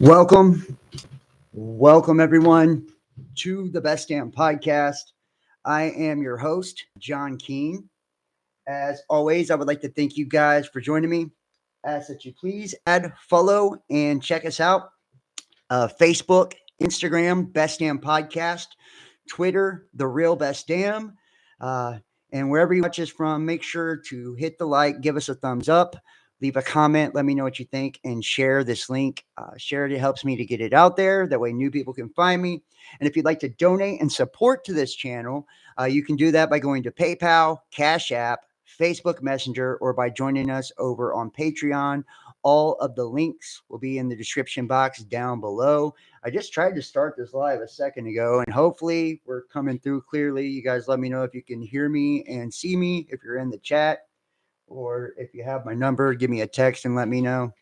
Welcome, welcome everyone to the Best Damn Podcast. I am your host, John Keene. As always, I would like to thank you guys for joining me. Ask that you please add, follow, and check us out. Facebook, Instagram, Best Damn Podcast, Twitter, The Real Best Damn. Uh, and wherever you watch us from, make sure to hit the like, give us a thumbs up, leave a comment, let me know what you think, and share this link. Share it, it helps me to get it out there. That way, new people can find me. And if you'd like to donate and support to this channel, you can do that by going to PayPal, Cash App, Facebook Messenger, or by joining us over on Patreon. All of the links will be in the description box down below. I just tried to start this live a second ago, and hopefully we're coming through clearly. You guys let me know if you can hear me and see me, if you're in the chat, or if you have my number, give me a text and let me know.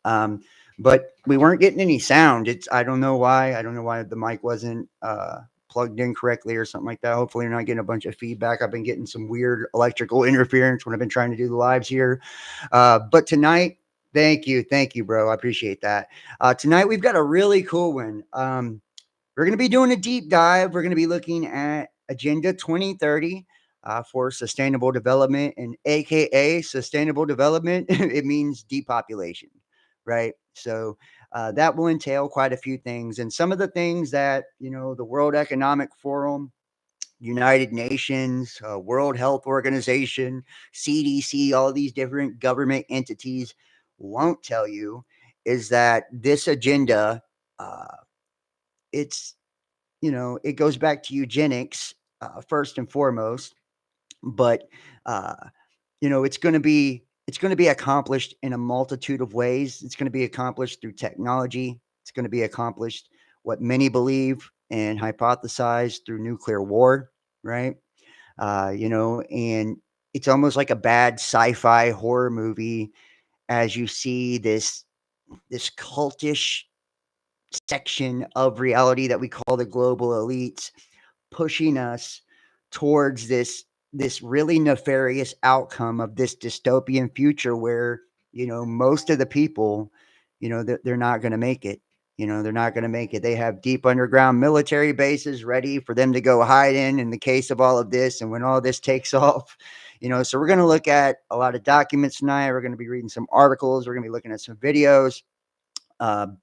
But we weren't getting any sound. I don't know why. I don't know why the mic wasn't plugged in correctly or something like that. Hopefully you're not getting a bunch of feedback. I've been getting some weird electrical interference when I've been trying to do the lives here. But tonight, thank you, bro. I appreciate that. Tonight we've got a really cool one. We're going to be doing a deep dive. We're going to be looking at Agenda 2030 for sustainable development, and AKA sustainable development. It means depopulation, right? So that will entail quite a few things, and some of the things that the World Economic Forum, United Nations, World Health Organization, CDC, all these different government entities won't tell you is that this agenda, it's, it goes back to eugenics first and foremost, but, uh, it's going to be accomplished in a multitude of ways. It's going to be accomplished through technology. It's going to be accomplished, what many believe and hypothesize, through nuclear war, right? And it's almost like a bad sci-fi horror movie as you see this cultish section of reality that we call the global elites pushing us towards this really nefarious outcome of this dystopian future where most of the people, they're not going to make it. They're not going to make it. They have deep underground military bases ready for them to go hide in the case of all of this, and when all this takes off. So we're going to look at a lot of documents tonight. We're going to be reading some articles. We're going to be looking at some videos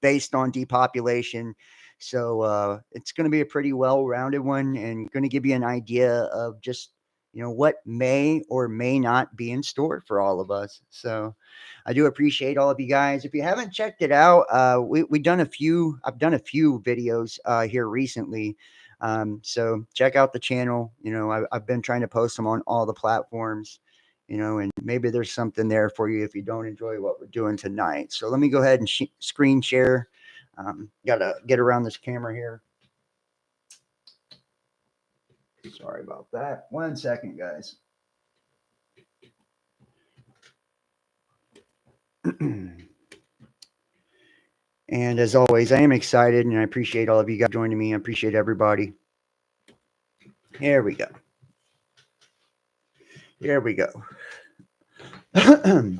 based on depopulation. So it's going to be a pretty well-rounded one, and going to give you an idea of just what may or may not be in store for all of us. So I do appreciate all of you guys. If you haven't checked it out, I've done a few videos here recently. So check out the channel. I've been trying to post them on all the platforms. And maybe there's something there for you if you don't enjoy what we're doing tonight. So let me go ahead and screen share. Gotta get around this camera here. Sorry about that. 1 second, guys. And as always, I am excited, and I appreciate all of you guys joining me. I appreciate everybody. Here we go. Here we go. And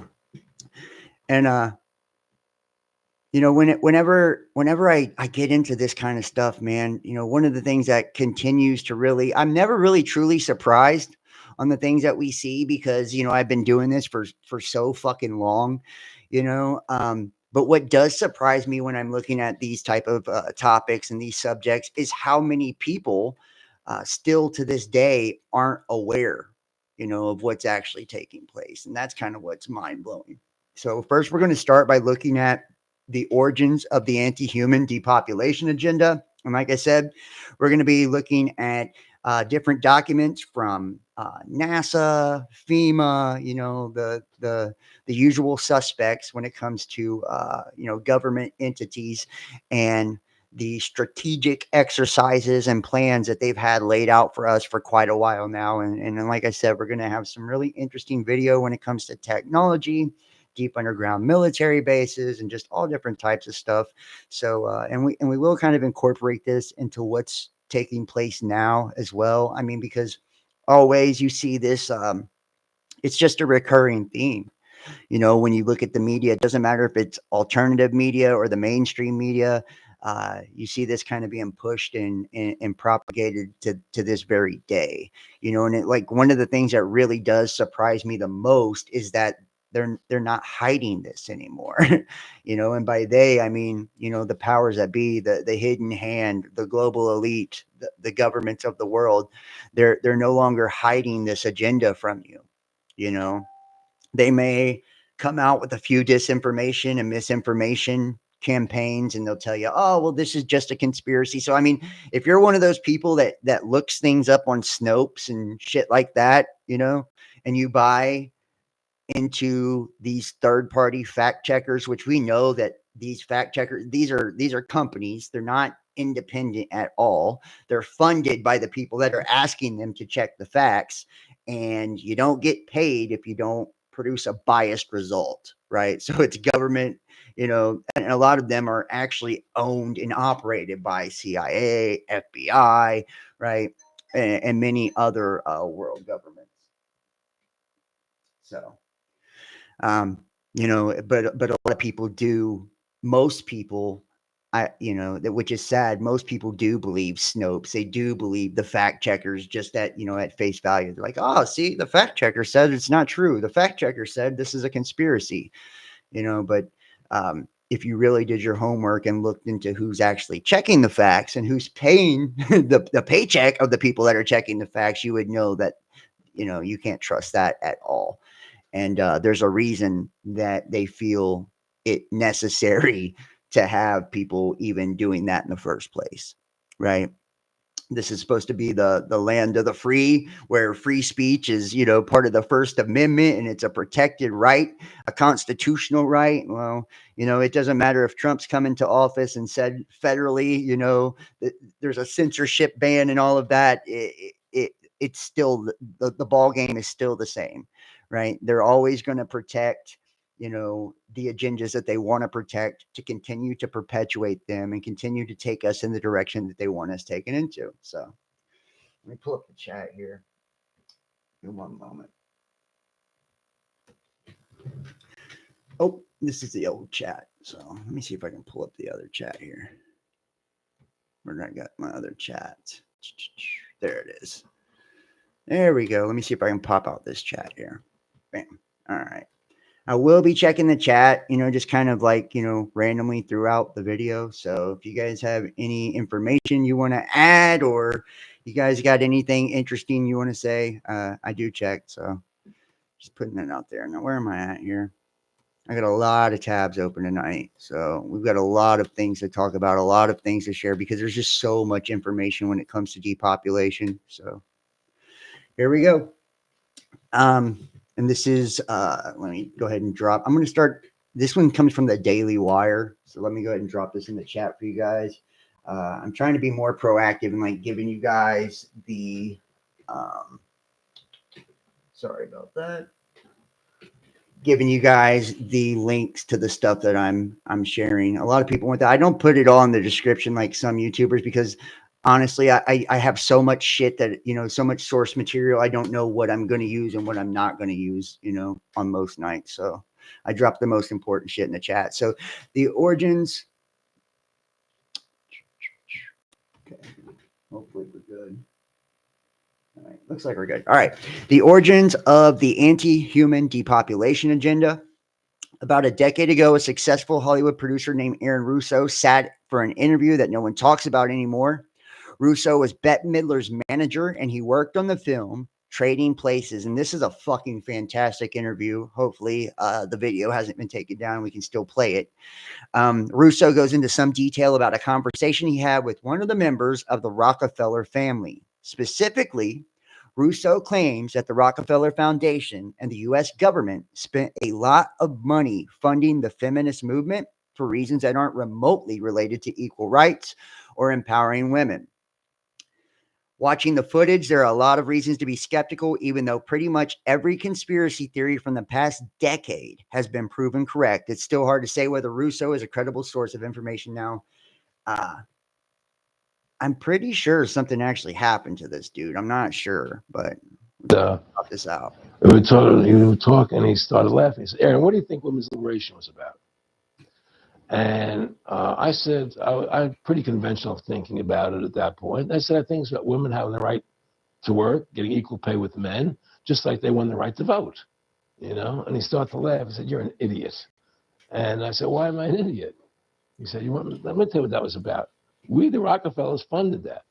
whenever I get into this kind of stuff, man, one of the things that continues to really, I'm never really truly surprised on the things that we see because, I've been doing this for so fucking long, but what does surprise me when I'm looking at these type of topics and these subjects is how many people still to this day aren't aware, of what's actually taking place. And that's kind of what's mind blowing. So first, we're going to start by looking at the origins of the anti-human depopulation agenda. And like I said, we're going to be looking at different documents from NASA, FEMA, the usual suspects when it comes to government entities and the strategic exercises and plans that they've had laid out for us for quite a while now. And like I said, we're going to have some really interesting video when it comes to technology, deep underground military bases, and just all different types of stuff. So, and we will kind of incorporate this into what's taking place now as well. I mean, because always you see this, it's just a recurring theme. When you look at the media, it doesn't matter if it's alternative media or the mainstream media. You see this kind of being pushed and propagated to this very day. And like one of the things that really does surprise me the most is that they're not hiding this anymore. And by they I mean, the powers that be, the hidden hand, the global elite, the governments of the world. They're no longer hiding this agenda from you. you know they may come out with a few disinformation and misinformation campaigns, and they'll tell you, oh, well, this is just a conspiracy. So I mean, if you're one of those people that looks things up on Snopes and shit like that, and you buy into these third party fact checkers, which we know that these fact checkers, these are companies. They're not independent at all. They're funded by the people that are asking them to check the facts, and you don't get paid if you don't produce a biased result, right? So it's government, and a lot of them are actually owned and operated by CIA, FBI, right, and many other world governments. So but a lot of people do. Most people, which is sad. Most people do believe Snopes. They do believe the fact checkers, just at face value. They're like, oh, see, the fact checker said it's not true. The fact checker said this is a conspiracy. But if you really did your homework and looked into who's actually checking the facts and who's paying the paycheck of the people that are checking the facts, you would know that you can't trust that at all. And there's a reason that they feel it necessary to have people even doing that in the first place, right? This is supposed to be the land of the free, where free speech is, part of the First Amendment, and it's a protected right, a constitutional right. Well, it doesn't matter if Trump's come into office and said federally, that there's a censorship ban and all of that. It's still the ball game is still the same, right? They're always going to protect the agendas that they want to protect, to continue to perpetuate them and continue to take us in the direction that they want us taken into. So let me pull up the chat here in one moment. Oh, this is the old chat. So let me see if I can pull up the other chat here. Where I got my other chat. There it is. There we go. Let me see if I can pop out this chat here. Bam. All right. I will be checking the chat, just kind of like, randomly throughout the video. So if you guys have any information you want to add, or you guys got anything interesting you want to say, I do check. So just putting it out there. Now, where am I at here? I got a lot of tabs open tonight. So we've got a lot of things to talk about, a lot of things to share, because there's just so much information when it comes to depopulation. So here we go. And this is, let me go ahead and drop. I'm going to start. This one comes from the Daily Wire. So let me go ahead and drop this in the chat for you guys. I'm trying to be more proactive and like giving you guys the, sorry about that. Giving you guys the links to the stuff that I'm sharing. A lot of people want that. I don't put it all in the description like some YouTubers, because honestly, I have so much shit that, so much source material. I don't know what I'm going to use and what I'm not going to use, on most nights. So I drop the most important shit in the chat. So the origins. Okay. Hopefully we're good. All right. Looks like we're good. All right. The origins of the anti-human depopulation agenda. About a decade ago, a successful Hollywood producer named Aaron Russo sat for an interview that no one talks about anymore. Russo was Bette Midler's manager, and he worked on the film Trading Places. And this is a fucking fantastic interview. Hopefully, the video hasn't been taken down. We can still play it. Russo goes into some detail about a conversation he had with one of the members of the Rockefeller family. Specifically, Russo claims that the Rockefeller Foundation and the U.S. government spent a lot of money funding the feminist movement for reasons that aren't remotely related to equal rights or empowering women. Watching the footage, there are a lot of reasons to be skeptical, even though pretty much every conspiracy theory from the past decade has been proven correct. It's still hard to say whether Russo is a credible source of information now. I'm pretty sure something actually happened to this dude. I'm not sure, but Pop this out. he would talk, and he started laughing. He said, Aaron, what do you think women's liberation was about? And I said, I'm pretty conventional thinking about it at that point. I said, I think it's about women having the right to work, getting equal pay with men, just like they won the right to vote, And he started to laugh. He said, you're an idiot. And I said, why am I an idiot? He said, let me tell you what that was about. We, the Rockefellers, funded that.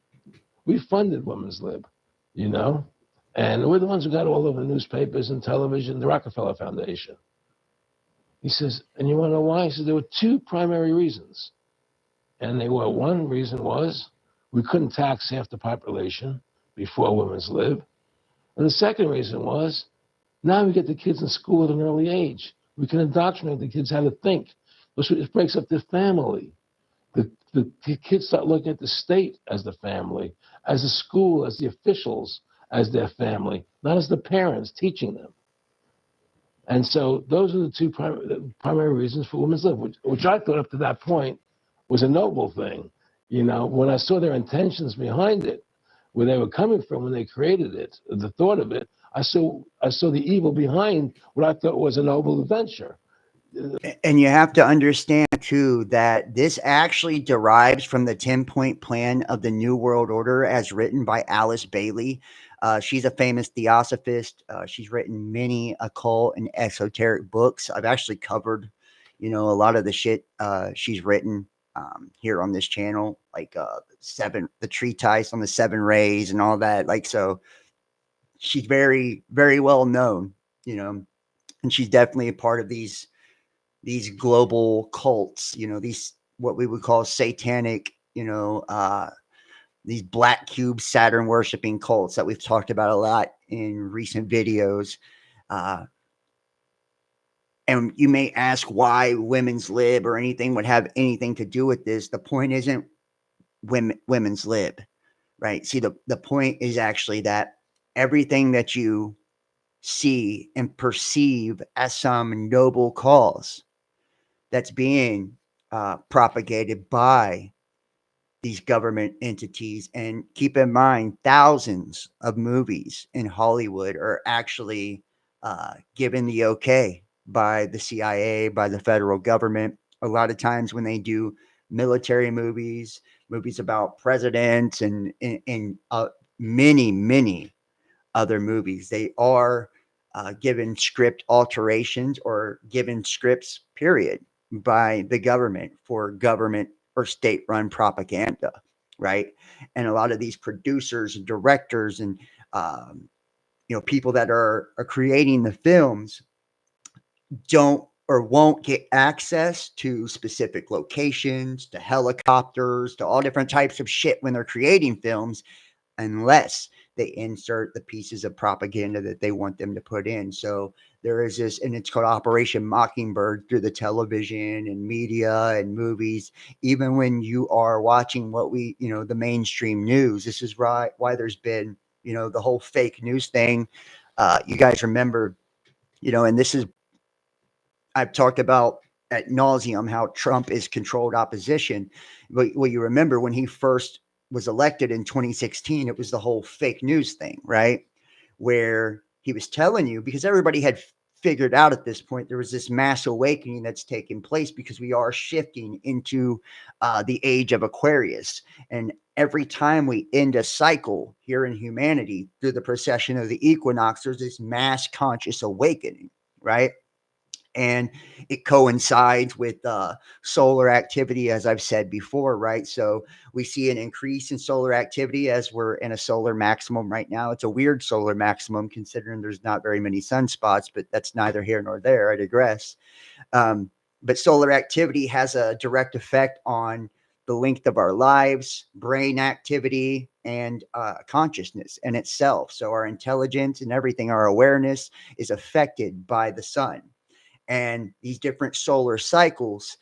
We funded Women's Lib, And we're the ones who got all over the newspapers and television, the Rockefeller Foundation. He says, and you want to know why? He says, there were two primary reasons. And one reason was we couldn't tax half the population before Women's Lib. And the second reason was now we get the kids in school at an early age. We can indoctrinate the kids how to think. It breaks up the family. The kids start looking at the state as the family, as the school, as the officials, as their family, not as the parents teaching them. And so those are the two primary reasons for Women's Lib, which I thought up to that point was a noble thing. When I saw their intentions behind it, where they were coming from when they created it, the thought of it, I saw the evil behind what I thought was a noble adventure. And you have to understand, too, that this actually derives from the 10-point plan of the New World Order as written by Alice Bailey. She's a famous theosophist. She's written many occult and esoteric books. I've actually covered, a lot of the shit she's written here on this channel, like the treatise on the 7 rays and all that. So she's very, very well known, and she's definitely a part of these global cults, these what we would call satanic, these black cube Saturn worshiping cults that we've talked about a lot in recent videos. And you may ask why Women's Lib or anything would have anything to do with this. The point isn't Women's Lib, right? See, the point is actually that everything that you see and perceive as some noble cause that's being propagated by these government entities. And keep in mind, thousands of movies in Hollywood are actually given the okay by the CIA, by the federal government. A lot of times when they do military movies about presidents and many, many other movies, they are given script alterations or given scripts, period, by the government for government or state-run propaganda, right? And a lot of these producers and directors and people that are creating the films don't or won't get access to specific locations, to helicopters, to all different types of shit when they're creating films, unless they insert the pieces of propaganda that they want them to put in. So there is this, and it's called Operation Mockingbird through the television and media and movies. Even when you are watching the mainstream news, this is why there's been, the whole fake news thing. You guys remember, and this is, I've talked about ad nauseum how Trump is controlled opposition. But you remember when he first was elected in 2016, it was the whole fake news thing, right? Where he was telling you, because everybody had figured out at this point, there was this mass awakening that's taking place because we are shifting into the age of Aquarius. And every time we end a cycle here in humanity through the precession of the equinox, there's this mass conscious awakening, right? And it coincides with solar activity, as I've said before, right? So we see an increase in solar activity as we're in a solar maximum right now. It's a weird solar maximum considering there's not very many sunspots, but that's neither here nor there. I digress. But solar activity has a direct effect on the length of our lives, brain activity, and consciousness in itself. So our intelligence and everything, our awareness is affected by the sun. And these different solar cycles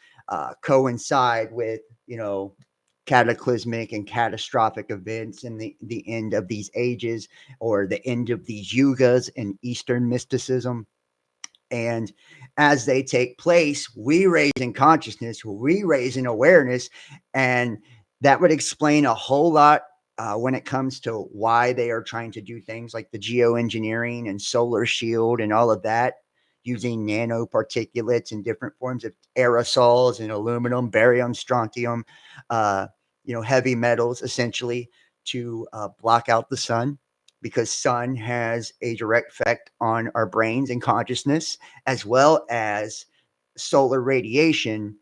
coincide with, cataclysmic and catastrophic events and the end of these ages or the end of these yugas in Eastern mysticism. And as they take place, we raise in consciousness, we raise in awareness, and that would explain a whole lot when it comes to why they are trying to do things like the geoengineering and solar shield and all of that, using nanoparticulates and different forms of aerosols and aluminum, barium, strontium, uh, heavy metals, essentially to block out the sun, because sun has a direct effect on our brains and consciousness, as well as solar radiation.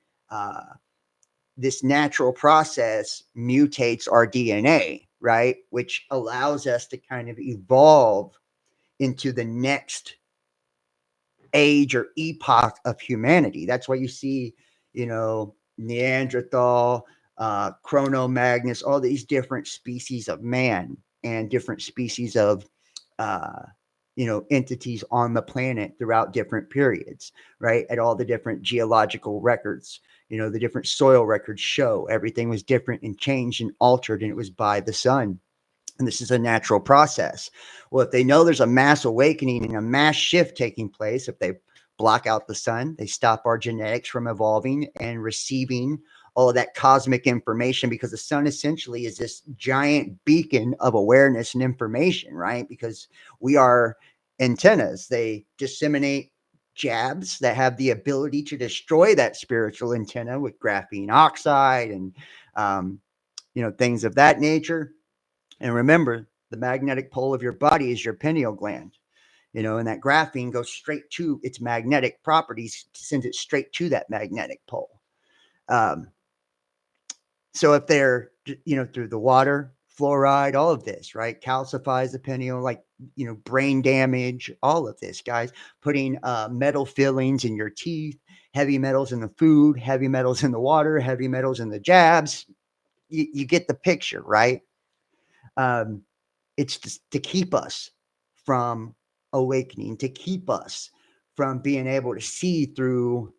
This natural process mutates our DNA, right? Which allows us to kind of evolve into the next age or epoch of humanity. That's why you see, Neanderthal, Chrono Magnus, all these different species of man and different species of, uh, entities on the planet throughout different periods, right? At all the different geological records, the different soil records show everything was different and changed and altered, and it was by the sun. And this is a natural process. Well, if they know there's a mass awakening and a mass shift taking place, if they block out the sun, they stop our genetics from evolving and receiving all of that cosmic information, because the sun essentially is this giant beacon of awareness and information, right? Because we are antennas. They disseminate jabs that have the ability to destroy that spiritual antenna with graphene oxide and, things of that nature. And remember, the magnetic pole of your body is your pineal gland, and that graphene goes straight to its magnetic properties, sends it straight to that magnetic pole. Um, so if they're, through the water, fluoride, all of this, right, calcifies the pineal, like, brain damage, all of this, guys, putting metal fillings in your teeth, heavy metals in the food, heavy metals in the water, heavy metals in the jabs. You get the picture, right? Um, it's just to keep us from awakening, to keep us from being able to see through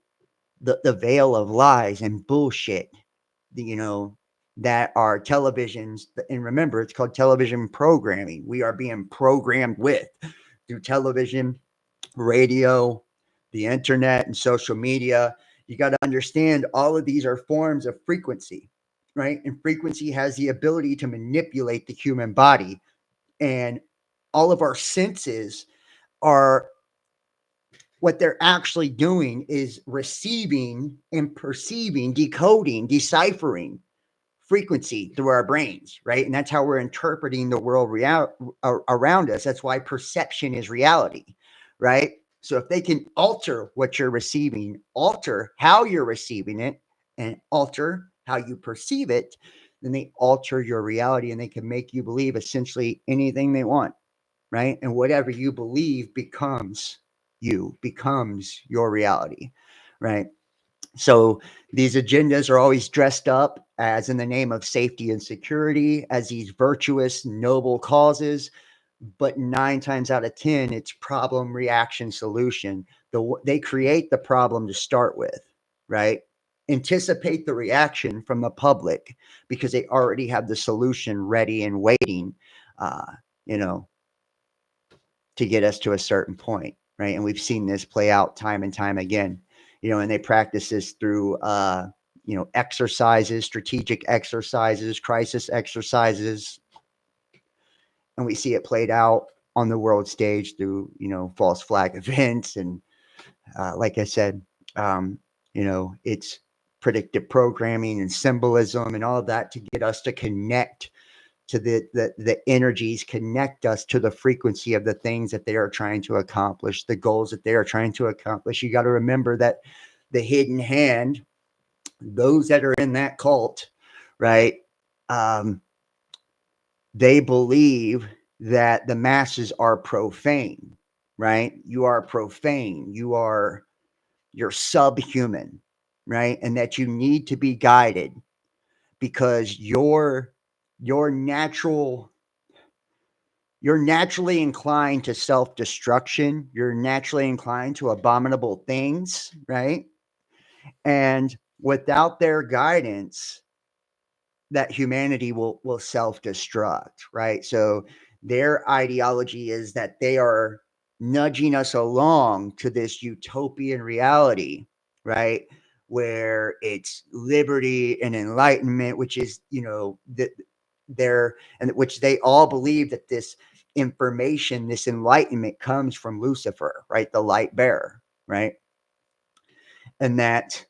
the veil of lies and bullshit, you know, that are televisions. And remember, it's called television programming. We are being programmed with through television, radio, the internet, and social media. You got to understand all of these are forms of frequency, right? And frequency has the ability to manipulate the human body, and all of our senses are, what they're actually doing is receiving and perceiving, decoding, deciphering frequency through our brains, right? And that's how we're interpreting the world around us. That's why perception is reality, right? So if they can alter what you're receiving, alter how you're receiving it, and alter how you perceive it, then they alter your reality, and they can make you believe essentially anything they want, right? And whatever you believe becomes your reality, right? So these agendas are always dressed up as in the name of safety and security, as these virtuous, noble causes. But 9 times out of 10, it's problem, reaction, solution. They create the problem to start with, right? Anticipate the reaction from the public because they already have the solution ready and waiting, uh, you know, to get us to a certain point, right? And we've seen this play out time and time again, and they practice this through, exercises, strategic exercises, crisis exercises, and we see it played out on the world stage through, false flag events. And like I said, it's predictive programming and symbolism and all of that to get us to connect to the energies, connect us to the frequency of the things that they are trying to accomplish, the goals that they are trying to accomplish. You got to remember that the hidden hand, those that are in that cult, right? They believe that the masses are profane, right? You are profane. You're subhuman, right? And that you need to be guided because your natural you're naturally inclined to self-destruction. You're naturally inclined to abominable things, right? And without their guidance, that humanity will self-destruct, right? So their ideology is that they are nudging us along to this utopian reality, right? Where it's liberty and enlightenment, which is, and which they all believe that this information, this enlightenment comes from Lucifer, right? The light bearer, right? And that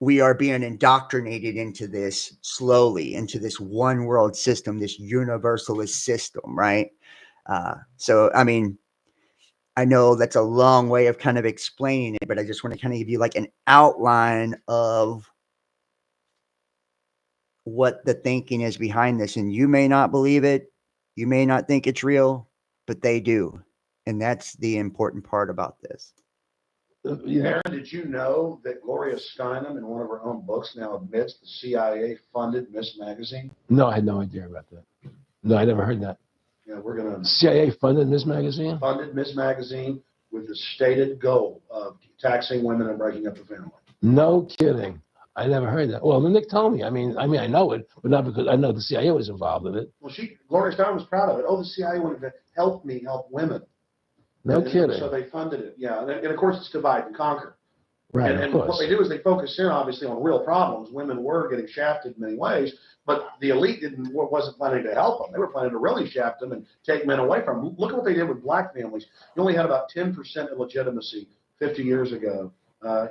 we are being indoctrinated into this slowly, into this one world system, this universalist system, right? So, I mean, I know that's a long way of kind of explaining it, but I just want to kind of give you like an outline of what the thinking is behind this. And you may not believe it, you may not think it's real, but they do. And that's the important part about this. Aaron, did you know that Gloria Steinem, in one of her own books, now admits the CIA funded Miss Magazine? No, I had no idea about that. No, I never heard that. Yeah, we're going to CIA funded Miss Magazine? funded Miss Magazine with the stated goal of taxing women and breaking up the family. No kidding. I never heard that. Well, Nick told me. I mean, I know it, but not because I know the CIA was involved in it. Well, Gloria Steinem was proud of it. Oh, the CIA wanted to help me help women. No kidding. So they funded it. Yeah, and of course it's divide and conquer. Right, And what they do is they focus in obviously on real problems. Women were getting shafted in many ways, but the elite wasn't planning to help them. They were planning to really shaft them and take men away from them. Look at what they did with black families. You only had about 10% illegitimacy 50 years ago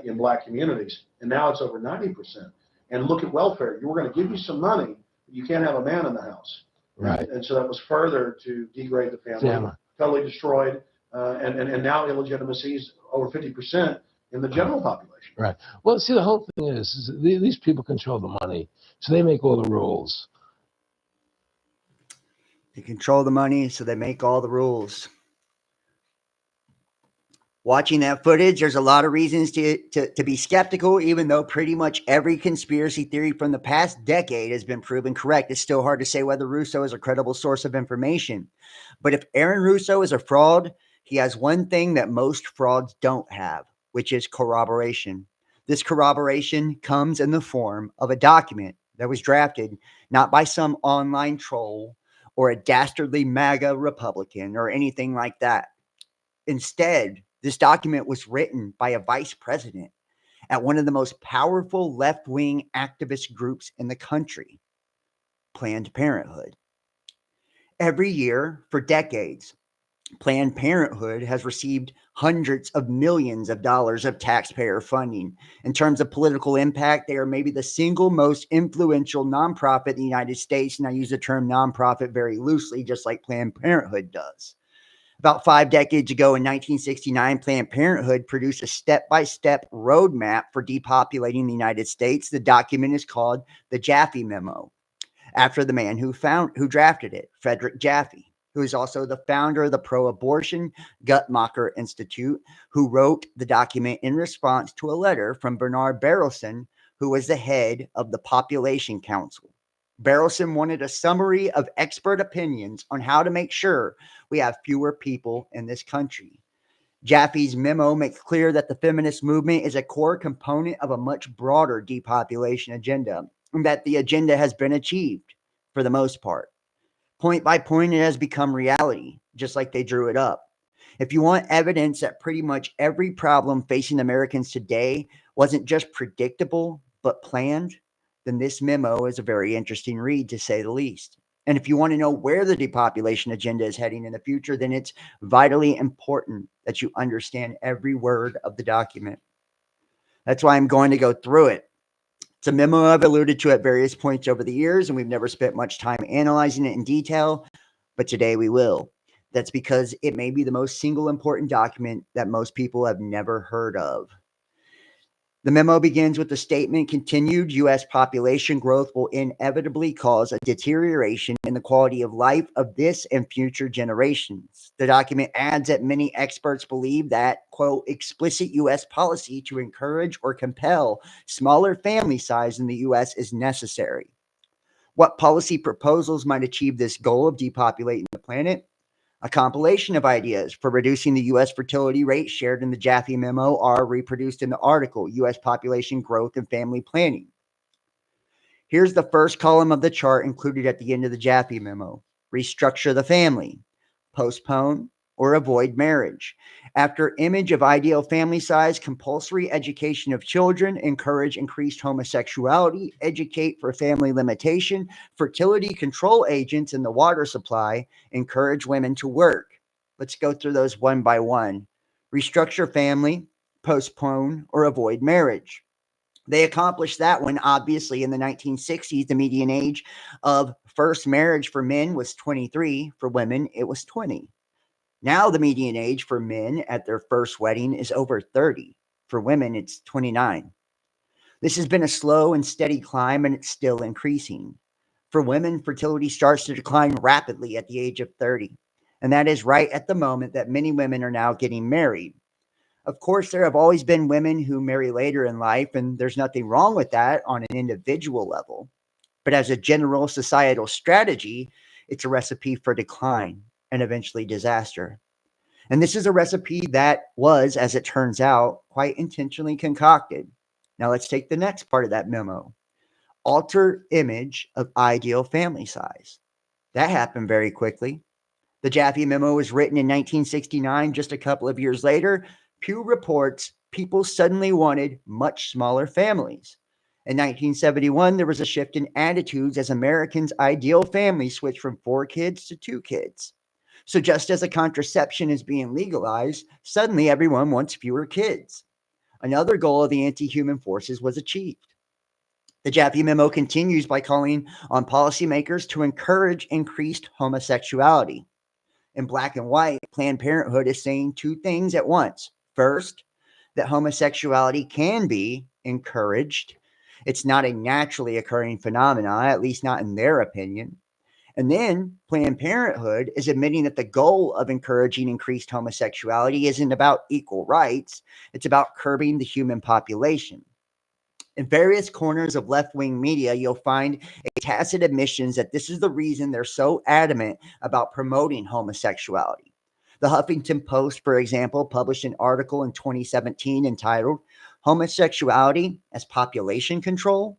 in black communities, and now it's over 90%. And look at welfare. You were going to give you some money, but you can't have a man in the house. Right. And so that was further to degrade the family, totally destroyed. And now illegitimacy is over 50% in the general population. Right. Well, see, the whole thing is these people control the money, so they make all the rules. They control the money, so they make all the rules. Watching that footage, there's a lot of reasons to be skeptical, even though pretty much every conspiracy theory from the past decade has been proven correct. It's still hard to say whether Russo is a credible source of information. But if Aaron Russo is a fraud, he has one thing that most frauds don't have, which is corroboration. This corroboration comes in the form of a document that was drafted not by some online troll or a dastardly MAGA Republican or anything like that. Instead, this document was written by a vice president at one of the most powerful left-wing activist groups in the country, Planned Parenthood. Every year for decades, Planned Parenthood has received hundreds of millions of dollars of taxpayer funding. In terms of political impact, they are maybe the single most influential nonprofit in the United States, and I use the term nonprofit very loosely, just like Planned Parenthood does. About 5 decades ago in 1969, Planned Parenthood produced a step-by-step roadmap for depopulating the United States. The document is called the Jaffe Memo, after the man who drafted it, Frederick Jaffe, who is also the founder of the pro-abortion Guttmacher Institute, who wrote the document in response to a letter from Bernard Berelson, who was the head of the Population Council. Berelson wanted a summary of expert opinions on how to make sure we have fewer people in this country. Jaffe's memo makes clear that the feminist movement is a core component of a much broader depopulation agenda, and that the agenda has been achieved for the most part. Point by point, it has become reality, just like they drew it up. If you want evidence that pretty much every problem facing Americans today wasn't just predictable, but planned, then this memo is a very interesting read, to say the least. And if you want to know where the depopulation agenda is heading in the future, then it's vitally important that you understand every word of the document. That's why I'm going to go through it. It's a memo I've alluded to at various points over the years, and we've never spent much time analyzing it in detail, but today we will. That's because it may be the most single important document that most people have never heard of. The memo begins with the statement, continued U.S. population growth will inevitably cause a deterioration in the quality of life of this and future generations. The document adds that many experts believe that, quote, explicit U.S. policy to encourage or compel smaller family size in the U.S. is necessary. What policy proposals might achieve this goal of depopulating the planet? A compilation of ideas for reducing the U.S. fertility rate shared in the Jaffe Memo are reproduced in the article, U.S. Population Growth and Family Planning. Here's the first column of the chart included at the end of the Jaffe Memo. Restructure the family. Postpone, or avoid marriage. After image of ideal family size, compulsory education of children, encourage increased homosexuality, educate for family limitation, fertility control agents in the water supply, encourage women to work. Let's go through those one by one. Restructure family, postpone or avoid marriage. They accomplished that one, obviously, in the 1960s. The median age of first marriage for men was 23. For women, it was 20. Now, the median age for men at their first wedding is over 30. For women, it's 29. This has been a slow and steady climb, and it's still increasing. For women, fertility starts to decline rapidly at the age of 30. And that is right at the moment that many women are now getting married. Of course, there have always been women who marry later in life, and there's nothing wrong with that on an individual level. But as a general societal strategy, it's a recipe for decline and eventually disaster. And this is a recipe that was, as it turns out, quite intentionally concocted. Now let's take the next part of that memo. Alter image of ideal family size. That happened very quickly. The Jaffe memo was written in 1969. Just a couple of years later, Pew reports people suddenly wanted much smaller families. In 1971, there was a shift in attitudes as Americans' ideal family switched from 4 kids to 2 kids. So just as a contraception is being legalized, suddenly everyone wants fewer kids. Another goal of the anti-human forces was achieved. The Jaffe memo continues by calling on policymakers to encourage increased homosexuality. In black and white, Planned Parenthood is saying 2 things at once. First, that homosexuality can be encouraged. It's not a naturally occurring phenomenon, at least not in their opinion. And then Planned Parenthood is admitting that the goal of encouraging increased homosexuality isn't about equal rights, it's about curbing the human population. In various corners of left-wing media, you'll find a tacit admissions that this is the reason they're so adamant about promoting homosexuality. The Huffington Post, for example, published an article in 2017 entitled Homosexuality as Population Control: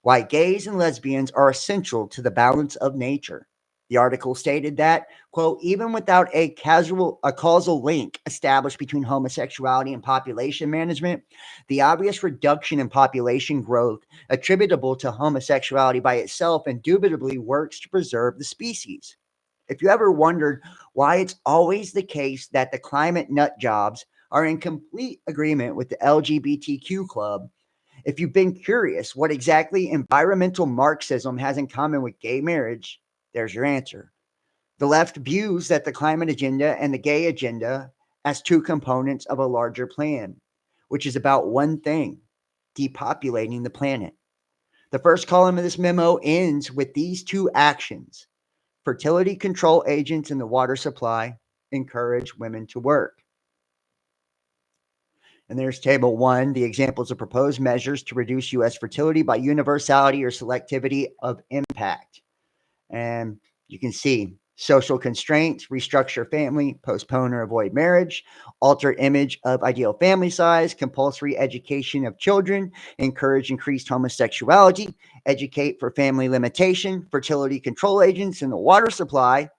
Why Gays and Lesbians Are Essential to the Balance of Nature. The article stated that, quote, even without a causal link established between homosexuality and population management, the obvious reduction in population growth attributable to homosexuality by itself indubitably works to preserve the species. If you ever wondered why it's always the case that the climate nut jobs are in complete agreement with the LGBTQ club, if you've been curious what exactly environmental Marxism has in common with gay marriage, there's your answer. The left views that the climate agenda and the gay agenda as 2 components of a larger plan, which is about one thing: depopulating the planet. The first column of this memo ends with these 2 actions. Fertility control agents in the water supply encourage women to work. And there's table 1, the examples of proposed measures to reduce U.S. fertility by universality or selectivity of impact. And you can see social constraints, restructure family, postpone or avoid marriage, alter image of ideal family size, compulsory education of children, encourage increased homosexuality, educate for family limitation, fertility control agents in the water supply,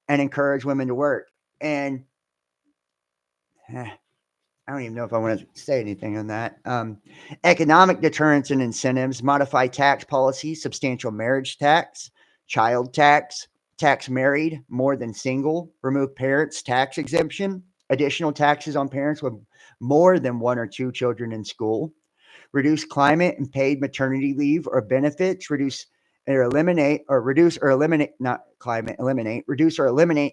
and encourage women to work. And I don't even know if I want to say anything on that. Economic deterrence and incentives, modify tax policies, substantial marriage tax, child tax, tax married more than single, remove parents' tax exemption, additional taxes on parents with more than 1 or 2 children in school, reduce climate and paid maternity leave or benefits, reduce or eliminate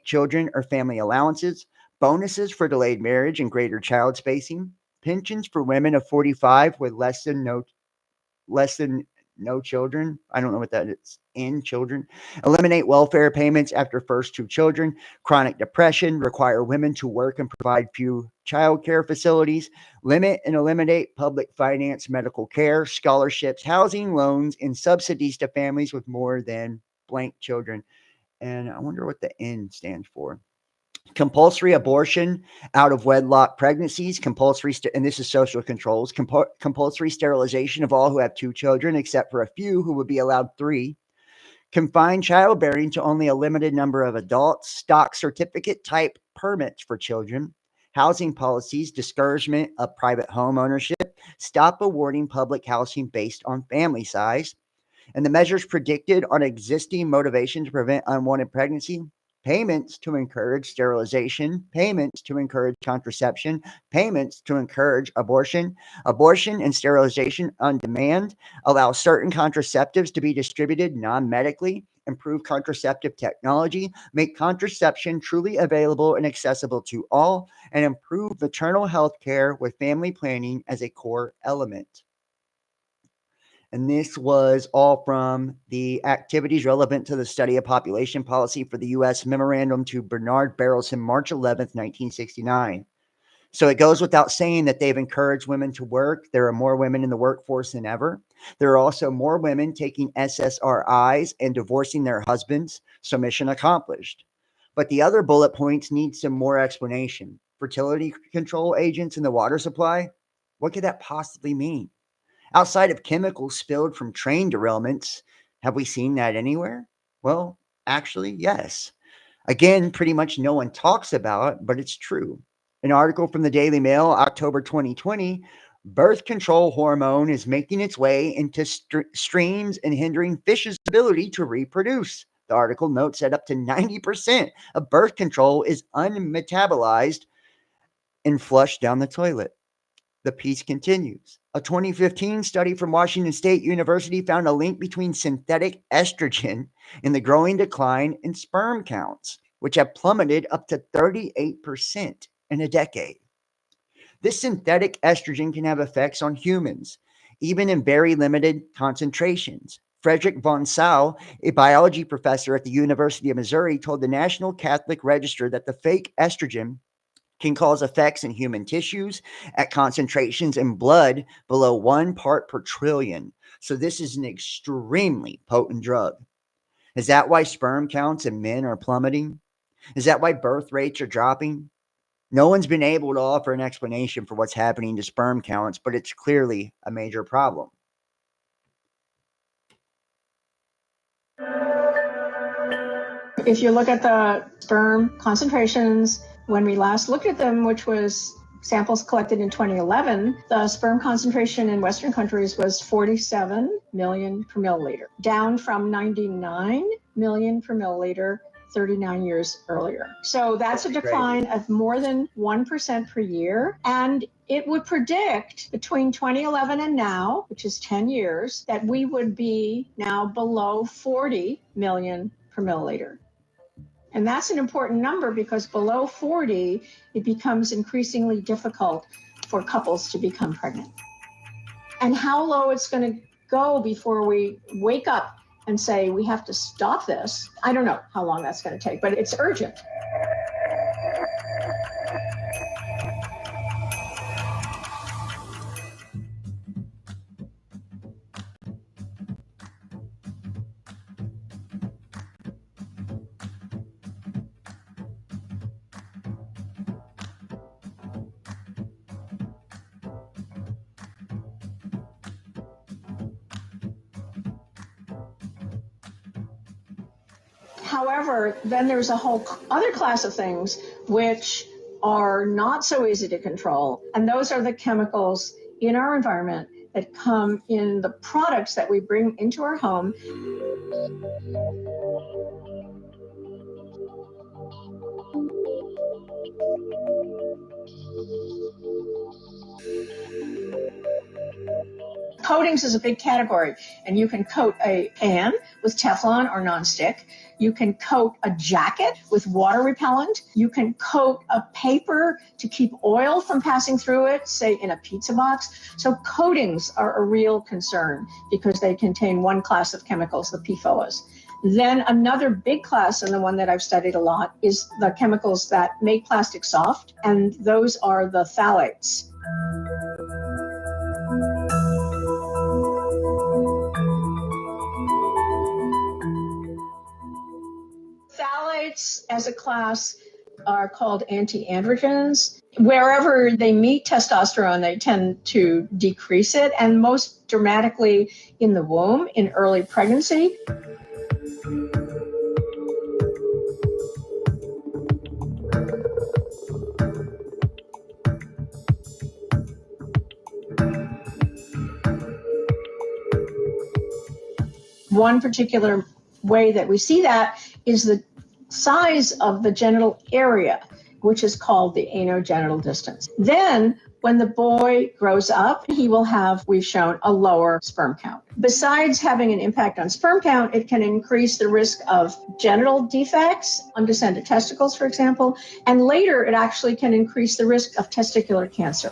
children or family allowances, bonuses for delayed marriage and greater child spacing, pensions for women of 45 with less than no children. I don't know what that is. In children. Eliminate welfare payments after first 2 children. Chronic depression. Require women to work and provide few child care facilities. Limit and eliminate public finance medical care, scholarships, housing, loans, and subsidies to families with more than blank children. And I wonder what the N stands for. Compulsory abortion, out of wedlock pregnancies, and this is social controls, compulsory sterilization of all who have 2 children, except for a few who would be allowed 3. confine childbearing to only a limited number of adults, stock certificate type permits for children, housing policies, discouragement of private home ownership, stop awarding public housing based on family size, and the measures predicted on existing motivation to prevent unwanted pregnancy, payments to encourage sterilization, payments to encourage contraception, payments to encourage abortion, abortion and sterilization on demand, allow certain contraceptives to be distributed non-medically, improve contraceptive technology, make contraception truly available and accessible to all, and improve maternal health care with family planning as a core element. And this was all from the activities relevant to the study of population policy for the U.S. memorandum to Bernard Berelson, March 11th, 1969. So it goes without saying that they've encouraged women to work. There are more women in the workforce than ever. There are also more women taking SSRIs and divorcing their husbands. So mission accomplished. But the other bullet points need some more explanation. Fertility control agents in the water supply? What could that possibly mean? Outside of chemicals spilled from train derailments, have we seen that anywhere? Well, actually, yes. Again, pretty much no one talks about it, but it's true. An article from the Daily Mail, October 2020, birth control hormone is making its way into streams and hindering fish's ability to reproduce. The article notes that up to 90% of birth control is unmetabolized and flushed down the toilet. The piece continues. A 2015 study from Washington State University found a link between synthetic estrogen and the growing decline in sperm counts, which have plummeted up to 38% in a decade. This synthetic estrogen can have effects on humans, even in very limited concentrations. Frederick von Sau, a biology professor at the University of Missouri, told the National Catholic Register that the fake estrogen can cause effects in human tissues at concentrations in blood below 1 part per trillion. So this is an extremely potent drug. Is that why sperm counts in men are plummeting? Is that why birth rates are dropping? No one's been able to offer an explanation for what's happening to sperm counts, but it's clearly a major problem. If you look at the sperm concentrations, when we last looked at them, which was samples collected in 2011, the sperm concentration in Western countries was 47 million per milliliter, down from 99 million per milliliter 39 years earlier. So that's a decline of more than 1% per year. And it would predict between 2011 and now, which is 10 years, that we would be now below 40 million per milliliter. And that's an important number because below 40, it becomes increasingly difficult for couples to become pregnant. And how low it's going to go before we wake up and say, we have to stop this, I don't know how long that's going to take, but it's urgent. However, then there's a whole other class of things which are not so easy to control. And those are the chemicals in our environment that come in the products that we bring into our home. Coatings is a big category, and you can coat a pan with Teflon or nonstick. You can coat a jacket with water repellent. You can coat a paper to keep oil from passing through it, say in a pizza box. So coatings are a real concern because they contain one class of chemicals, the PFOAs. Then another big class, and the one that I've studied a lot, is the chemicals that make plastic soft, and those are the phthalates. Phthalates as a class are called anti-androgens. Wherever they meet testosterone, they tend to decrease it, and most dramatically in the womb, in early pregnancy. One particular way that we see that is the size of the genital area, which is called the anogenital distance. Then, when the boy grows up, he will have, we've shown, a lower sperm count. Besides having an impact on sperm count, it can increase the risk of genital defects, undescended testicles, for example, and later it actually can increase the risk of testicular cancer.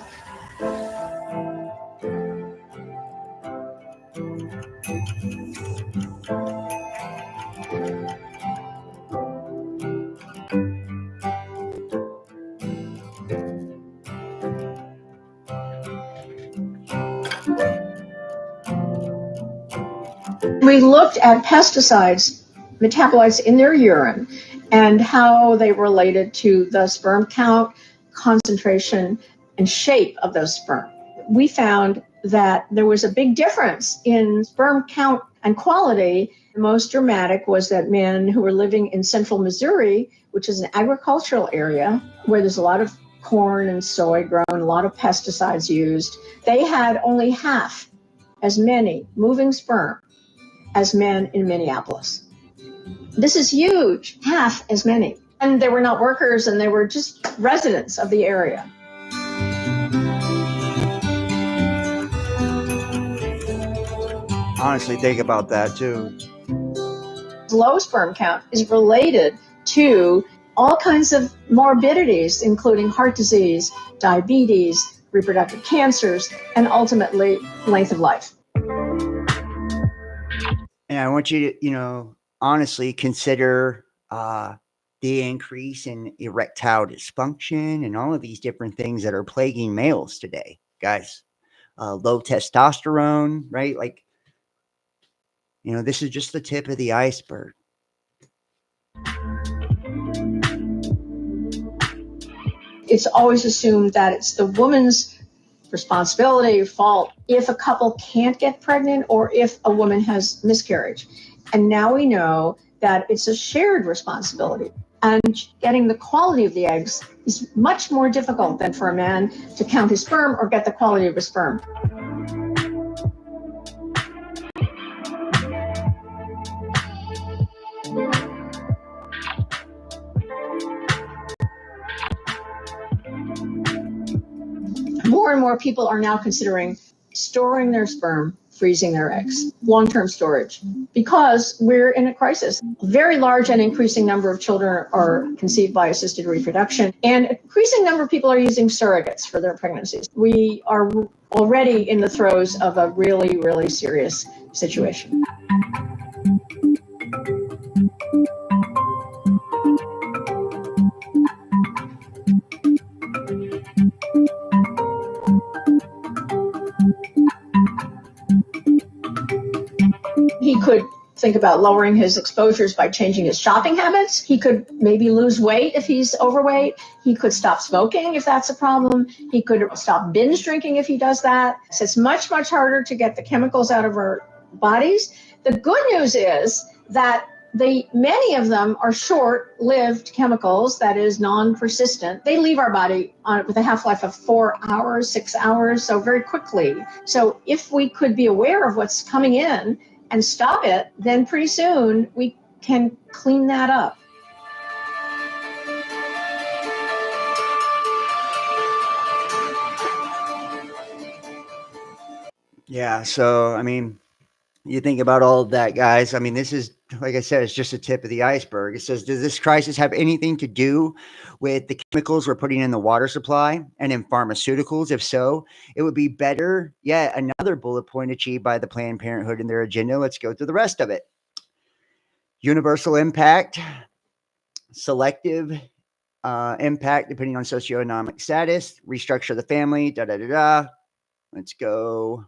We looked at pesticides, metabolites in their urine, and how they related to the sperm count, concentration, and shape of those sperm. We found that there was a big difference in sperm count and quality. The most dramatic was that men who were living in central Missouri, which is an agricultural area where there's a lot of corn and soy grown, a lot of pesticides used, they had only half as many moving sperm as men in Minneapolis. This is huge, half as many. And they were not workers, and they were just residents of the area. Honestly, think about that too. Low sperm count is related to all kinds of morbidities, including heart disease, diabetes, reproductive cancers, and ultimately length of life. And I want you to, honestly consider the increase in erectile dysfunction and all of these different things that are plaguing males today, guys. Low testosterone, right? Like, this is just the tip of the iceberg. It's always assumed that it's the woman's responsibility, fault, if a couple can't get pregnant or if a woman has miscarriage. And now we know that it's a shared responsibility. And getting the quality of the eggs is much more difficult than for a man to count his sperm or get the quality of his sperm. More and more people are now considering storing their sperm, freezing their eggs, long-term storage, because we're in a crisis. A very large and increasing number of children are conceived by assisted reproduction, and an increasing number of people are using surrogates for their pregnancies. We are already in the throes of a really, really serious situation. He could think about lowering his exposures by changing his shopping habits. He could maybe lose weight if he's overweight. He could stop smoking if that's a problem. He could stop binge drinking if he does that. So it's much, much harder to get the chemicals out of our bodies. The good news is that many of them are short-lived chemicals, that is non-persistent. They leave our body with a half-life of 4 hours, 6 hours, so very quickly. So if we could be aware of what's coming in and stop it, then pretty soon we can clean that up. Yeah. So, you think about all of that, guys. This is, like I said, it's just the tip of the iceberg. It says, does this crisis have anything to do with the chemicals we're putting in the water supply and in pharmaceuticals? If so, it would be better. Yet another bullet point achieved by the Planned Parenthood in their agenda. Let's go through the rest of it. Universal impact, selective impact, depending on socioeconomic status, restructure the family, da-da-da-da. Let's go.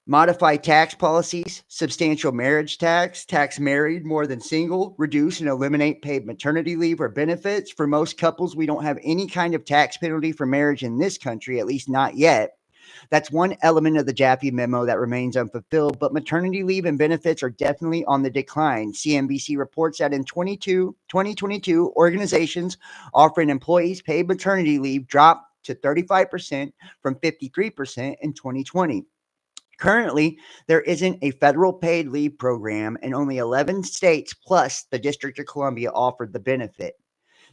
Modify tax policies, substantial marriage tax married more than single, reduce and eliminate paid maternity leave or benefits. For most couples, we don't have any kind of tax penalty for marriage in this country, at least not yet. That's one element of the Jaffe memo that remains unfulfilled, but maternity leave and benefits are definitely on the decline. CNBC reports that in 2022, organizations offering employees paid maternity leave dropped to 35% from 53% in 2020. Currently, there isn't a federal paid leave program, and only 11 states plus the District of Columbia offered the benefit.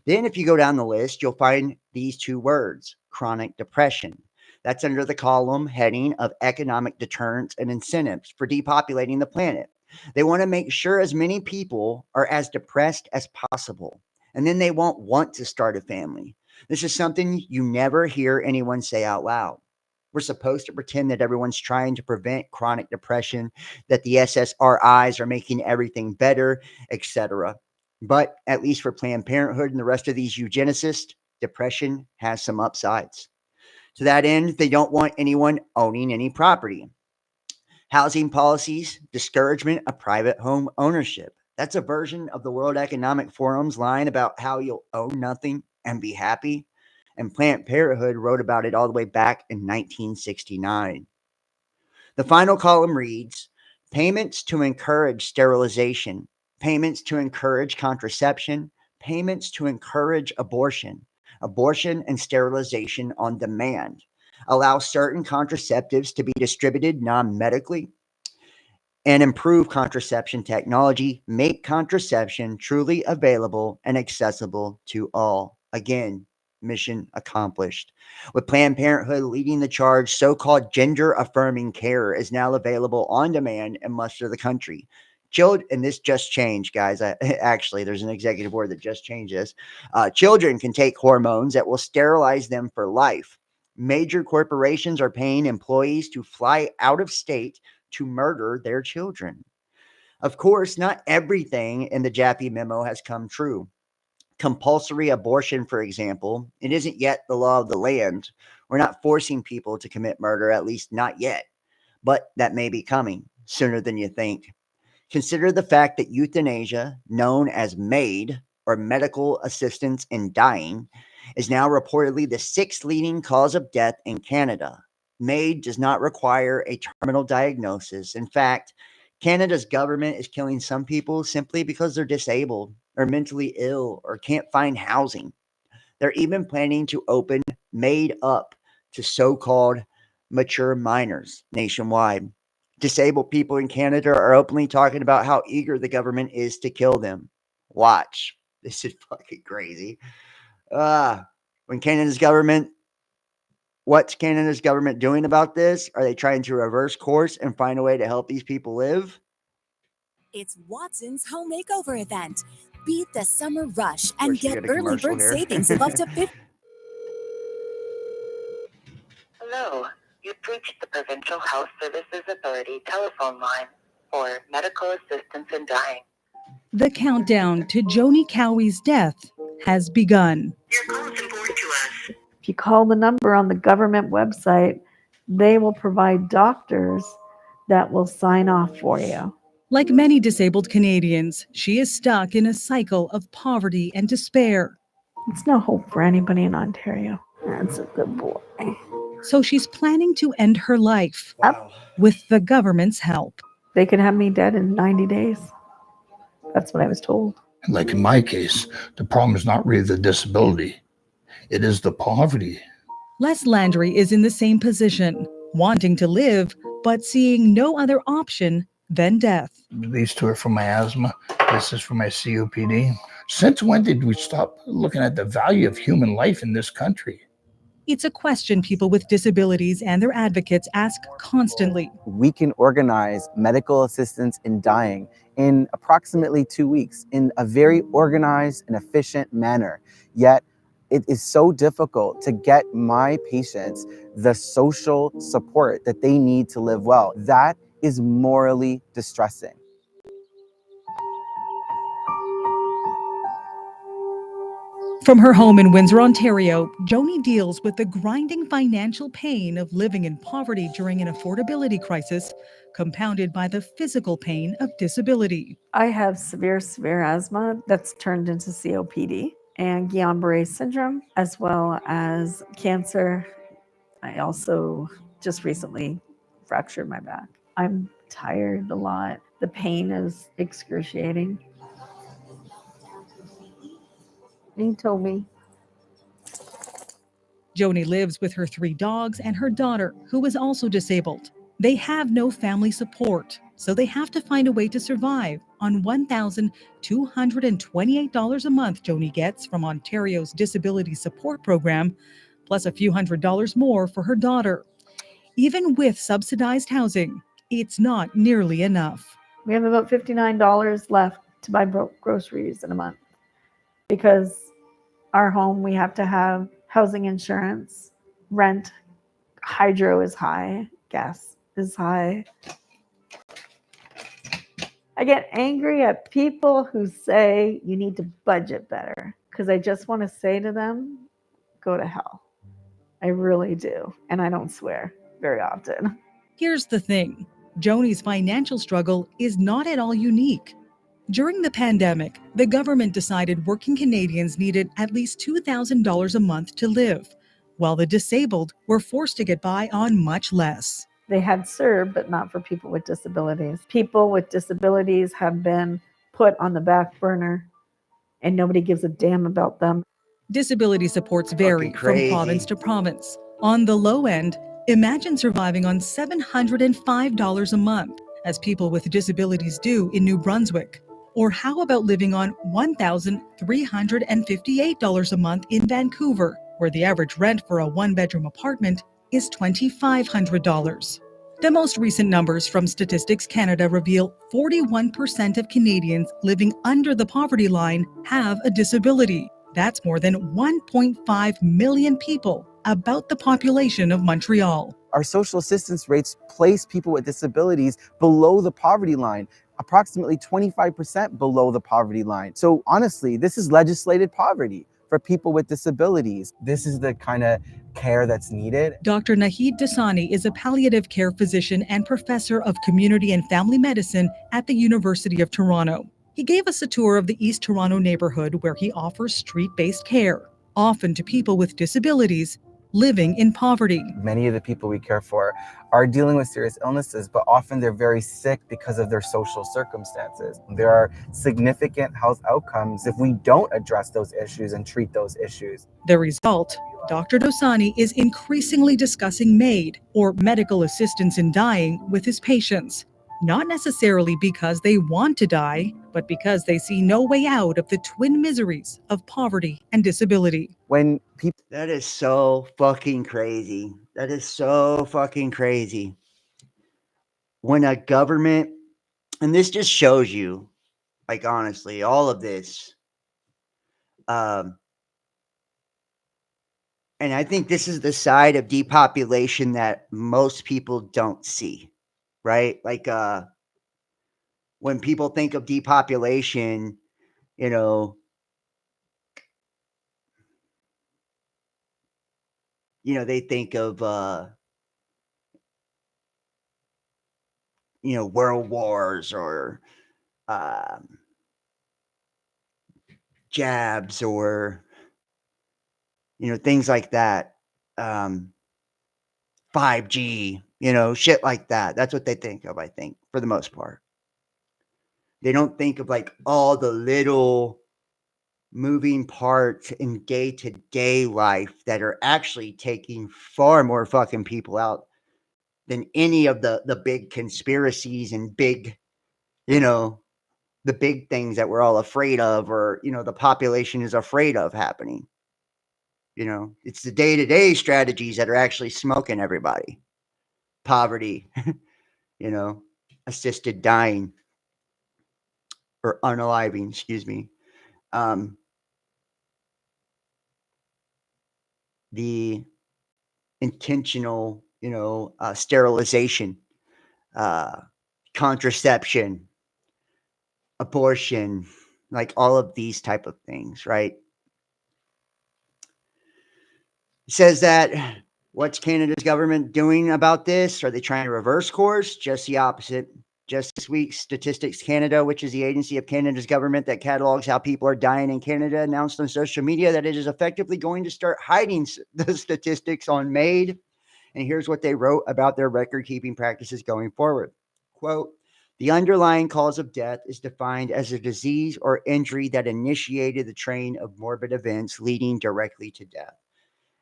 Then, if you go down the list, you'll find these two words: chronic depression. That's under the column heading of economic deterrence and incentives for depopulating the planet. They want to make sure as many people are as depressed as possible, and then they won't want to start a family. This is something you never hear anyone say out loud. We're supposed to pretend that everyone's trying to prevent chronic depression, that the SSRIs are making everything better, etc. But at least for Planned Parenthood and the rest of these eugenicists, depression has some upsides. To that end, they don't want anyone owning any property. Housing policies, discouragement of private home ownership. That's a version of the World Economic Forum's line about how you'll own nothing and be happy. And Planned Parenthood wrote about it all the way back in 1969. The final column reads, payments to encourage sterilization, payments to encourage contraception, payments to encourage abortion, abortion and sterilization on demand, allow certain contraceptives to be distributed non-medically, and improve contraception technology, make contraception truly available and accessible to all. Again, mission accomplished. With Planned Parenthood leading the charge, so-called gender-affirming care is now available on demand in much of the country. And this just changed, guys. Actually, there's an executive order that just changed this. Children can take hormones that will sterilize them for life. Major corporations are paying employees to fly out of state to murder their children. Of course, not everything in the Jaffe memo has come true. Compulsory abortion, for example, it isn't yet the law of the land. We're not forcing people to commit murder, at least not yet, but that may be coming sooner than you think. Consider the fact that euthanasia, known as MAID, or medical assistance in dying, is now reportedly the 6th leading cause of death in Canada. MAID does not require a terminal diagnosis. In fact, Canada's government is killing some people simply because they're disabled or mentally ill or can't find housing. They're even planning to open MAID up to so-called mature minors nationwide. Disabled people in Canada are openly talking about how eager the government is to kill them. Watch. This is fucking crazy. When Canada's government What's Canada's government doing about this? Are they trying to reverse course and find a way to help these people live? It's Watson's home makeover event. Beat the summer rush Of and course, we get got a early commercial bird here. savings of up to 50. Hello, you've reached the Provincial Health Services Authority telephone line for medical assistance in dying. The countdown to Joni Cowie's death has begun. Your call is important to us. If you call the number on the government website, they will provide doctors that will sign off for you. Like many disabled Canadians, she is stuck in a cycle of poverty and despair. It's no hope for anybody in Ontario. That's a good boy. So she's planning to end her life with the government's help. They could have me dead in 90 days. That's what I was told. Like in my case, the problem is not really the disability. It is the poverty. Les Landry is in the same position, wanting to live, but seeing no other option than death. These two are for my asthma. This is for my COPD. Since when did we stop looking at the value of human life in this country? It's a question people with disabilities and their advocates ask constantly. We can organize medical assistance in dying in approximately 2 weeks in a very organized and efficient manner. Yet it is so difficult to get my patients the social support that they need to live well. That is morally distressing. From her home in Windsor, Ontario, Joni deals with the grinding financial pain of living in poverty during an affordability crisis, compounded by the physical pain of disability. I have severe asthma that's turned into COPD and Guillain-Barré syndrome, as well as cancer. I also just recently fractured my back. I'm tired a lot. The pain is excruciating. He told me. Joni lives with her 3 dogs and her daughter, who is also disabled. They have no family support, so they have to find a way to survive on $1,228 a month Joni gets from Ontario's Disability Support Program, plus a few $100s more for her daughter. Even with subsidized housing, it's not nearly enough. We have about $59 left to buy groceries in a month because our home, we have to have housing insurance, rent, hydro is high, gas is high. I get angry at people who say you need to budget better because I just want to say to them, go to hell. I really do. And I don't swear very often. Here's the thing. Joni's financial struggle is not at all unique. During the pandemic, the government decided working Canadians needed at least $2,000 a month to live, while the disabled were forced to get by on much less. They had served, but not for people with disabilities. People with disabilities have been put on the back burner, and nobody gives a damn about them. Disability supports vary from province to province. On the low end, imagine surviving on $705 a month, as people with disabilities do in New Brunswick. Or how about living on $1,358 a month in Vancouver, where the average rent for a one-bedroom apartment is $2,500. The most recent numbers from Statistics Canada reveal 41% of Canadians living under the poverty line have a disability. That's more than 1.5 million people, about the population of Montreal. Our social assistance rates place people with disabilities below the poverty line, approximately 25% below the poverty line. So honestly, this is legislated poverty for people with disabilities. This is the kind of care that's needed. Dr. Nahid Dasani is a palliative care physician and professor of community and family medicine at the University of Toronto. He gave us a tour of the East Toronto neighborhood where he offers street-based care, often to people with disabilities living in poverty. Many of the people we care for are dealing with serious illnesses, but often they're very sick because of their social circumstances. There are significant health outcomes if we don't address those issues and treat those issues. The result, Dr. Dosani is increasingly discussing MAID, or medical assistance in dying, with his patients. Not necessarily because they want to die, but because they see no way out of the twin miseries of poverty and disability. When people... That is so fucking crazy. That is so fucking crazy. When a government, and this just shows you, like, honestly, all of this, and I think this is the side of depopulation that most people don't see, right? Like, when people think of depopulation, you know, they think of, world wars or jabs or, things like that. 5G, shit like that. That's what they think of, I think, for the most part. They don't think of like all the little moving parts in day-to-day life that are actually taking far more fucking people out than any of the big conspiracies and big, the big things that we're all afraid of, or, the population is afraid of happening. It's the day-to-day strategies that are actually smoking everybody. Poverty, assisted dying or unaliving, excuse me. The intentional, sterilization, contraception, abortion, like all of these type of things, right? It says that what's Canada's government doing about this? Are they trying to reverse course? Just the opposite. Just this week, Statistics Canada, which is the agency of Canada's government that catalogs how people are dying in Canada, announced on social media that it is effectively going to start hiding the statistics on MAID And here's what they wrote about their record keeping practices going forward. Quote, the underlying cause of death is defined as a disease or injury that initiated the train of morbid events leading directly to death.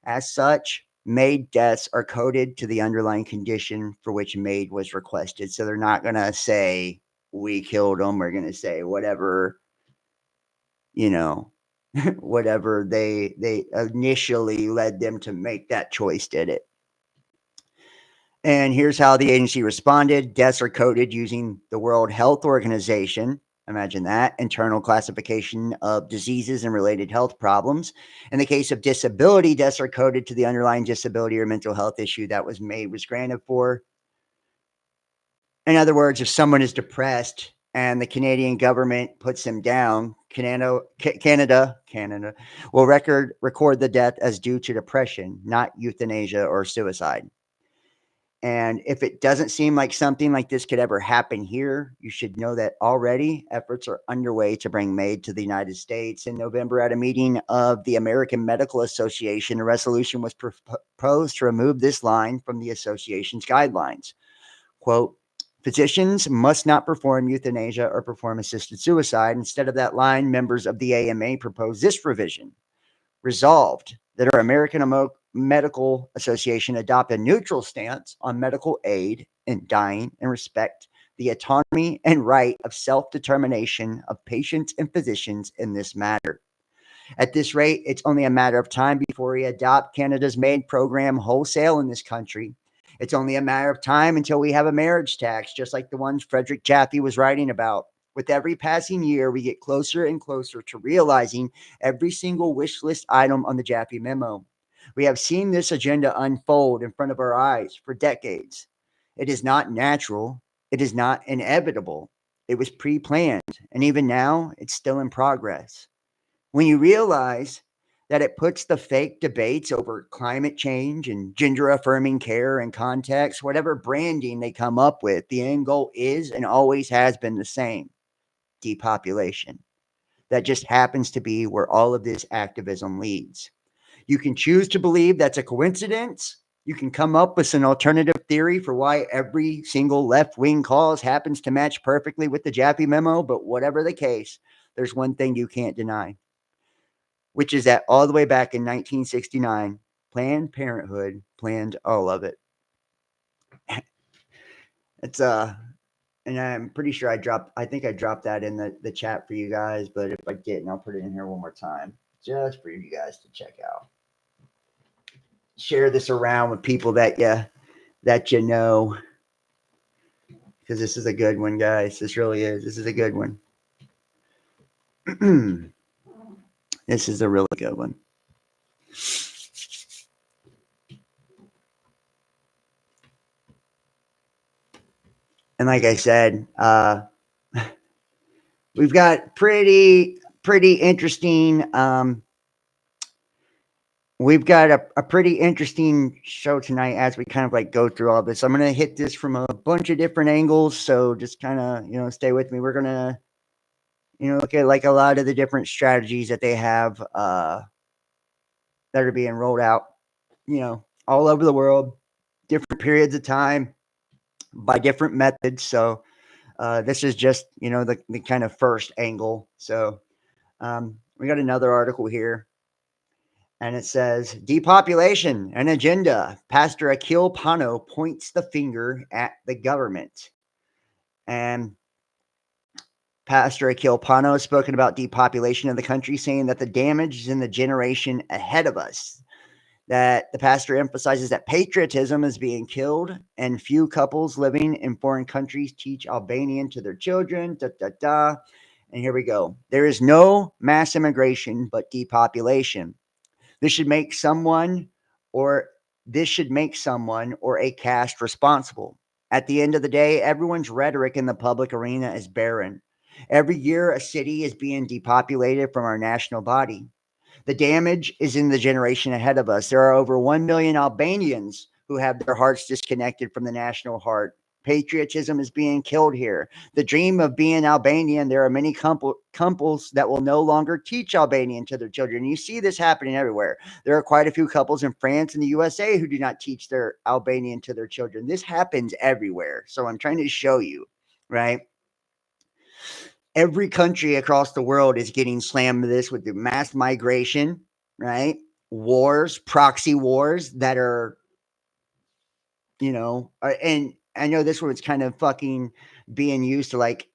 As such, MAID deaths are coded to the underlying condition for which MAID was requested. So they're not going to say, we killed them. We're going to say whatever, whatever they initially led them to make that choice did it. And here's how the agency responded. Deaths are coded using the World Health Organization. Imagine that. Internal classification of diseases and related health problems. In the case of disability, deaths are coded to the underlying disability or mental health issue that was granted for. In other words, if someone is depressed and the Canadian government puts them down, Canada will record the death as due to depression, not euthanasia or suicide. And if it doesn't seem like something like this could ever happen here, you should know that already efforts are underway to bring MAID to the United States. In November, at a meeting of the American Medical Association, a resolution was proposed to remove this line from the association's guidelines. Quote, physicians must not perform euthanasia or perform assisted suicide. Instead of that line, members of the AMA proposed this revision. Resolved that our American Medical Association adopt a neutral stance on medical aid in dying and respect the autonomy and right of self-determination of patients and physicians in this matter. At this rate, it's only a matter of time before we adopt Canada's MAID program wholesale in this country. It's only a matter of time until we have a marriage tax, just like the ones Frederick Jaffe was writing about. With every passing year, we get closer and closer to realizing every single wish list item on the Jaffe memo. We have seen this agenda unfold in front of our eyes for decades. It is not natural. It is not inevitable. It was pre-planned, and even now, it's still in progress. When you realize that it puts the fake debates over climate change and gender-affirming care in context, whatever branding they come up with, the end goal is and always has been the same. Depopulation. That just happens to be where all of this activism leads. You can choose to believe that's a coincidence. You can come up with an alternative theory for why every single left-wing cause happens to match perfectly with the Jaffe memo, but whatever the case, there's one thing you can't deny, which is that all the way back in 1969, Planned Parenthood planned all of it. And I'm pretty sure I think I dropped that in the chat for you guys, but if I didn't, I'll put it in here one more time, just for you guys to check out. Share this around with people that you know, because this is a good one, guys. This really is. This is a good one. This is a really good one. And like I said, we've got pretty interesting. We've got a pretty interesting show tonight as we kind of like go through all this. I'm going to hit this from a bunch of different angles, so just kind of stay with me. We're going to look at like a lot of the different strategies that they have that are being rolled out, all over the world, different periods of time, by different methods. So this is just, the kind of first angle. So we got another article here, and it says, depopulation, an agenda. Pastor Akil Pano points the finger at the government. And Pastor Akil Pano has spoken about depopulation of the country, saying that the damage is in the generation ahead of us. That the pastor emphasizes that patriotism is being killed, and few couples living in foreign countries teach Albanian to their children. And here we go. There is no mass immigration, but depopulation. This should make someone or a caste responsible. At the end of the day, everyone's rhetoric in the public arena is barren. Every year, a city is being depopulated from our national body. The damage is in the generation ahead of us. There are over 1 million Albanians who have their hearts disconnected from the national heart Patriotism is being killed here. The dream of being Albanian, there are many couples that will no longer teach Albanian to their children. You see this happening everywhere. There are quite a few couples in France and the USA who do not teach their Albanian to their children. This happens everywhere. So I'm trying to show you, right? Every country across the world is getting slammed with this, with the mass migration, right? Wars, proxy wars that are, and I know this one's kind of fucking being used to like,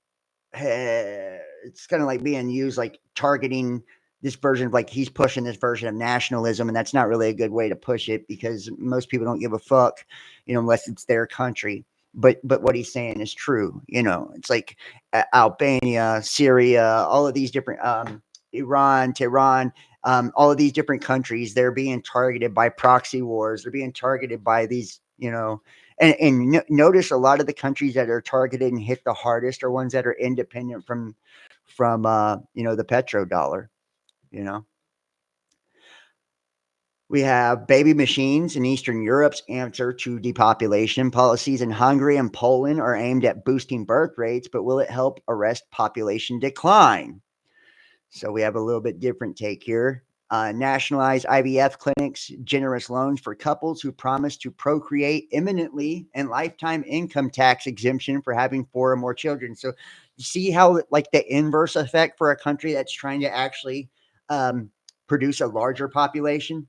it's kind of like being used like targeting this version of like he's pushing this version of nationalism, and that's not really a good way to push it because most people don't give a fuck, unless it's their country. But what he's saying is true. It's like Albania, Syria, all of these different Iran, Tehran, all of these different countries, they're being targeted by proxy wars. They're being targeted by these, and notice a lot of the countries that are targeted and hit the hardest are ones that are independent from the petrodollar. We have baby machines in Eastern Europe's answer to depopulation. Policies in Hungary and Poland are aimed at boosting birth rates, but will it help arrest population decline? So we have a little bit different take here. Nationalize IVF clinics, generous loans for couples who promise to procreate imminently, and lifetime income tax exemption for having 4 or more children. So you see how like the inverse effect for a country that's trying to actually produce a larger population.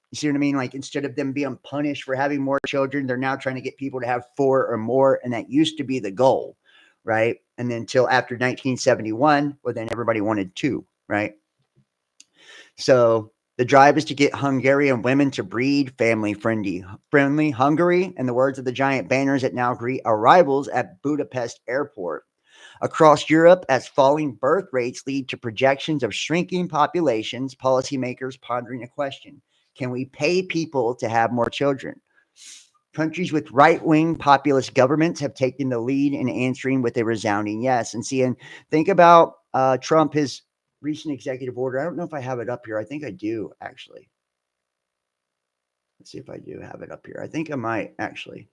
You see what I mean? Like instead of them being punished for having more children, they're now trying to get people to have 4 or more. And that used to be the goal, right? And then until after 1971, well, then everybody wanted 2, right? So the drive is to get Hungarian women to breed family-friendly Hungary, in the words of the giant banners that now greet arrivals at Budapest airport. Across Europe, as falling birth rates lead to projections of shrinking populations, policymakers pondering a question. Can we pay people to have more children? Countries with right-wing populist governments have taken the lead in answering with a resounding yes. And think about Trump, his recent executive order. I don't know if I have it up here. I think I do, actually. Let's see if I do have it up here. I think I might, actually.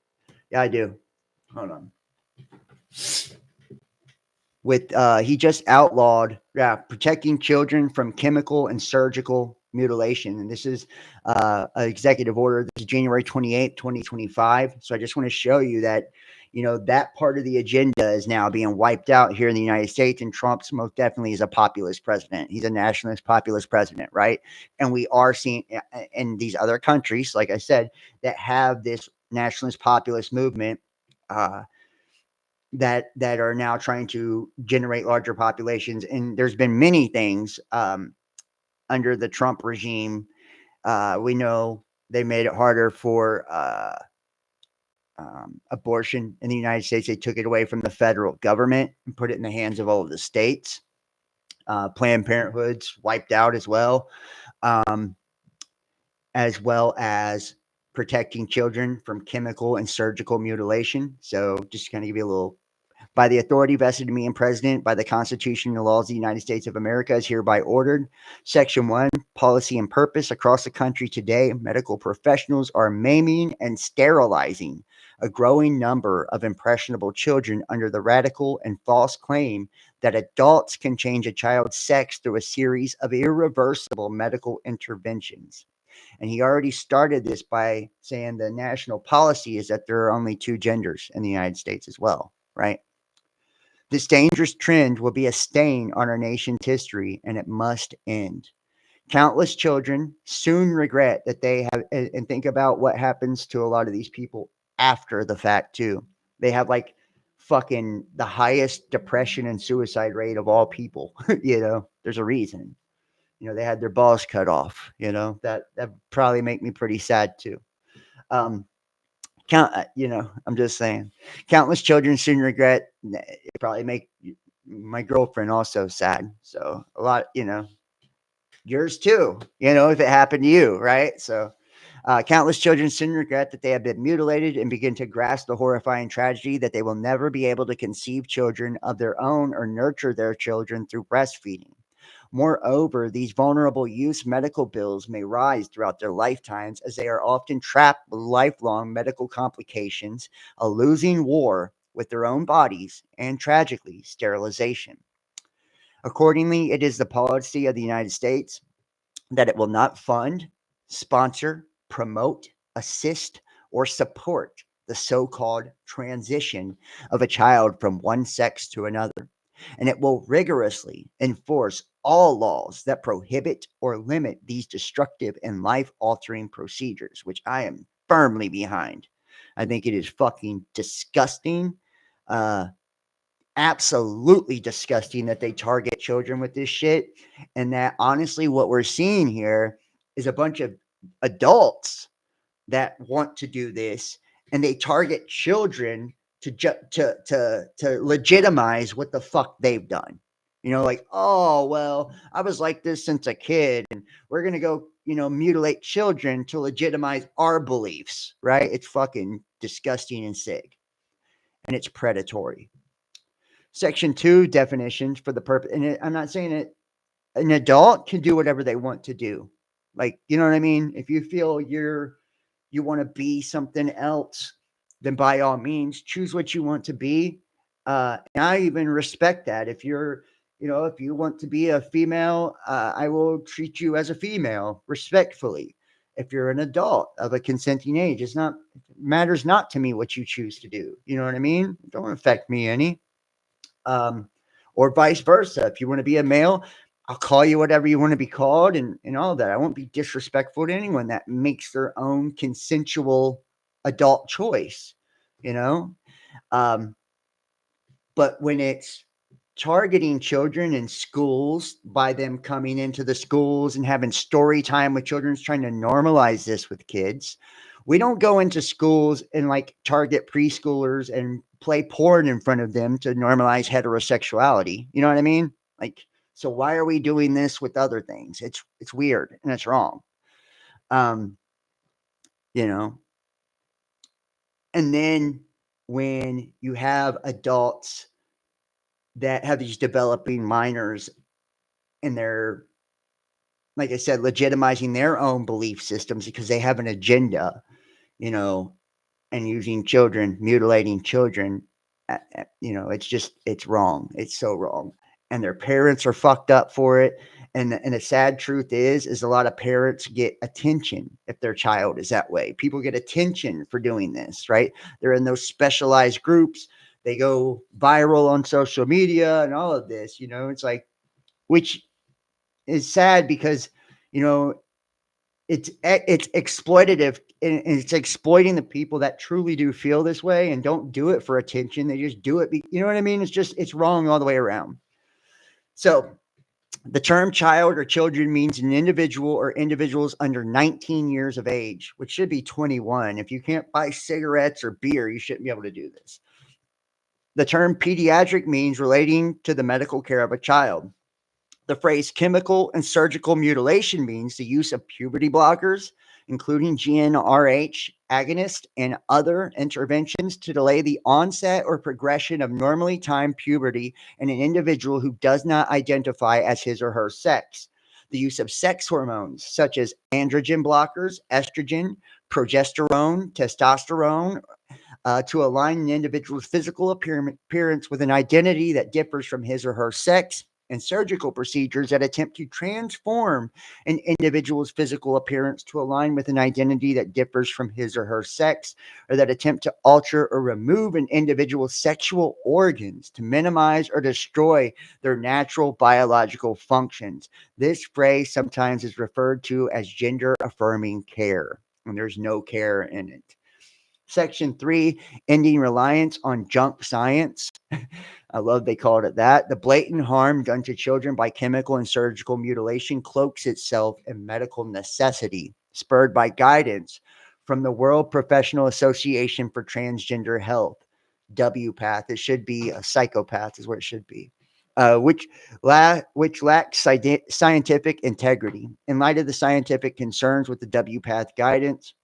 Yeah, I do. Hold on. He just outlawed protecting children from chemical and surgical mutilation. And this is an executive order. This is January 28th, 2025. So I just want to show you that, that part of the agenda is now being wiped out here in the United States. And Trump's most definitely is a populist president. He's a nationalist populist president, right? And we are seeing in these other countries, like I said, that have this nationalist populist movement, that are now trying to generate larger populations. And there's been many things under the Trump regime. We know they made it harder for abortion in the United States. They took it away from the federal government and put it in the hands of all of the states. Planned Parenthood's wiped out as well as protecting children from chemical and surgical mutilation. So just kind of give you a little. By the authority vested in me and President, by the Constitution and the laws of the United States of America, is hereby ordered. Section 1, policy and purpose. Across the country today, medical professionals are maiming and sterilizing a growing number of impressionable children under the radical and false claim that adults can change a child's sex through a series of irreversible medical interventions. And he already started this by saying the national policy is that there are only 2 genders in the United States as well, right? This dangerous trend will be a stain on our nation's history, and it must end. Countless children soon regret that they have, and think about what happens to a lot of these people after the fact too. They have like fucking the highest depression and suicide rate of all people. There's a reason. They had their balls cut off. That probably make me pretty sad too. I'm just saying, countless children soon regret. It probably make my girlfriend also sad. So a lot, yours too, if it happened to you, right? So countless children soon regret that they have been mutilated and begin to grasp the horrifying tragedy that they will never be able to conceive children of their own or nurture their children through breastfeeding. Moreover, these vulnerable youth's medical bills may rise throughout their lifetimes as they are often trapped with lifelong medical complications, a losing war with their own bodies, and tragically, sterilization. Accordingly, it is the policy of the United States that it will not fund, sponsor, promote, assist, or support the so called transition of a child from one sex to another. And it will rigorously enforce all laws that prohibit or limit these destructive and life altering procedures, which I am firmly behind. I think it is fucking disgusting. Uh, Absolutely disgusting that they target children with this shit. And that honestly, what we're seeing here is a bunch of adults that want to do this, and they target children to legitimize what the fuck they've done. You know, like, oh well, I was like this since a kid, and we're gonna go, mutilate children to legitimize our beliefs, right? It's fucking disgusting and sick, and it's predatory. Section 2 definitions for the purpose, and I'm not saying that an adult can do whatever they want to do. Like, you know what I mean? If you feel you want to be something else, then by all means choose what you want to be. And I even respect that. If if you want to be a female, I will treat you as a female respectfully. If you're an adult of a consenting age, it matters not to me what you choose to do. You know what I mean? It don't affect me any. Or vice versa. If you want to be a male, I'll call you whatever you want to be called, and all that. I won't be disrespectful to anyone that makes their own consensual adult choice, you know? Um, but when it's targeting children in schools by them coming into the schools and having story time with children, trying to normalize this with kids, we don't go into schools and like target preschoolers and play porn in front of them to normalize heterosexuality. You know what I mean? Like, so why are we doing this with other things? It's weird and it's wrong. Um, you know. And then when you have adults that have these developing minors and they're, like I said, legitimizing their own belief systems because they have an agenda, you know, and using children, mutilating children, it's wrong. It's so wrong. And their parents are fucked up for it. And the sad truth is a lot of parents get attention if their child is that way. People get attention for doing this, right? They're in those specialized groups. They go viral on social media and all of this, it's like, which is sad because, you know, it's exploitative and it's exploiting the people that truly do feel this way and don't do it for attention. They just do it. You know what I mean? It's wrong all the way around. So the term child or children means an individual or individuals under 19 years of age, which should be 21. If you can't buy cigarettes or beer, you shouldn't be able to do this. The term pediatric means relating to the medical care of a child. The phrase chemical and surgical mutilation means the use of puberty blockers, including GnRH agonists and other interventions to delay the onset or progression of normally timed puberty in an individual who does not identify as his or her sex. The use of sex hormones such as androgen blockers, estrogen, progesterone, testosterone, to align an individual's physical appearance with an identity that differs from his or her sex, and surgical procedures that attempt to transform an individual's physical appearance to align with an identity that differs from his or her sex, or that attempt to alter or remove an individual's sexual organs to minimize or destroy their natural biological functions. This phrase sometimes is referred to as gender affirming care, and there's no care in it. Section 3, ending reliance on junk science. I love they called it that. The blatant harm done to children by chemical and surgical mutilation cloaks itself in medical necessity, spurred by guidance from the World Professional Association for Transgender Health, WPATH. It should be a psychopath is what it should be. Which lacks scientific integrity. In light of the scientific concerns with the WPATH guidance,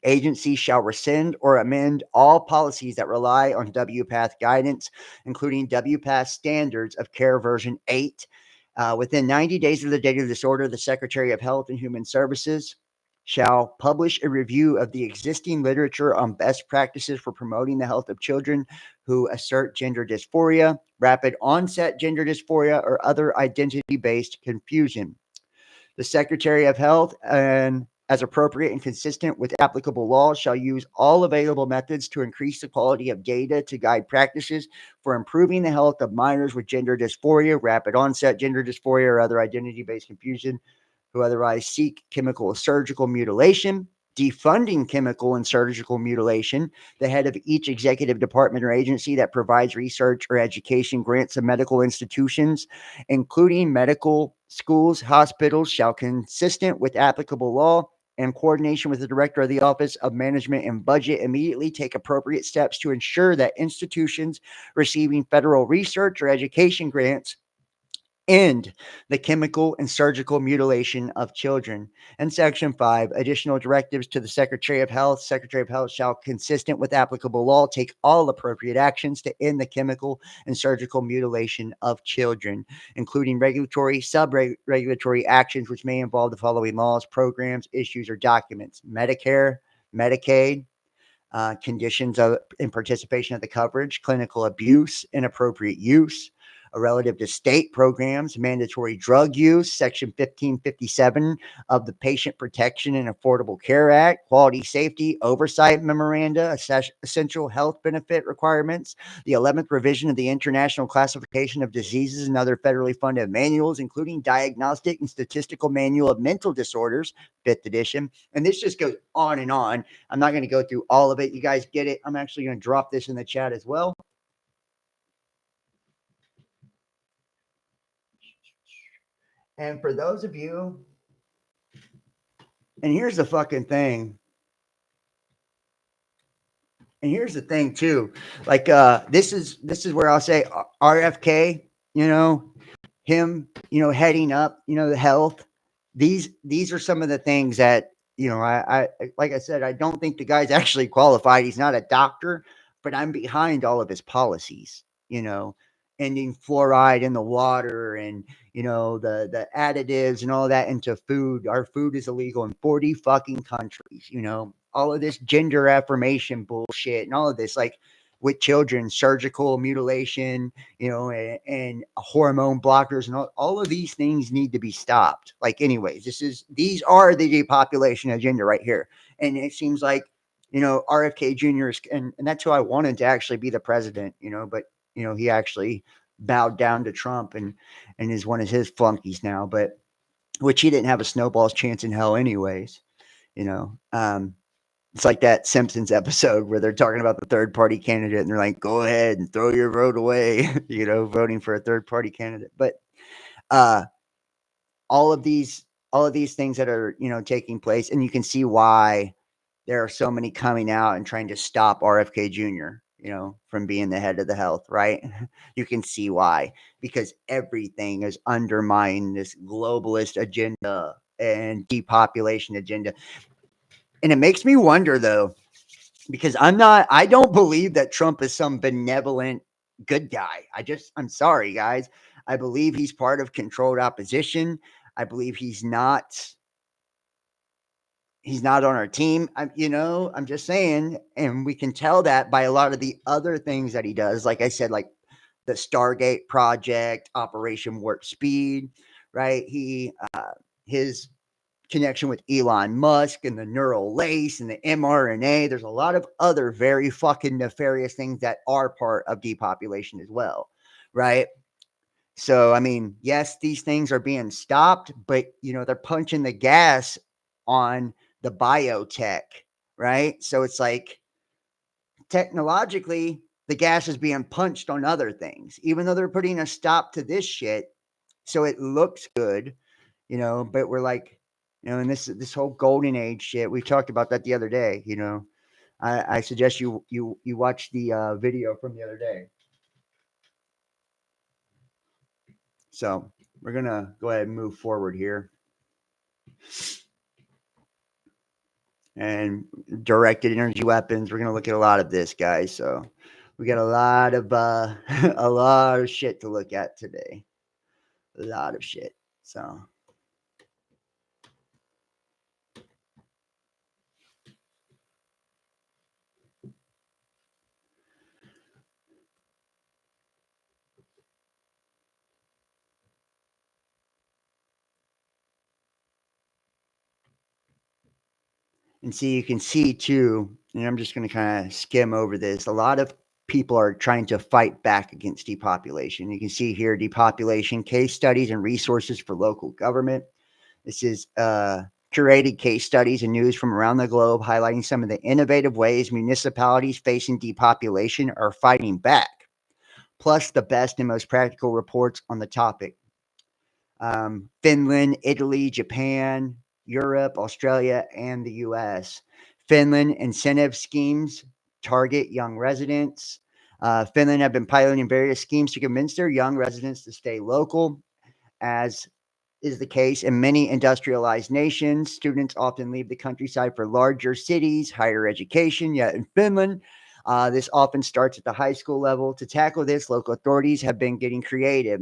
agencies shall rescind or amend all policies that rely on WPATH guidance, including WPATH Standards of Care version 8, Within 90 days of the date of this order, the Secretary of Health and Human Services shall publish a review of the existing literature on best practices for promoting the health of children who assert gender dysphoria, rapid onset gender dysphoria, or other identity-based confusion. The Secretary of Health, and as appropriate and consistent with applicable laws, shall use all available methods to increase the quality of data to guide practices for improving the health of minors with gender dysphoria, rapid onset gender dysphoria, or other identity-based confusion who otherwise seek chemical or surgical mutilation. Defunding chemical and surgical mutilation. The head of each executive department or agency that provides research or education grants to medical institutions, including medical schools, hospitals, shall, consistent with applicable law and coordination with the director of the Office of Management and Budget, immediately take appropriate steps to ensure that institutions receiving federal research or education grants end the chemical and surgical mutilation of children. And Section 5, additional directives to the Secretary of Health. Secretary of Health shall, consistent with applicable law, take all appropriate actions to end the chemical and surgical mutilation of children, including regulatory, sub-regulatory actions which may involve the following laws, programs, issues, or documents: Medicare, Medicaid, conditions of in participation of the coverage, clinical abuse, inappropriate use, relative to state programs, mandatory drug use, Section 1557 of the Patient Protection and Affordable Care Act, quality safety oversight memoranda, essential health benefit requirements, the 11th revision of the International Classification of Diseases and other federally funded manuals, including Diagnostic and Statistical Manual of Mental Disorders, 5th edition. And this just goes on and on. I'm not going to go through all of it. You guys get it. I'm actually going to drop this in the chat as well. And for those of you, and here's the fucking thing. And here's the thing too. Like this is where I'll say RFK, him, heading up, the health. These are some of the things that, I like I said, I don't think the guy's actually qualified. He's not a doctor, but I'm behind all of his policies, ending fluoride in the water and, the additives and all that into food. Our food is illegal in 40 fucking countries, all of this gender affirmation bullshit and all of this, like with children, surgical mutilation, and hormone blockers and all of these things need to be stopped. Like, anyways, these are the depopulation agenda right here. And it seems like, RFK Jr. is, and that's who I wanted to actually be the president, but, he actually bowed down to Trump and is one of his flunkies now, but which he didn't have a snowball's chance in hell anyways, it's like that Simpsons episode where they're talking about the third party candidate and they're like, go ahead and throw your vote away, voting for a third party candidate. But all of these things that are, taking place, and you can see why there are so many coming out and trying to stop RFK Jr., from being the head of the health, right? You can see why, because everything is undermining this globalist agenda and depopulation agenda. And it makes me wonder, though, because I don't believe that Trump is some benevolent good guy. I'm sorry, guys. I believe he's part of controlled opposition. I believe he's not on our team. I'm just saying, and we can tell that by a lot of the other things that he does. Like I said, like the Stargate project, Operation Warp Speed, right? His connection with Elon Musk and the neural lace and the mRNA. There's a lot of other very fucking nefarious things that are part of depopulation as well, right? So, I mean, yes, these things are being stopped, but, they're punching the gas on the biotech, right? So it's like technologically, the gas is being punched on other things, even though they're putting a stop to this shit. So it looks good, but we're like, and this whole golden age shit, we talked about that the other day, I suggest you watch the video from the other day. So we're going to go ahead and move forward here. And directed energy weapons, we're going to look at a lot of this, guys. So we got a lot of shit to look at today. A lot of shit. So. And see, you can see too, and I'm just going to kind of skim over this. A lot of people are trying to fight back against depopulation. You can see here depopulation case studies and resources for local government. This is curated case studies and news from around the globe highlighting some of the innovative ways municipalities facing depopulation are fighting back, plus the best and most practical reports on the topic. Finland, Italy, Japan, Europe, Australia, and the US. Finland incentive schemes target young residents. Finland have been piloting various schemes to convince their young residents to stay local. As is the case in many industrialized nations, students often leave the countryside for larger cities, higher education. Yet in Finland, this often starts at the high school level. To tackle this, local authorities have been getting creative.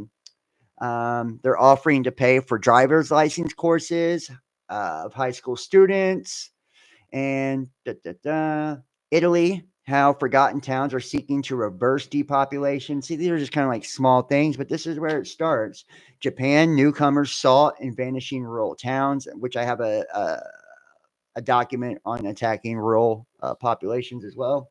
They're offering to pay for driver's license courses of high school students. And Italy, how forgotten towns are seeking to reverse depopulation. See, these are just kind of like small things, but this is where it starts. Japan, newcomers sought in vanishing rural towns, which I have a document on attacking rural populations as well.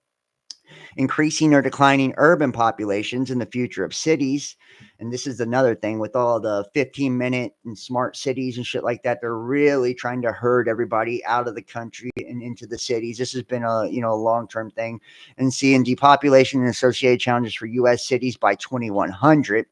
Increasing or declining urban populations in the future of cities. And this is another thing with all the 15-minute and smart cities and shit like that. They're really trying to herd everybody out of the country and into the cities. This has been a long-term thing. And seeing depopulation and associated challenges for U.S. cities by 2100.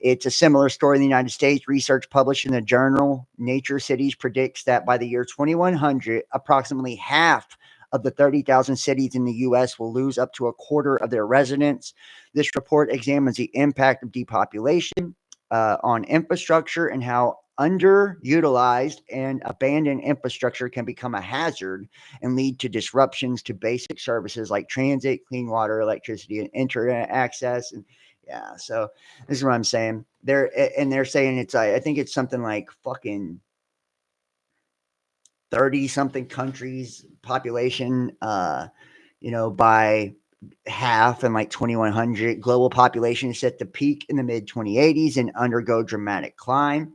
It's a similar story in the United States. Research published in the journal Nature Cities predicts that by the year 2100, approximately half of the 30,000 cities in the U.S. will lose up to a quarter of their residents. This report examines the impact of depopulation on infrastructure and how underutilized and abandoned infrastructure can become a hazard and lead to disruptions to basic services like transit, clean water, electricity, and internet access. And yeah, so this is what I'm saying. They're saying it's, I think it's something like fucking 30 something countries population, by half in like 2100. Global population is set to peak in the mid 2080s and undergo dramatic climb.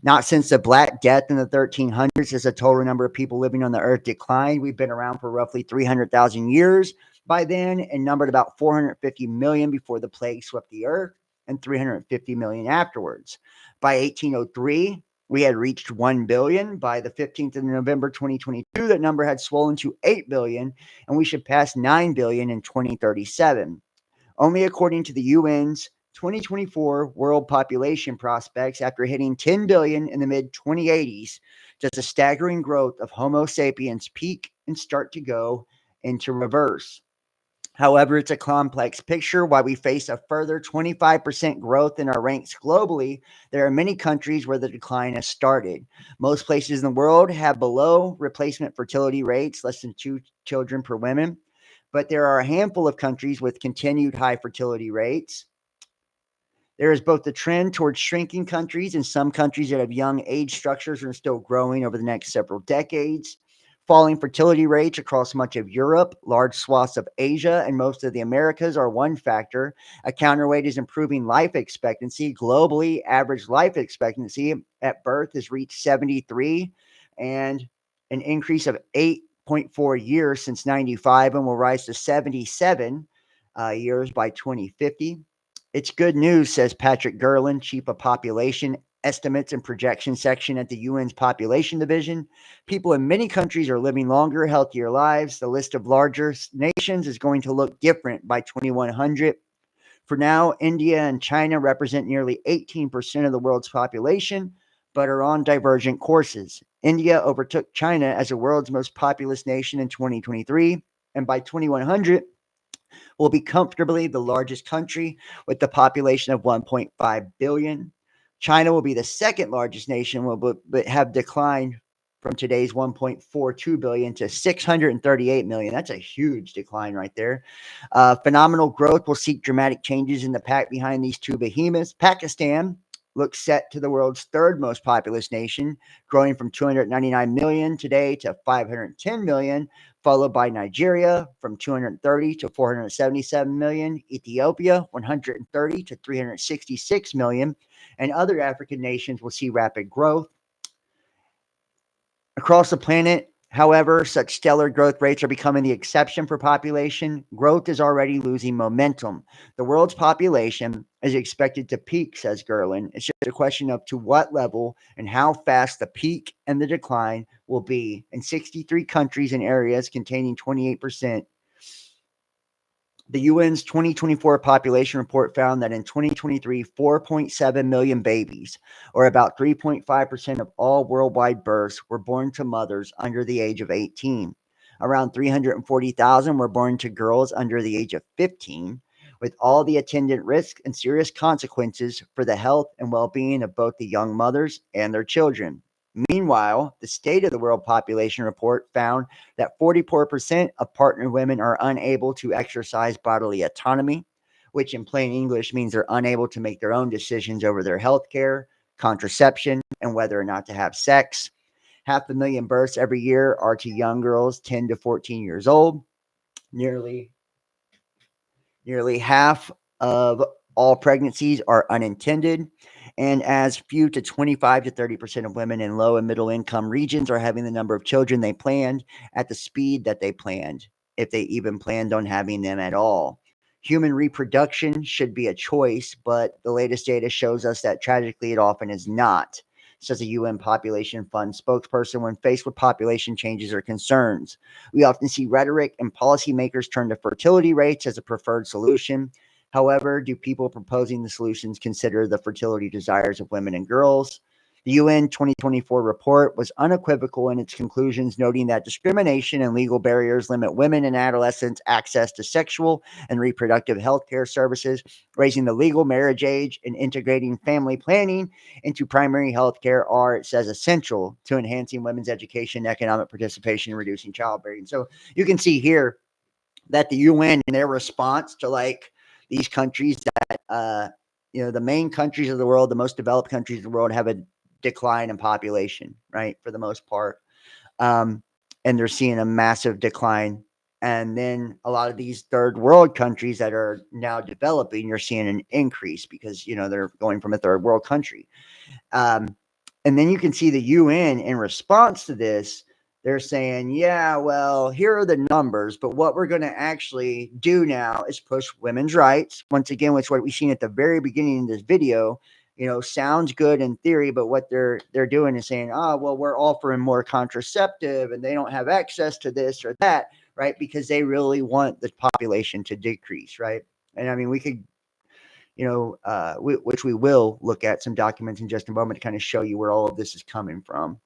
Not since the Black Death in the 1300s has the total number of people living on the earth declined. We've been around for roughly 300,000 years by then and numbered about 450 million before the plague swept the earth and 350 million afterwards. By 1803, we had reached 1 billion. By the 15th of November 2022, that number had swollen to 8 billion, and we should pass 9 billion in 2037. Only according to the UN's 2024 world population prospects, after hitting 10 billion in the mid 2080s, does the staggering growth of Homo sapiens peak and start to go into reverse. However, it's a complex picture. While we face a further 25% growth in our ranks globally, there are many countries where the decline has started. Most places in the world have below replacement fertility rates, less than 2 children per woman. But there are a handful of countries with continued high fertility rates. There is both the trend towards shrinking countries and some countries that have young age structures and are still growing over the next several decades. Falling fertility rates across much of Europe, large swaths of Asia, and most of the Americas are one factor. A counterweight is improving life expectancy. Globally, average life expectancy at birth has reached 73, and an increase of 8.4 years since 95 and will rise to 77 years by 2050. It's good news, says Patrick Gerlin, Chief of Population Estimates and Projection Section at the UN's Population Division. People in many countries are living longer, healthier lives. The list of larger nations is going to look different by 2100. For now, India and China represent nearly 18% of the world's population, but are on divergent courses. India overtook China as the world's most populous nation in 2023, and by 2100, will be comfortably the largest country with the population of 1.5 billion. China will be the second largest nation, but have declined from today's 1.42 billion to 638 million. That's a huge decline right there. Phenomenal growth will seek dramatic changes in the pack behind these two behemoths. Pakistan, looks set to the world's third most populous nation, growing from 299 million today to 510 million, followed by Nigeria from 230 to 477 million, Ethiopia 130 to 366 million, and other African nations will see rapid growth. Across the planet, however, such stellar growth rates are becoming the exception for population. Growth is already losing momentum. The world's population is expected to peak, says Gerlin. It's just a question of to what level and how fast the peak and the decline will be. In 63 countries and areas containing 28%. The UN's 2024 population report found that in 2023, 4.7 million babies, or about 3.5% of all worldwide births, were born to mothers under the age of 18. Around 340,000 were born to girls under the age of 15, with all the attendant risks and serious consequences for the health and well-being of both the young mothers and their children. Meanwhile, the State of the World Population Report found that 44% of partnered women are unable to exercise bodily autonomy, which in plain English means they're unable to make their own decisions over their health care, contraception, and whether or not to have sex. 500,000 births every year are to young girls 10 to 14 years old. Nearly half of all pregnancies are unintended, and as few to 25 to 30% of women in low and middle income regions are having the number of children they planned at the speed that they planned, if they even planned on having them at all. Human reproduction should be a choice, but the latest data shows us that tragically it often is not, says a UN Population Fund spokesperson when faced with population changes or concerns. We often see rhetoric and policymakers turn to fertility rates as a preferred solution. However, do people proposing the solutions consider the fertility desires of women and girls? The UN 2024 report was unequivocal in its conclusions, noting that discrimination and legal barriers limit women and adolescents' access to sexual and reproductive health care services, raising the legal marriage age and integrating family planning into primary health care are, it says, essential to enhancing women's education, economic participation, and reducing childbearing. So you can see here that the UN, in their response to like these countries that, the main countries of the world, the most developed countries of the world have a decline in population, right? For the most part. And they're seeing a massive decline. And then a lot of these third world countries that are now developing, you're seeing an increase because, they're going from a third world country. And then you can see the UN in response to this, they're saying, yeah, well, here are the numbers, but what we're going to actually do now is push women's rights. Once again, which what we've seen at the very beginning of this video, sounds good in theory, but what they're doing is saying, well, we're offering more contraceptive and they don't have access to this or that, right? Because they really want the population to decrease, right? And I mean, we could, which we will look at some documents in just a moment to kind of show you where all of this is coming from.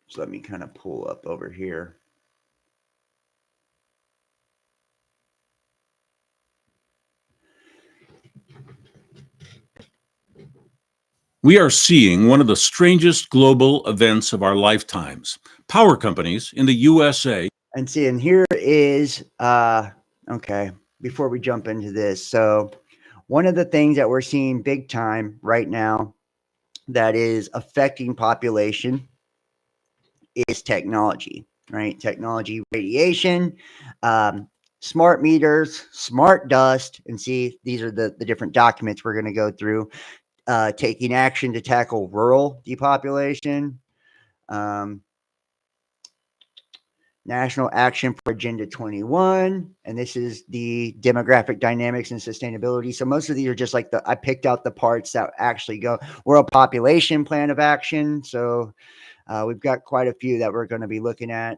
So let me kind of pull up over here. We are seeing one of the strangest global events of our lifetimes. Power companies in the USA. And see, and here is, okay, before we jump into this. So one of the things that we're seeing big time right now that is affecting population is technology, right? Technology, radiation, smart meters, smart dust. And see, these are the different documents we're going to go through. Taking action to tackle rural depopulation, National Action for Agenda 21, and this is the demographic dynamics and sustainability. So most of these are just like I picked out the parts that actually go. World Population Plan of Action. So we've got quite a few that we're going to be looking at.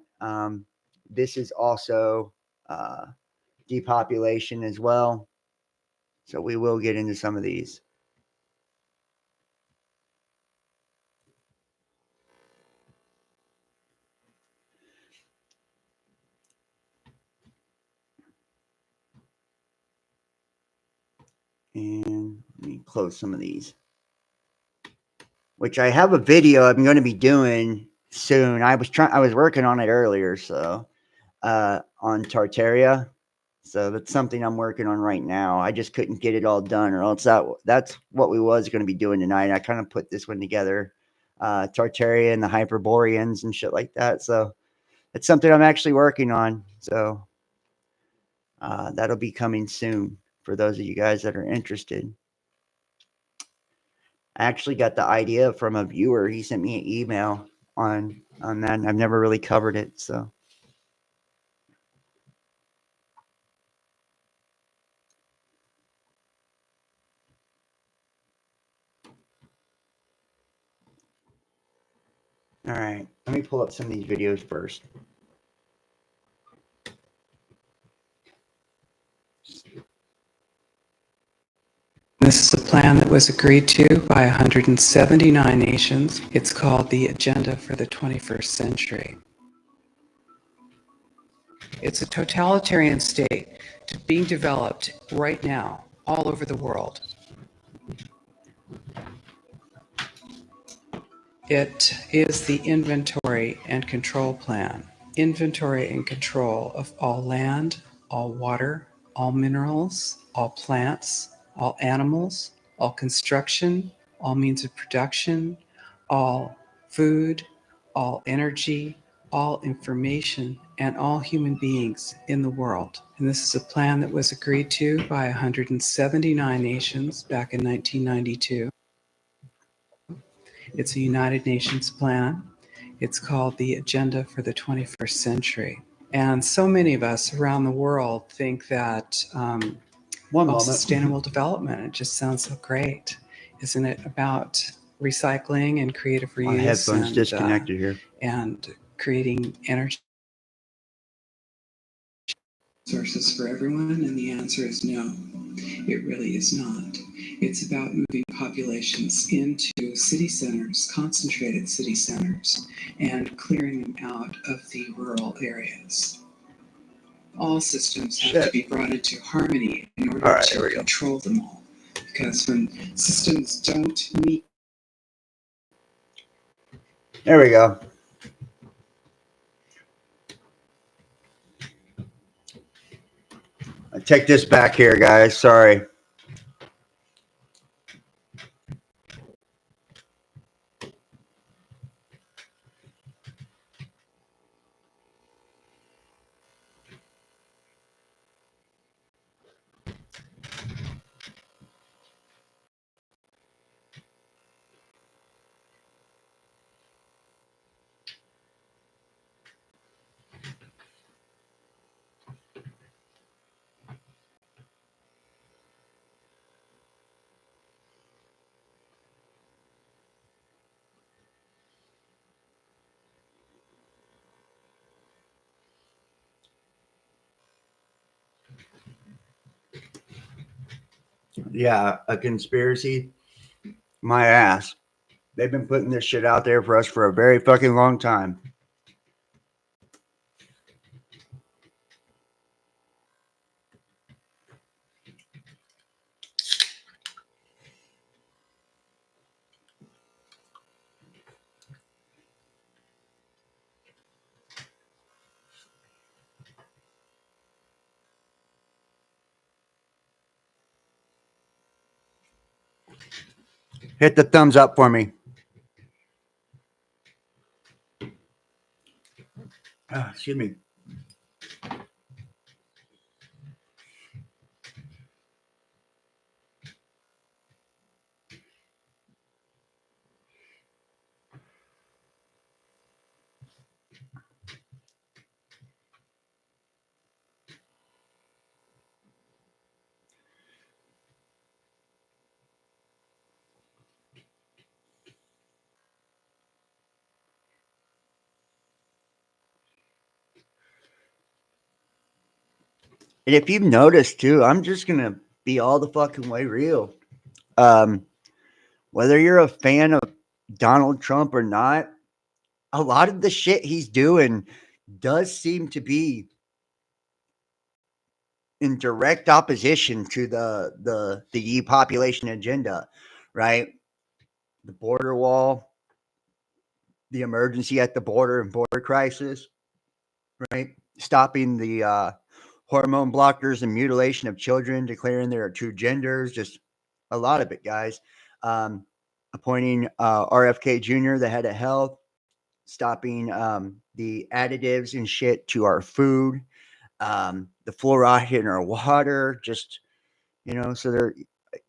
This is also depopulation as well. So we will get into some of these. And let me close some of these, which I have a video I'm going to be doing soon. I was working on it earlier, so on Tartaria. So that's something I'm working on right now. I just couldn't get it all done, or else that's what we was going to be doing tonight. I kind of put this one together, Tartaria and the Hyperboreans and shit like that. So it's something I'm actually working on. So that'll be coming soon for those of you guys that are interested. I actually got the idea from a viewer. He sent me an email on that. And I've never really covered it, so. All right, let me pull up some of these videos first. This is a plan that was agreed to by 179 nations. It's called the Agenda for the 21st Century. It's a totalitarian state being developed right now all over the world. It is the inventory and control plan. Inventory and control of all land, all water, all minerals, all plants, all animals, all construction, all means of production, all food, all energy, all information, and all human beings in the world. And this is a plan that was agreed to by 179 nations back in 1992. It's a United Nations plan. It's called the Agenda for the 21st Century. And so many of us around the world think that sustainable development, it just sounds so great. Isn't it about recycling and creative reuse? My headphones disconnected here. And creating energy sources for everyone? And the answer is no, it really is not. It's about moving populations into city centers, concentrated city centers, and clearing them out of the rural areas. All systems have to be brought into harmony in order to control them all. Because when systems don't meet. There we go. I take this back here, guys. Sorry. Yeah, a conspiracy. My ass. They've been putting this shit out there for us for a very fucking long time. Hit the thumbs up for me. Excuse me. And if you've noticed too, I'm just gonna be all the fucking way real. Whether you're a fan of Donald Trump or not, a lot of the shit he's doing does seem to be in direct opposition to the depopulation agenda, right? The border wall, the emergency at the border and border crisis, right? Stopping the hormone blockers and mutilation of children, declaring there are two genders, just a lot of it, guys. Appointing RFK Jr., the head of health, stopping the additives and shit to our food, the fluoride in our water, just, so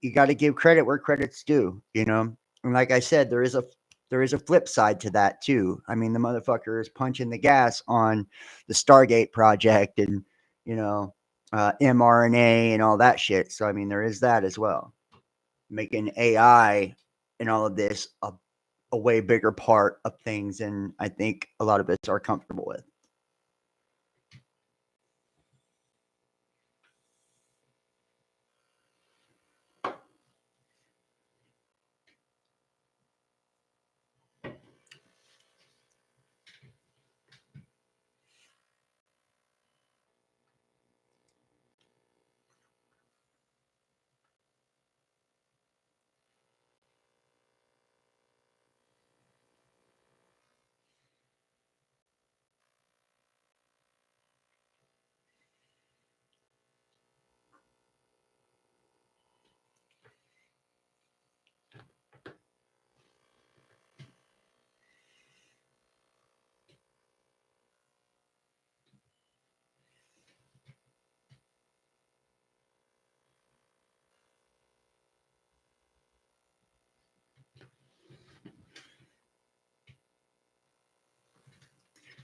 you got to give credit where credit's due, And like I said, there is a flip side to that too. I mean, the motherfucker is punching the gas on the Stargate project and mRNA and all that shit. So I mean, there is that as well, making AI and all of this a way bigger part of things, and I think a lot of us are comfortable with.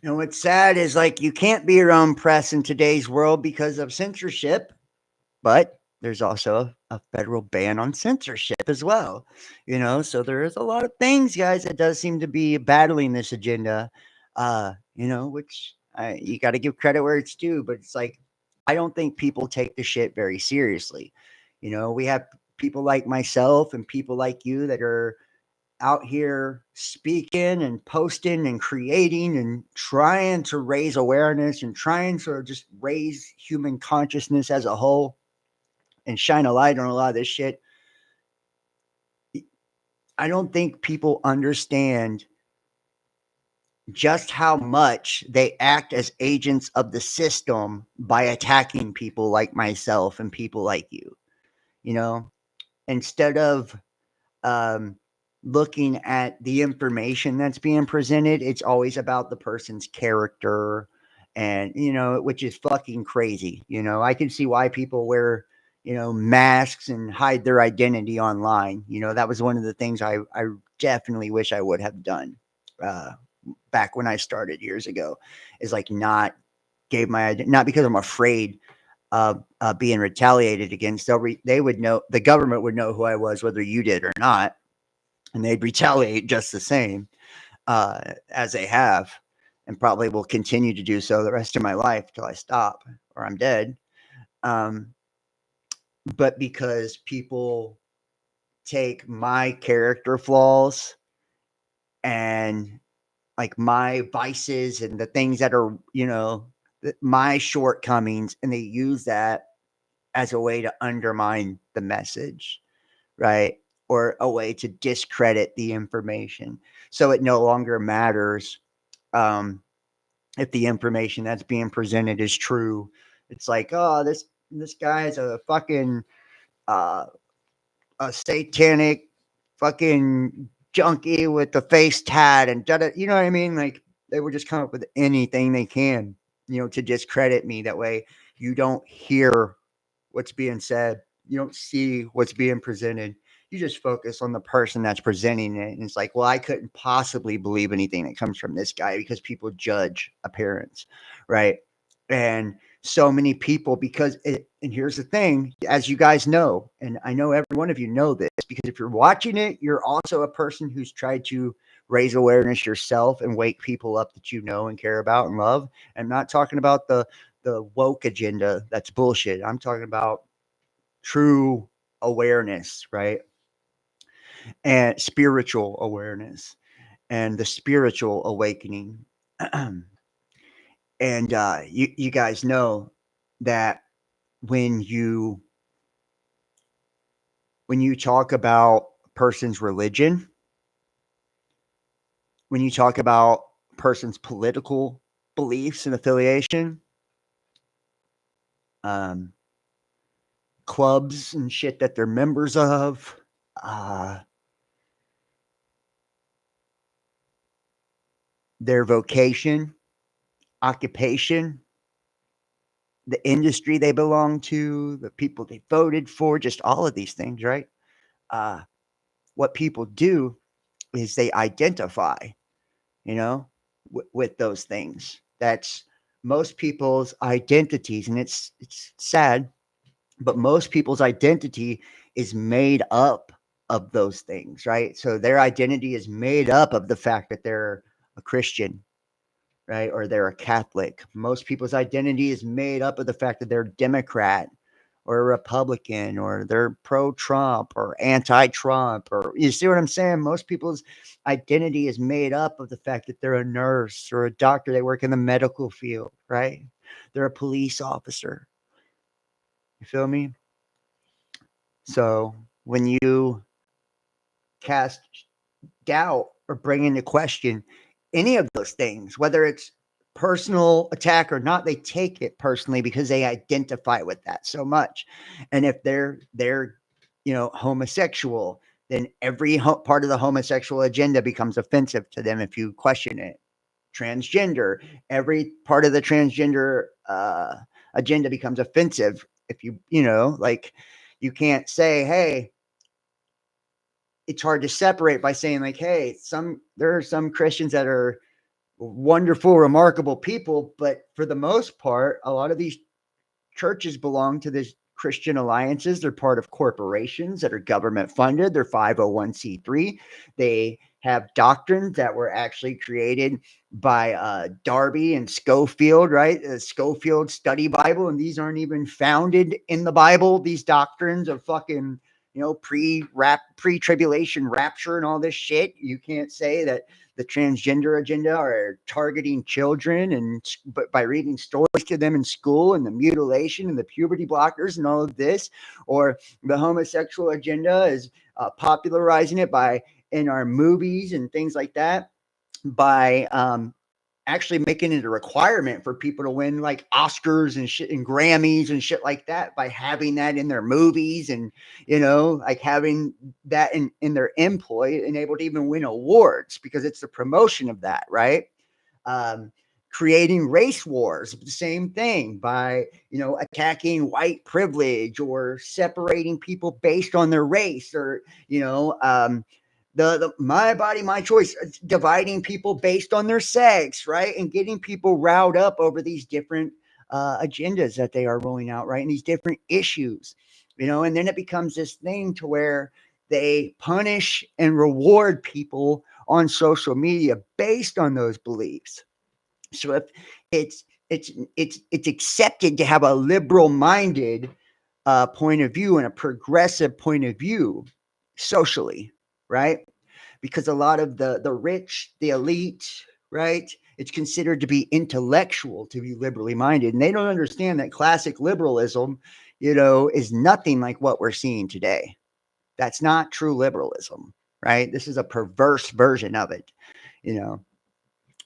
And what's sad is like you can't be your own press in today's world because of censorship, but there's also a federal ban on censorship as well. So there is a lot of things, guys, that does seem to be battling this agenda. Which you got to give credit where it's due, but it's like I don't think people take the shit very seriously. We have people like myself and people like you that are out here speaking and posting and creating and trying to raise awareness and trying to just raise human consciousness as a whole and shine a light on a lot of this shit. I don't think people understand just how much they act as agents of the system by attacking people like myself and people like you. Instead of um, looking at the information that's being presented, it's always about the person's character, and which is fucking crazy. I can see why people wear masks and hide their identity online. That was one of the things I definitely wish I would have done back when I started years ago, is like not not because I'm afraid of being retaliated against. They would know, the government would know who I was, whether you did or not, and they'd retaliate just the same as they have, and probably will continue to do so the rest of my life till I stop or I'm dead. But because people take my character flaws and like my vices and the things that are, my shortcomings, and they use that as a way to undermine the message, right? Or a way to discredit the information. So it no longer matters if the information that's being presented is true. It's like, oh, this guy is a fucking uh, a satanic fucking junkie with the face tat and you know what I mean? Like they would just come up with anything they can, to discredit me. That way you don't hear what's being said. You don't see what's being presented. You just focus on the person that's presenting it. And it's like, well, I couldn't possibly believe anything that comes from this guy because people judge appearance, right? And so many people, and here's the thing, as you guys know, and I know every one of you know this, because if you're watching it, you're also a person who's tried to raise awareness yourself and wake people up that you know and care about and love. I'm not talking about the woke agenda. That's bullshit. I'm talking about true awareness, right? And spiritual awareness and the spiritual awakening. And you guys know that when you talk about a person's religion, when you talk about a person's political beliefs and affiliation, clubs and shit that they're members of, their vocation, occupation, the industry they belong to, the people they voted for, just all of these things, right? What people do is they identify, with those things. That's most people's identities, and it's sad, but most people's identity is made up of those things, right? So their identity is made up of the fact that they're a Christian, right? Or they're a Catholic. Most people's identity is made up of the fact that they're a Democrat or a Republican or they're pro-Trump or anti-Trump, or you see what I'm saying? Most people's identity is made up of the fact that they're a nurse or a doctor. They work in the medical field, right? They're a police officer. You feel me? So when you cast doubt or bring into question any of those things, whether it's personal attack or not, they take it personally because they identify with that so much. And if they're homosexual, then every part of the homosexual agenda becomes offensive to them if you question it. Transgender, every part of the transgender agenda becomes offensive if you can't say, hey, it's hard to separate by saying like, hey, there are some Christians that are wonderful, remarkable people, but for the most part, a lot of these churches belong to these Christian alliances. They're part of corporations that are government funded. They're 501c3. They have doctrines that were actually created by Darby and Schofield, right? The Schofield Study Bible, and these aren't even founded in the Bible. These doctrines of fucking pre-tribulation rapture and all this shit. You can't say that the transgender agenda are targeting children but by reading stories to them in school and the mutilation and the puberty blockers and all of this, or the homosexual agenda is popularizing it in our movies and things like that by actually making it a requirement for people to win like Oscars and shit and Grammys and shit like that by having that in their movies and, like having that in their employ and able to even win awards because it's the promotion of that, right? Creating race wars, the same thing by, attacking white privilege or separating people based on their race or, the my body, my choice, dividing people based on their sex, right? And getting people riled up over these different agendas that they are rolling out, right? And these different issues, and then it becomes this thing to where they punish and reward people on social media based on those beliefs. So if it's accepted to have a liberal minded point of view and a progressive point of view socially, right? Because a lot of the rich, the elite, right? It's considered to be intellectual to be liberally minded. And they don't understand that classic liberalism, is nothing like what we're seeing today. That's not true liberalism, right? This is a perverse version of it.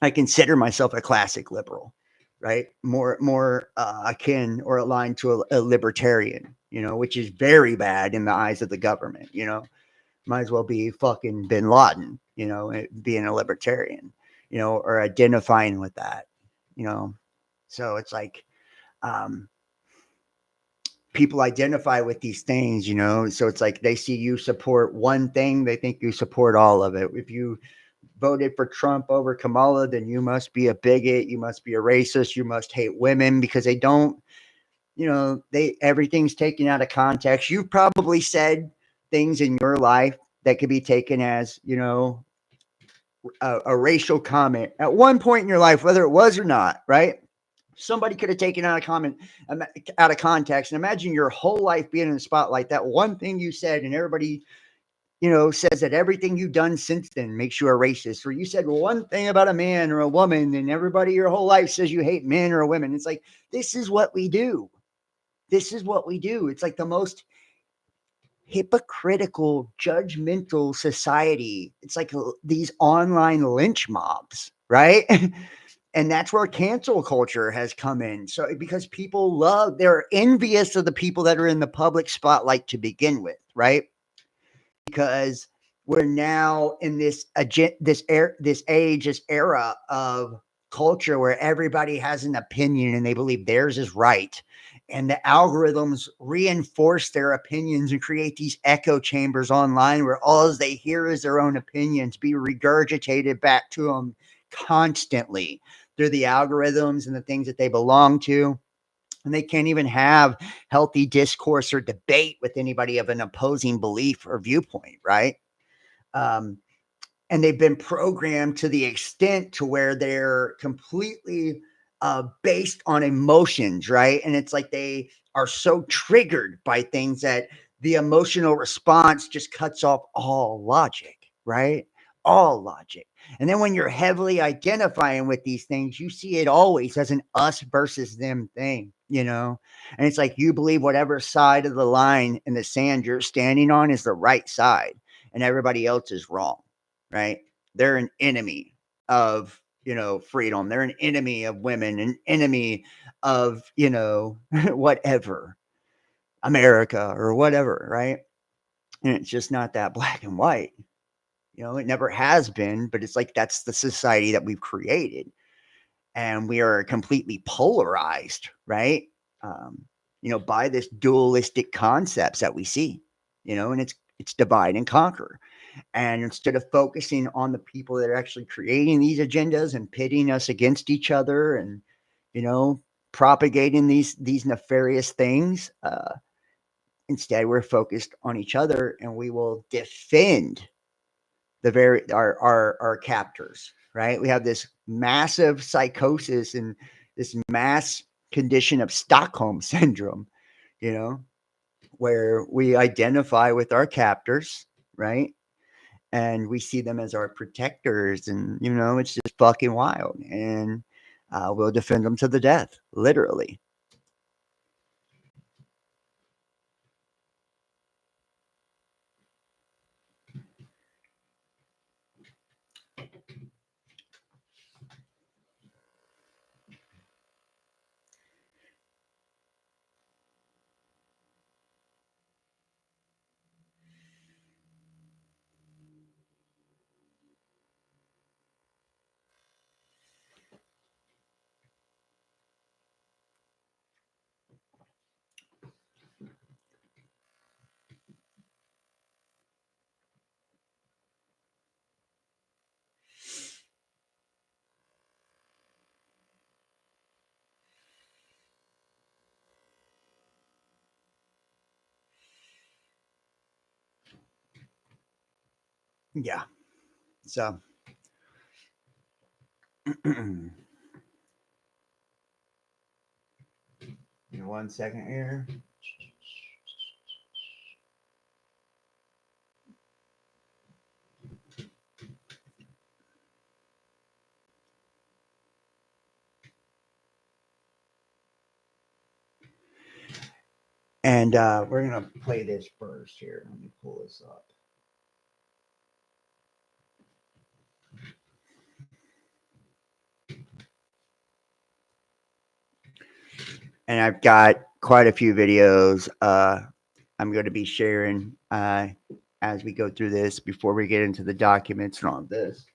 I consider myself a classic liberal, right? More akin or aligned to a libertarian, which is very bad in the eyes of the government, might as well be fucking bin Laden, being a libertarian, or identifying with that, So it's like people identify with these things, so it's like they see you support one thing, they think you support all of it. If you voted for Trump over Kamala, then you must be a bigot, you must be a racist, you must hate women because they don't, everything's taken out of context. You've probably said things in your life that could be taken as, a racial comment at one point in your life, whether it was or not, right? Somebody could have taken out out of context. And imagine your whole life being in the spotlight. That one thing you said, and everybody, says that everything you've done since then makes you a racist. Or you said one thing about a man or a woman, and everybody your whole life says you hate men or women. It's like, this is what we do. This is what we do. It's like the most hypocritical, judgmental society. It's like these online lynch mobs, right? And that's where cancel culture has come in. So because people they're envious of the people that are in the public spotlight to begin with, right? Because we're now in this age, this era of culture where everybody has an opinion and they believe theirs is right. And the algorithms reinforce their opinions and create these echo chambers online where all they hear is their own opinions be regurgitated back to them constantly through the algorithms and the things that they belong to. And they can't even have healthy discourse or debate with anybody of an opposing belief or viewpoint, right? And they've been programmed to the extent to where they're completely based on emotions, right? And it's like they are so triggered by things that the emotional response just cuts off all logic, right? All logic. And then when you're heavily identifying with these things, you see it always as an us versus them thing, you know? And it's like you believe whatever side of the line in the sand you're standing on is the right side and everybody else is wrong, right? They're an enemy of, freedom. They're an enemy of women, an enemy of, whatever, America or whatever, right? And it's just not that black and white. It never has been, but it's like that's the society that we've created. And we are completely polarized, right? By this dualistic concepts that we see, and it's divide and conquer. And instead of focusing on the people that are actually creating these agendas and pitting us against each other and, propagating these nefarious things, instead we're focused on each other and we will defend our captors, right? We have this massive psychosis and this mass condition of Stockholm syndrome, where we identify with our captors, right? And we see them as our protectors, and it's just fucking wild. And we'll defend them to the death, literally. Yeah. So, one second here. And we're going to play this first here. Let me pull this up. And I've got quite a few videos I'm going to be sharing as we go through this before we get into the documents and all of this.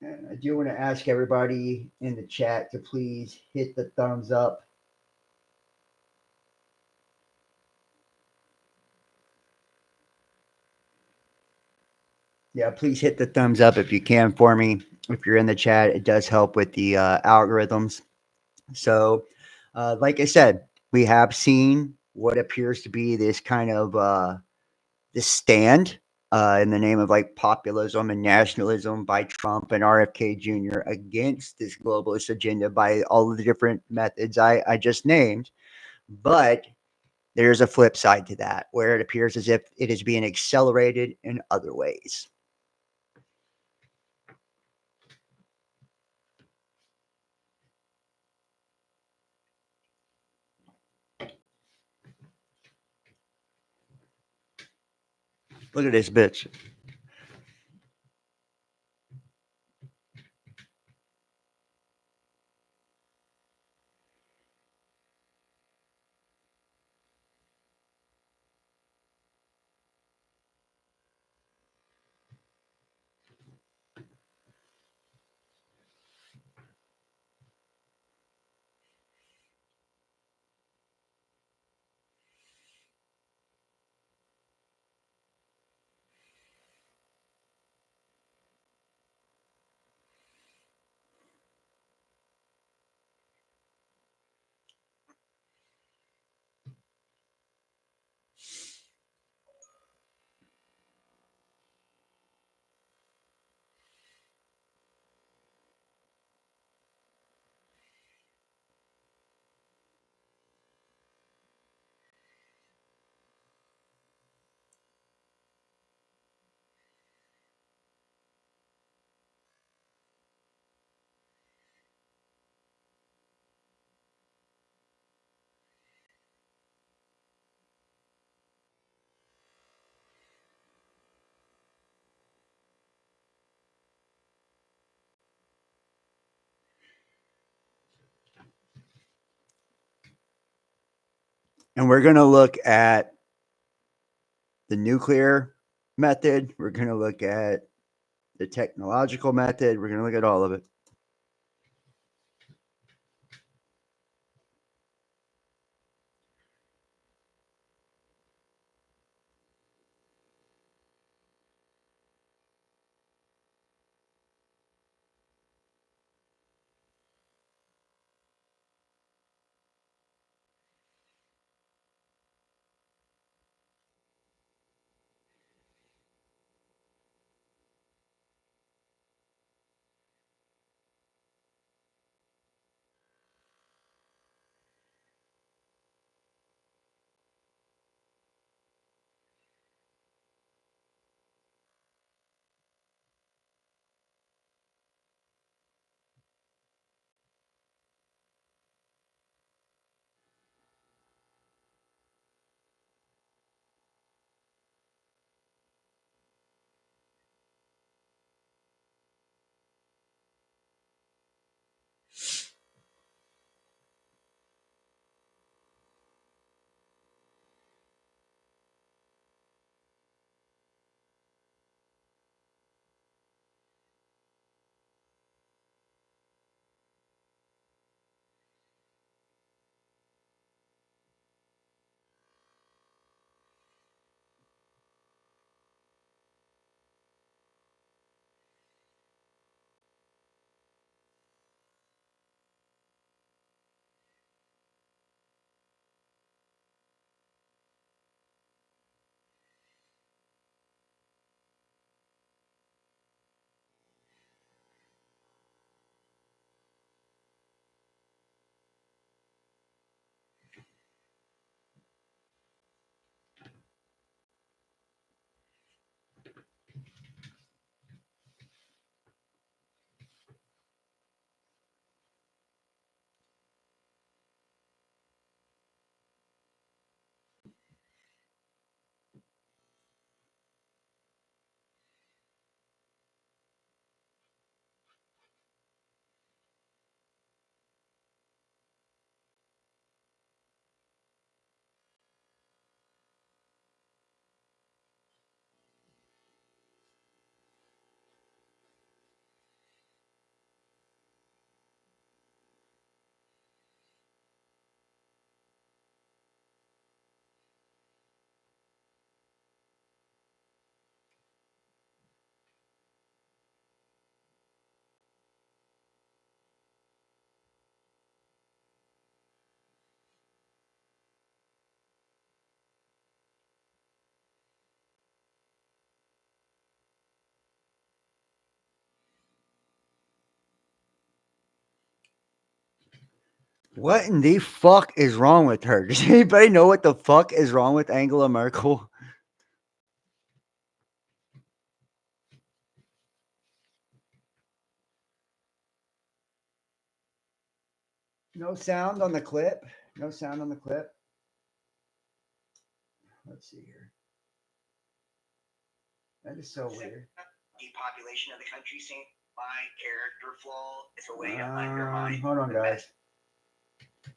And I do want to ask everybody in the chat to please hit the thumbs up. Yeah, please hit the thumbs up if you can for me. If you're in the chat, it does help with the algorithms. So, like I said, we have seen what appears to be this kind of this stand in the name of like populism and nationalism by Trump and RFK Jr. against this globalist agenda by all of the different methods I just named. But there's a flip side to that where it appears as if it is being accelerated in other ways. Look at this bitch. And we're going to look at the nuclear method. We're going to look at the technological method. We're going to look at all of it. What in the fuck is wrong with her? Does anybody know what the fuck is wrong with Angela Merkel? No sound on the clip. No sound on the clip. Let's see here. That is so weird. Depopulation of the country, saying my character flaw is a way to undermine. Hold on, guys.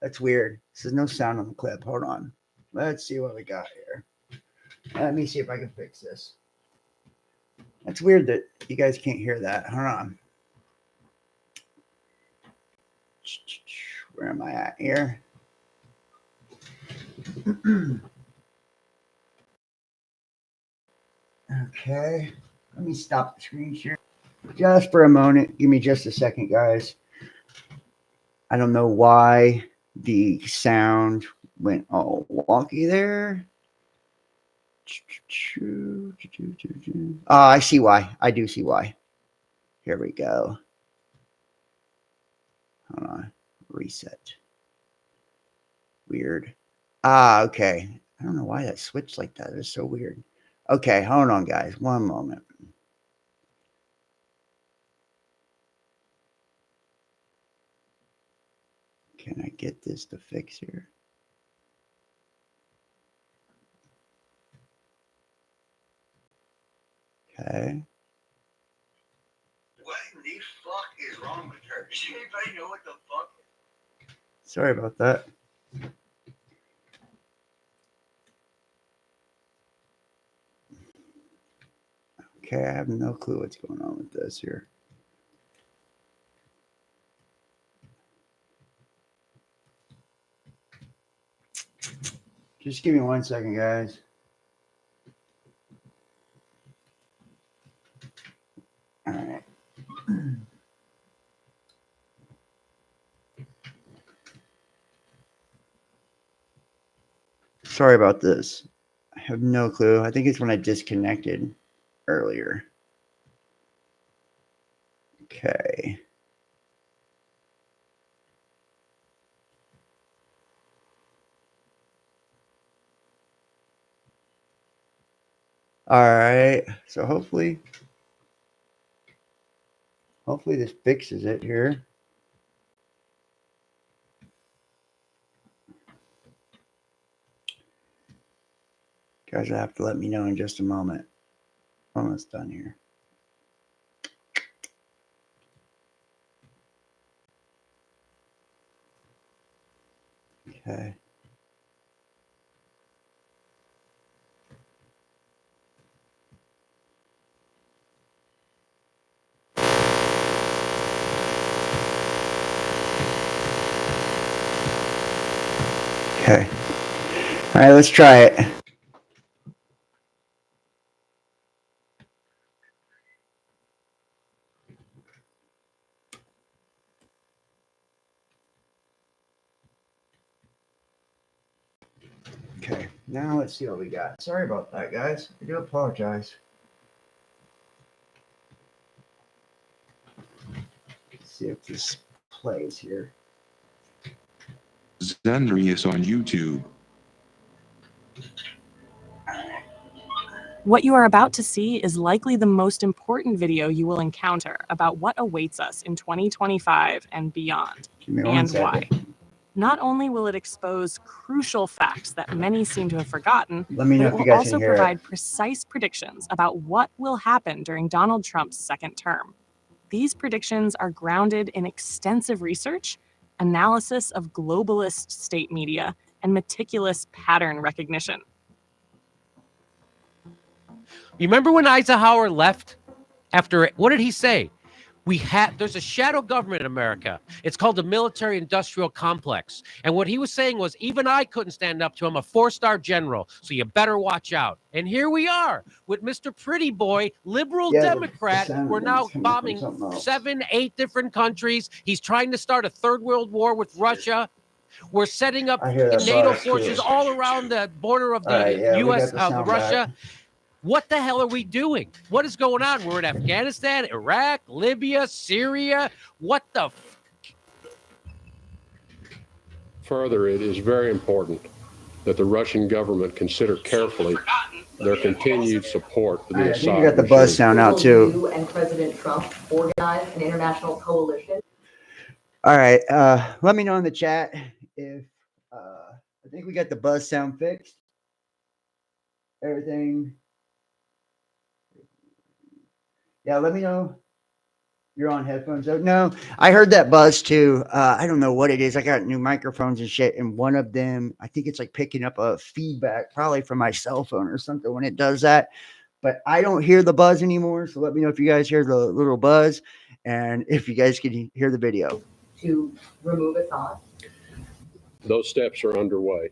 That's weird. There's no sound on the clip. Hold on. Let's see what we got here. Let me see if I can fix this. That's weird that you guys can't hear that. Hold on. Where am I at here? Okay. Let me stop the screen share just for a moment. Give me just a second, guys. I don't know why the sound went all wonky there. I see why. I do see why. Here we go. Hold on. Reset. Weird. Okay. I don't know why that switched like that. It's so weird. Okay, hold on, guys. One moment. Can I get this to fix here? Okay. What in the fuck is wrong with her? Does anybody know what the fuck? Sorry about that. Okay, I have no clue what's going on with this here. Just give me 1 second, guys. All right. Sorry about this. I have no clue. I think it's when I disconnected earlier. Okay. All right. So hopefully this fixes it here. Guys, will have to let me know in just a moment. Almost done here. Okay. Okay. All right, let's try it. Okay, now let's see what we got. Sorry about that, guys. I do apologize. Let's see if this plays here. Zendrius on YouTube. What you are about to see is likely the most important video you will encounter about what awaits us in 2025 and beyond, Give me 1 and second. why. Not only will it expose crucial facts that many seem to have forgotten, Let me but know it if you will guys also can hear it. provide precise predictions about what will happen during Donald Trump's second term. These predictions are grounded in extensive research, analysis of globalist state media, and meticulous pattern recognition. You remember when Eisenhower left after, what did he say? There's a shadow government in America. It's called the military industrial complex. And what he was saying was, even I couldn't stand up to him, a 4-star general. So you better watch out. And here we are with Mr. Pretty Boy, liberal Democrat. We're now bombing 7, 8 different countries. He's trying to start a third world war with Russia. We're setting up NATO forces all around the border of the U.S. Russia. What the hell are we doing? What is going on? We're in Afghanistan, Iraq, Libya, Syria. What the? Further, it is very important that the Russian government consider carefully their continued support for the Assad You got the buzz sound out too. You and President Trump organized an international coalition. All right. Let me know in the chat if I think we got the buzz sound fixed. Everything. Yeah, let me know. You're on headphones. Oh, no, I heard that buzz too. I don't know what it is. I got new microphones and shit, and one of them, I think it's like picking up a feedback, probably from my cell phone or something when it does that. But I don't hear the buzz anymore. So let me know if you guys hear the little buzz, and if you guys can hear the video. To remove Assad. Those steps are underway.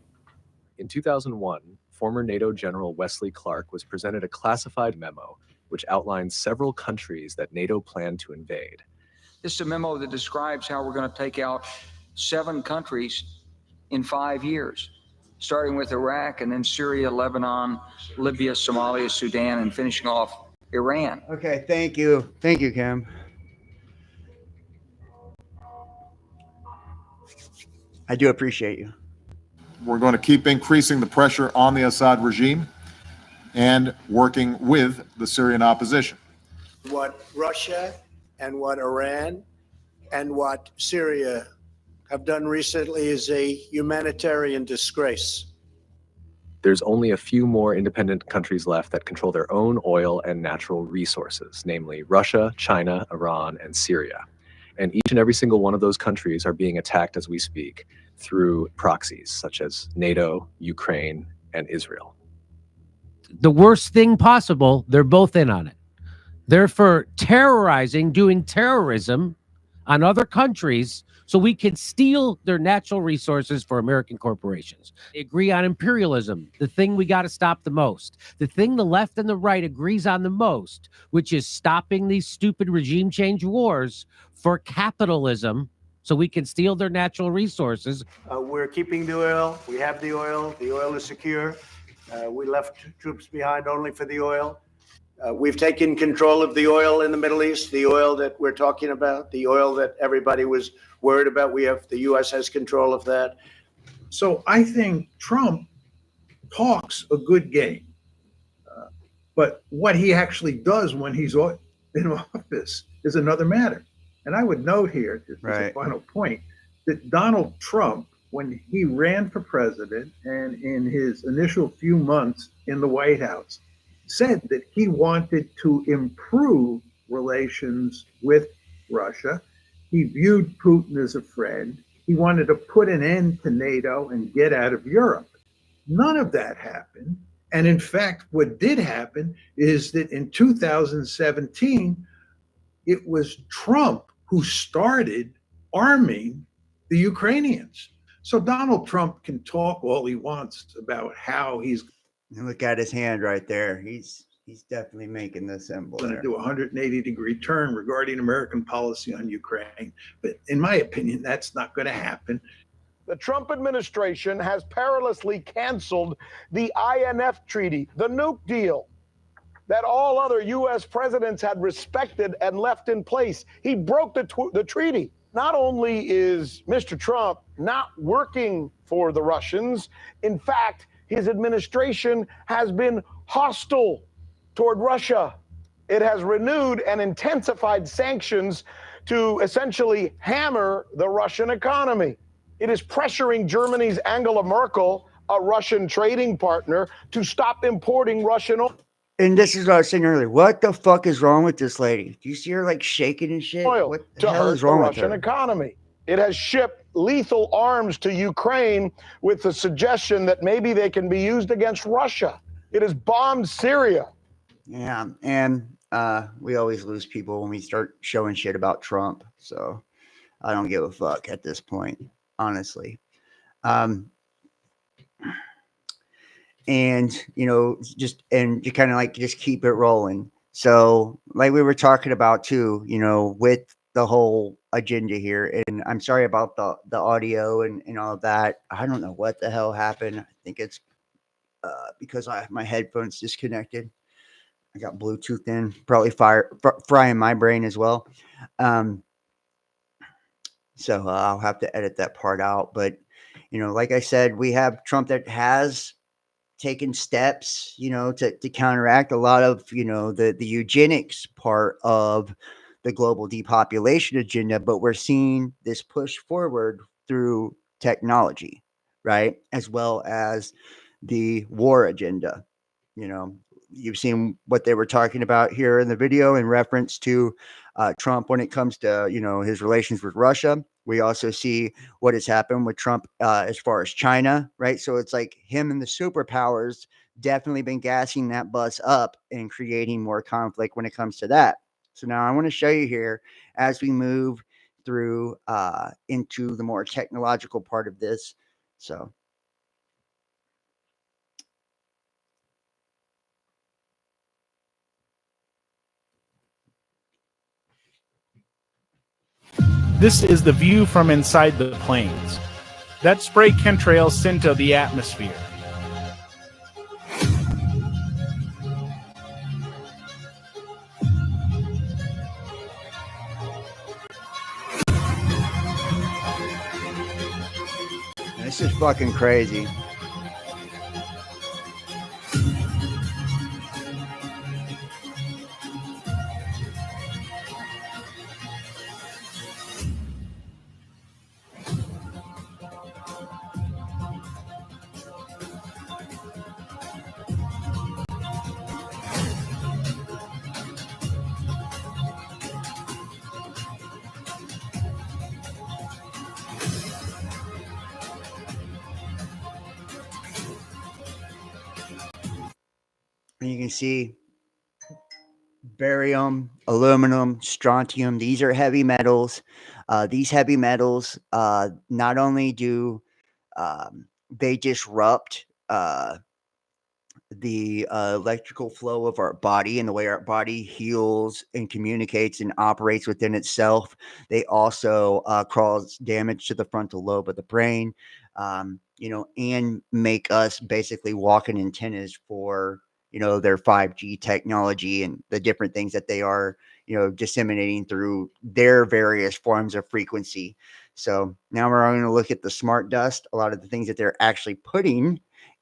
In 2001, former NATO General Wesley Clark was presented a classified memo which outlines several countries that NATO planned to invade. This is a memo that describes how we're going to take out 7 countries in 5 years, starting with Iraq and then Syria, Lebanon, Libya, Somalia, Sudan, and finishing off Iran. Okay, thank you. Thank you, Kim. I do appreciate you. We're going to keep increasing the pressure on the Assad regime and working with the Syrian opposition. What Russia and what Iran and what Syria have done recently is a humanitarian disgrace. There's only a few more independent countries left that control their own oil and natural resources, namely Russia, China, Iran, and Syria. And each and every single one of those countries are being attacked as we speak through proxies such as NATO, Ukraine, and Israel. The worst thing possible, they're both in on it. They're for terrorizing, doing terrorism on other countries so we can steal their natural resources for American corporations. They agree on imperialism, the thing we got to stop the most. The thing the left and the right agrees on the most, which is stopping these stupid regime change wars for capitalism so we can steal their natural resources. We're keeping the oil. We have the oil. The oil is secure. We left troops behind only for the oil. We've taken control of the oil in the Middle East, the oil that we're talking about, the oil that everybody was worried about. The U.S. has control of that. So I think Trump talks a good game. But what he actually does when he's in office is another matter. And I would note here, just as a final point, that Donald Trump, when he ran for president and in his initial few months in the White House, said that he wanted to improve relations with Russia. He viewed Putin as a friend. He wanted to put an end to NATO and get out of Europe. None of that happened. And in fact, what did happen is that in 2017, it was Trump who started arming the Ukrainians. So Donald Trump can talk all he wants about how he's look at his hand right there. He's definitely making the symbol. Going to do a 180-degree turn regarding American policy on Ukraine. But in my opinion, that's not going to happen. The Trump administration has perilously canceled the INF treaty, the nuke deal that all other U.S. presidents had respected and left in place. He broke the treaty. Not only is Mr. Trump not working for the Russians, in fact, his administration has been hostile toward Russia. It has renewed and intensified sanctions to essentially hammer the Russian economy. It is pressuring Germany's Angela Merkel, a Russian trading partner, to stop importing Russian oil. And this is what I was saying earlier. What the fuck is wrong with this lady? Do you see her like shaking and shit? What the hell is wrong with her? Russian economy. It has shipped lethal arms to Ukraine with the suggestion that maybe they can be used against Russia. It has bombed Syria. Yeah, and we always lose people when we start showing shit about Trump. So I don't give a fuck at this point, honestly. And just to kind of like just keep it rolling. So like we were talking about too, with the whole agenda here, and I'm sorry about the audio and all of that. I don't know what the hell happened. I think it's because my headphones disconnected. I got Bluetooth in, probably frying my brain as well. So I'll have to edit that part out. But like I said, we have Trump that has taken steps, to counteract a lot of, the eugenics part of the global depopulation agenda. But we're seeing this push forward through technology, right? As well as the war agenda. you've seen what they were talking about here in the video in reference to Trump when it comes to, his relations with Russia. We also see what has happened with Trump as far as China, right? So it's like him and the superpowers definitely been gassing that bus up and creating more conflict when it comes to that. So now I want to show you here as we move through into the more technological part of this. So this is the view from inside the planes. That spray chemtrails into the atmosphere. this is fucking crazy. And you can see barium, aluminum, strontium. These are heavy metals. These heavy metals not only do they disrupt the electrical flow of our body and the way our body heals and communicates and operates within itself, they also cause damage to the frontal lobe of the brain, and make us basically walking antennas for their 5G technology and the different things that they are disseminating through their various forms of frequency. So now we're going to look at the smart dust, a lot of the things that they're actually putting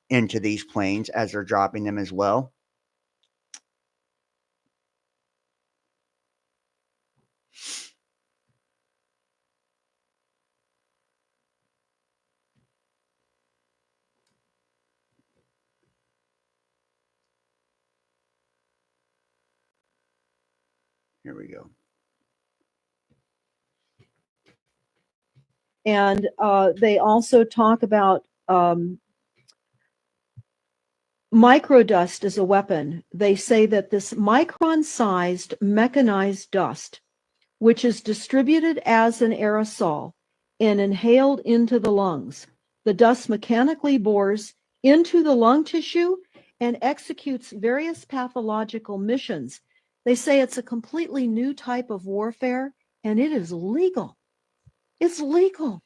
into these planes as they're dropping them as well. Here we go. And they also talk about microdust as a weapon. They say that this micron-sized mechanized dust, which is distributed as an aerosol and inhaled into the lungs, the dust mechanically bores into the lung tissue and executes various pathological missions. They say it's a completely new type of warfare, and it is legal. It's legal.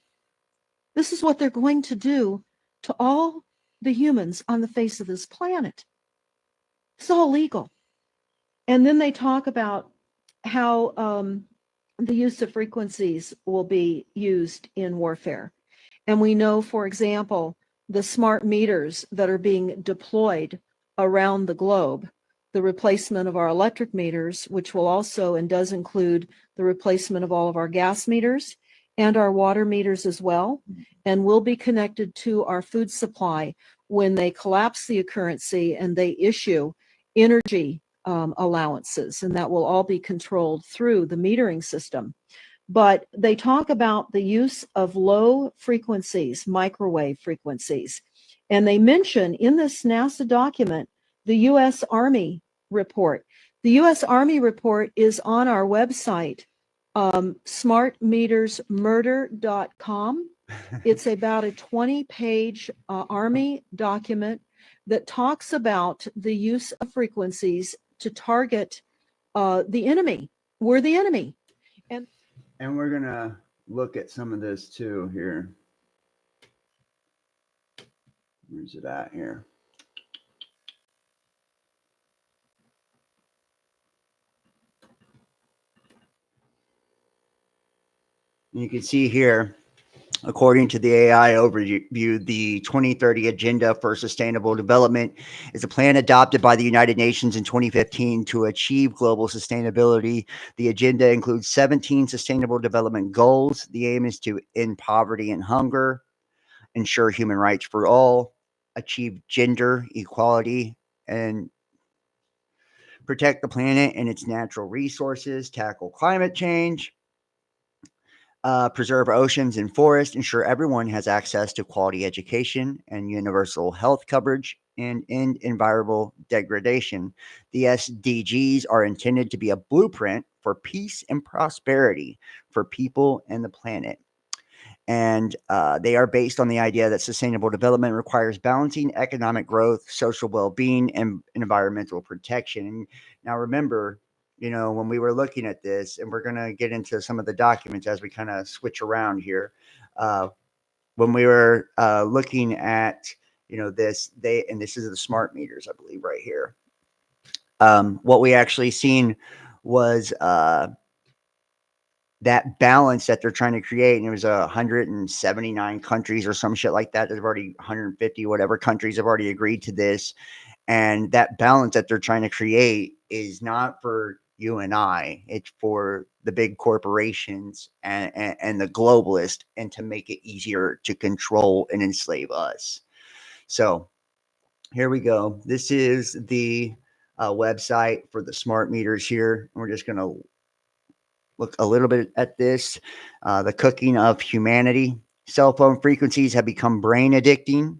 This is what they're going to do to all the humans on the face of this planet. It's all legal. And then they talk about how the use of frequencies will be used in warfare. And we know, for example, the smart meters that are being deployed around the globe, the replacement of our electric meters, which will also and does include the replacement of all of our gas meters and our water meters as well, and will be connected to our food supply when they collapse the currency and they issue energy allowances, and that will all be controlled through the metering system. But they talk about the use of low frequencies, microwave frequencies, and they mention in this NASA document the U.S. Army report. The U.S. Army report is on our website, smartmetersmurder.com. It's about a 20-page Army document that talks about the use of frequencies to target the enemy. We're the enemy. And we're going to look at some of this too here. Where's it at here? And you can see here, according to the AI overview, the 2030 Agenda for Sustainable Development is a plan adopted by the United Nations in 2015 to achieve global sustainability. The agenda includes 17 sustainable development goals. The aim is to end poverty and hunger, ensure human rights for all, achieve gender equality, and protect the planet and its natural resources, tackle climate change, preserve oceans and forests, ensure everyone has access to quality education and universal health coverage, and end environmental degradation. The SDGs are intended to be a blueprint for peace and prosperity for people and the planet. And they are based on the idea that sustainable development requires balancing economic growth, social well-being, and environmental protection. And now remember, when we were looking at this, and we're going to get into some of the documents as we kind of switch around here. When we were looking at, this, and this is the smart meters, I believe, right here. What we actually seen was that balance that they're trying to create, and it was 179 countries or some shit like that. There's already 150 whatever countries have already agreed to this, and that balance that they're trying to create is not for you and I. It's for the big corporations and the globalists, and to make it easier to control and enslave us. So here we go. This is the website for the smart meters here. We're just going to look a little bit at this. The cooking of humanity. Cell phone frequencies have become brain addictive.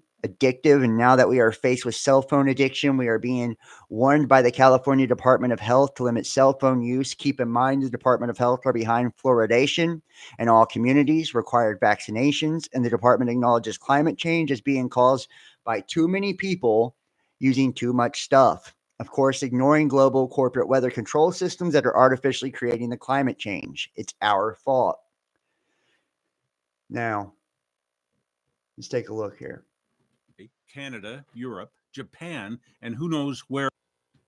And now that we are faced with cell phone addiction, we are being warned by the California Department of Health to limit cell phone use. Keep in mind, the Department of Health are behind fluoridation in all communities, required vaccinations, and the department acknowledges climate change as being caused by too many people using too much stuff. Of course, ignoring global corporate weather control systems that are artificially creating the climate change. It's our fault. Now, let's take a look here. Canada, Europe, Japan, and who knows where.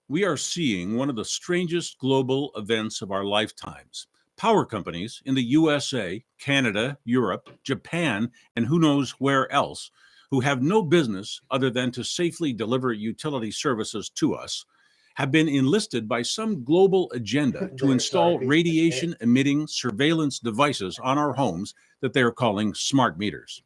We are seeing one of the strangest global events of our lifetimes. Power companies in the USA, Canada, Europe, Japan, and who knows where else, who have no business other than to safely deliver utility services to us, have been enlisted by some global agenda to install radiation-emitting surveillance devices on our homes that they are calling smart meters.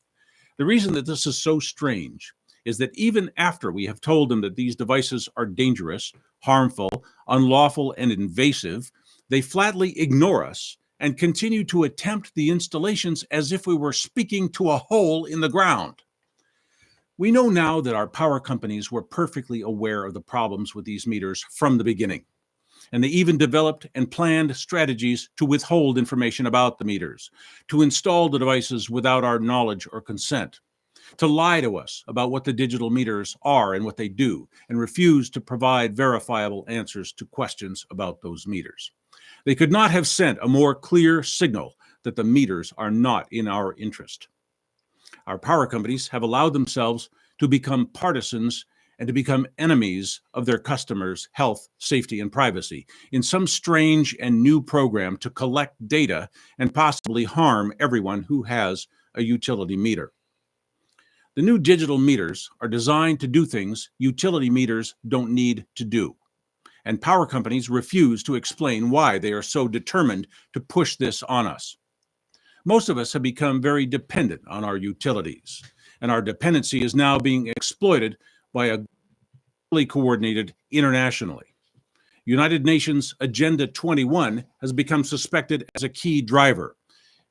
The reason that this is so strange is that even after we have told them that these devices are dangerous, harmful, unlawful, and invasive, they flatly ignore us and continue to attempt the installations as if we were speaking to a hole in the ground. We know now that our power companies were perfectly aware of the problems with these meters from the beginning, and they even developed and planned strategies to withhold information about the meters, to install the devices without our knowledge or consent, to lie to us about what the digital meters are and what they do, and refuse to provide verifiable answers to questions about those meters. They could not have sent a more clear signal that the meters are not in our interest. Our power companies have allowed themselves to become partisans and to become enemies of their customers' health, safety, and privacy in some strange and new program to collect data and possibly harm everyone who has a utility meter. The new digital meters are designed to do things utility meters don't need to do, and power companies refuse to explain why they are so determined to push this on us. Most of us have become very dependent on our utilities, and our dependency is now being exploited by a globally coordinated internationally. United Nations Agenda 21 has become suspected as a key driver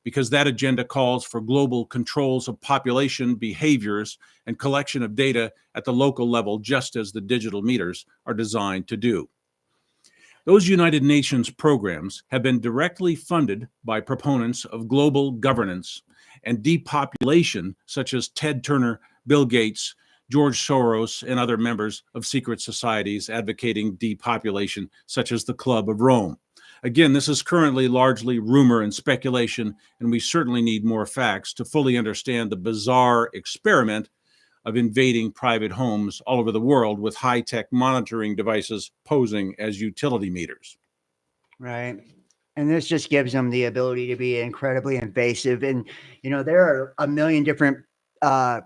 because that agenda calls for global controls of population behaviors and collection of data at the local level, just as the digital meters are designed to do. Those United Nations programs have been directly funded by proponents of global governance and depopulation, such as Ted Turner, Bill Gates, George Soros, and other members of secret societies advocating depopulation, such as the Club of Rome. Again, this is currently largely rumor and speculation, and we certainly need more facts to fully understand the bizarre experiment of invading private homes all over the world with high-tech monitoring devices posing as utility meters. Right. And this just gives them the ability to be incredibly invasive. And, there are a million different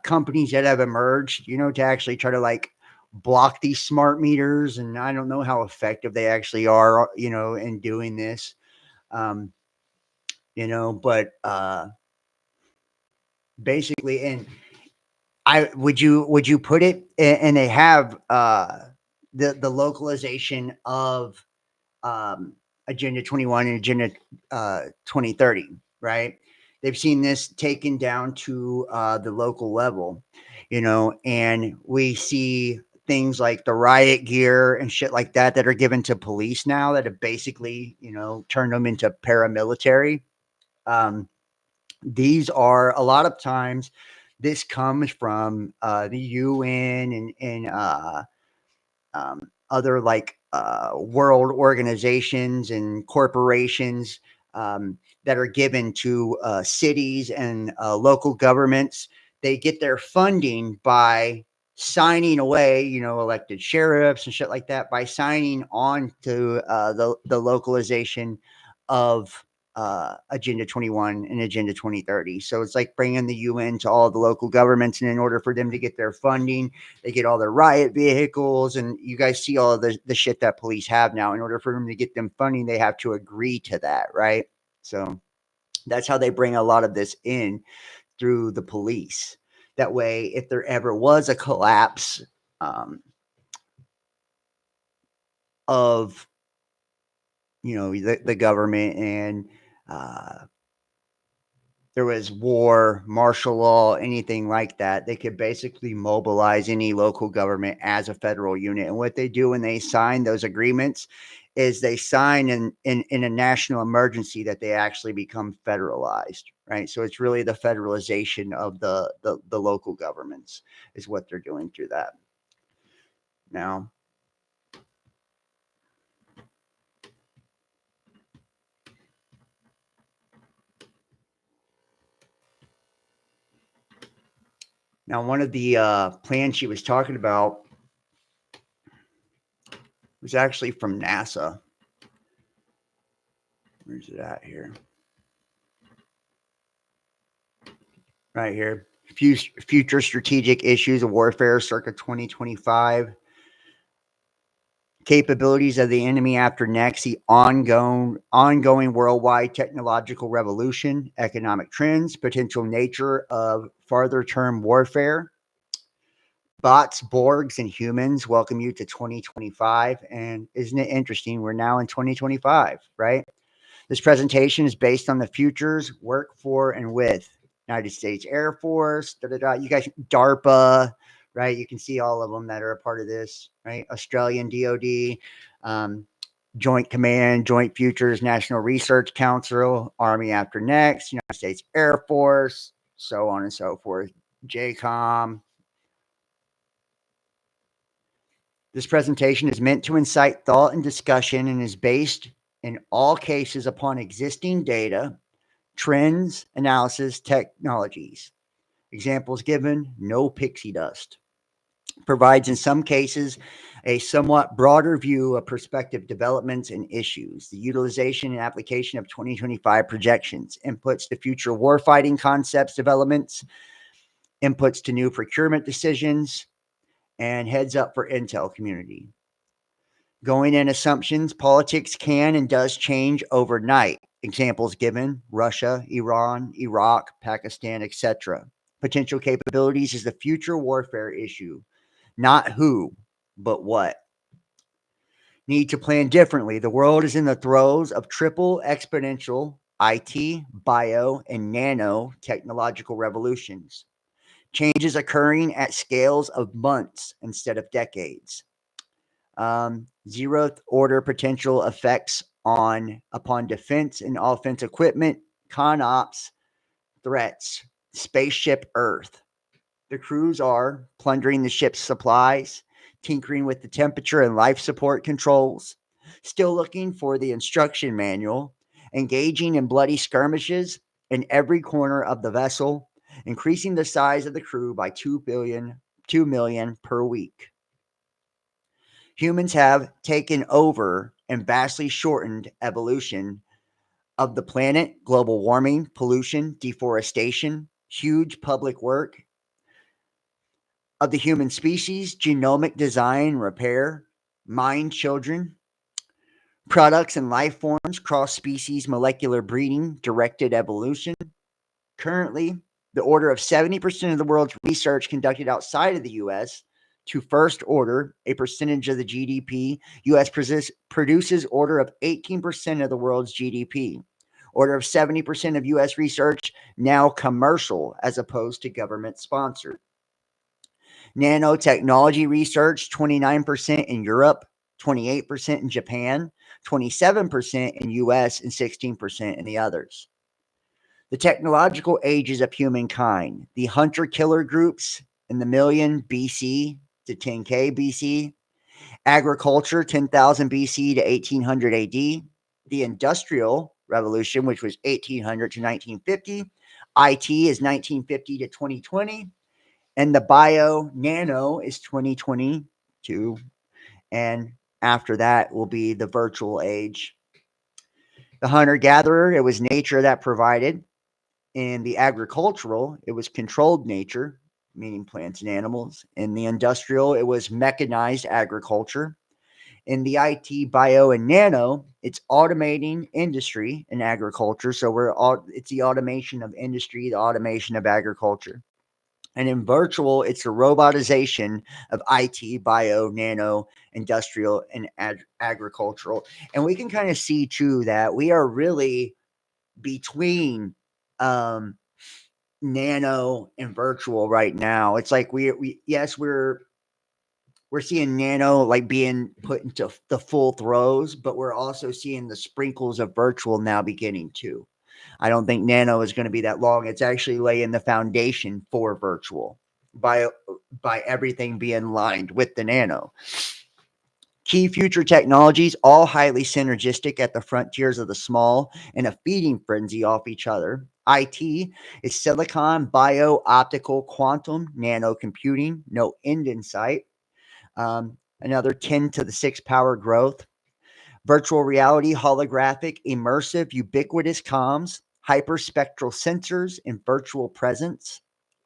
companies that have emerged, to actually try to block these smart meters. And I don't know how effective they actually are, in doing this. But basically, and would you put it, and they have the localization of Agenda 21 and Agenda 2030, right? They've seen this taken down to the local level, and we see things like the riot gear and shit like that that are given to police now that have basically, turned them into paramilitary. These are a lot of times this comes from the UN and other like world organizations and corporations that are given to cities and local governments. They get their funding by signing away, elected sheriffs and shit like that, by signing on to the localization of Agenda 21 and Agenda 2030. So it's like bringing the UN to all the local governments, and in order for them to get their funding, they get all their riot vehicles, and you guys see all of the shit that police have now. In order for them to get them funding, they have to agree to that, right? So that's how they bring a lot of this in through the police. That way, if there ever was a collapse of, the government and there was war, martial law, anything like that, they could basically mobilize any local government as a federal unit. And what they do when they sign those agreements is they sign in a national emergency that they actually become federalized, right? So it's really the federalization of the local governments is what they're doing through that. Now, one of the plans she was talking about was actually from NASA. Where's it at here? Right here. Future strategic issues of warfare circa 2025. Capabilities of the enemy after next, the ongoing worldwide technological revolution, economic trends, potential nature of farther term warfare. Bots, Borgs, and humans welcome you to 2025. And isn't it interesting? We're now in 2025, right? This presentation is based on the futures work for and with United States Air Force, you guys, DARPA, right? You can see all of them that are a part of this, right? Australian DOD, Joint Command, Joint Futures, National Research Council, Army after next, United States Air Force, so on and so forth, JCOM. This presentation is meant to incite thought and discussion and is based in all cases upon existing data, trends, analysis, technologies. Examples given, no pixie dust. Provides in some cases a somewhat broader view of prospective developments and issues, the utilization and application of 2025 projections, inputs to future warfighting concepts developments, inputs to new procurement decisions, and heads up for intel community. Going in assumptions, politics can and does change overnight. Examples given, Russia, Iran, Iraq, Pakistan, etc. Potential capabilities is the future warfare issue, not who, but what. Need to plan differently. The world is in the throes of triple exponential IT, bio, and nano technological revolutions. Changes occurring at scales of months instead of decades. Zeroth order potential effects upon defense and offense equipment, con ops, threats, spaceship Earth. The crews are plundering the ship's supplies, tinkering with the temperature and life support controls, still looking for the instruction manual, engaging in bloody skirmishes in every corner of the vessel, increasing the size of the crew by 2 million per week. Humans have taken over and vastly shortened evolution of the planet, global warming, pollution, deforestation, huge public work of the human species, genomic design, repair, mind children, products and life forms, cross-species molecular breeding, directed evolution. Currently, the order of 70% of the world's research conducted outside of the U.S. to first order, a percentage of the GDP, U.S. produces order of 18% of the world's GDP. Order of 70% of U.S. research now commercial as opposed to government sponsored. Nanotechnology research, 29% in Europe, 28% in Japan, 27% in US, and 16% in the others. The technological ages of humankind, the hunter-killer groups in the million BC to 10K BC, agriculture, 10,000 BC to 1800 AD, the Industrial Revolution, which was 1800 to 1950, IT is 1950 to 2020, and the bio-nano is 2022, and after that will be the virtual age. The hunter-gatherer, it was nature that provided. In the agricultural, it was controlled nature, meaning plants and animals. In the industrial, it was mechanized agriculture. In the IT, bio, and nano, it's automating industry and agriculture. So it's the automation of industry, the automation of agriculture. And in virtual, it's a robotization of IT, bio, nano, industrial, and agricultural. And we can kind of see too that we are really between nano and virtual right now. It's like we're seeing nano like being put into the full throes, but we're also seeing the sprinkles of virtual now beginning too. I don't think nano is going to be that long. It's actually laying the foundation for virtual by everything being lined with the nano. Key future technologies, all highly synergistic at the frontiers of the small and a feeding frenzy off each other. IT is silicon, bio, optical, quantum, nano computing, no end in sight. Another 10 to the 6 power growth. Virtual reality, holographic, immersive, ubiquitous comms, hyperspectral sensors, and virtual presence.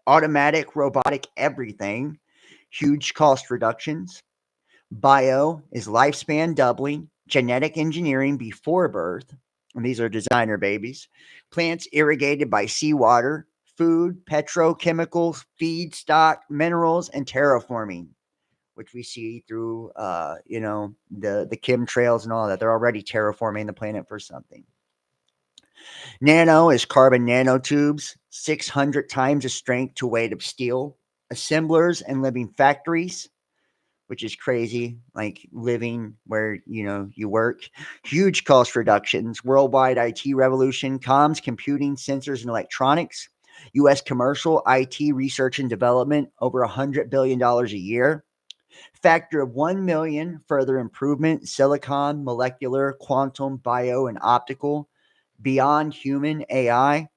Automatic, robotic, everything. Huge cost reductions. Bio is lifespan doubling, genetic engineering before birth, and these are designer babies. Plants irrigated by seawater, food, petrochemicals, feedstock, minerals, and terraforming, which we see through, the chemtrails and all that. They're already terraforming the planet for something. Nano is carbon nanotubes, 600 times the strength to weight of steel. Assemblers and living factories, which is crazy, like living where, you work. Huge cost reductions, worldwide IT revolution, comms, computing, sensors, and electronics. U.S. commercial IT research and development, over $100 billion a year. Factor of 1 million, further improvement, silicon, molecular, quantum, bio, and optical, beyond human AI,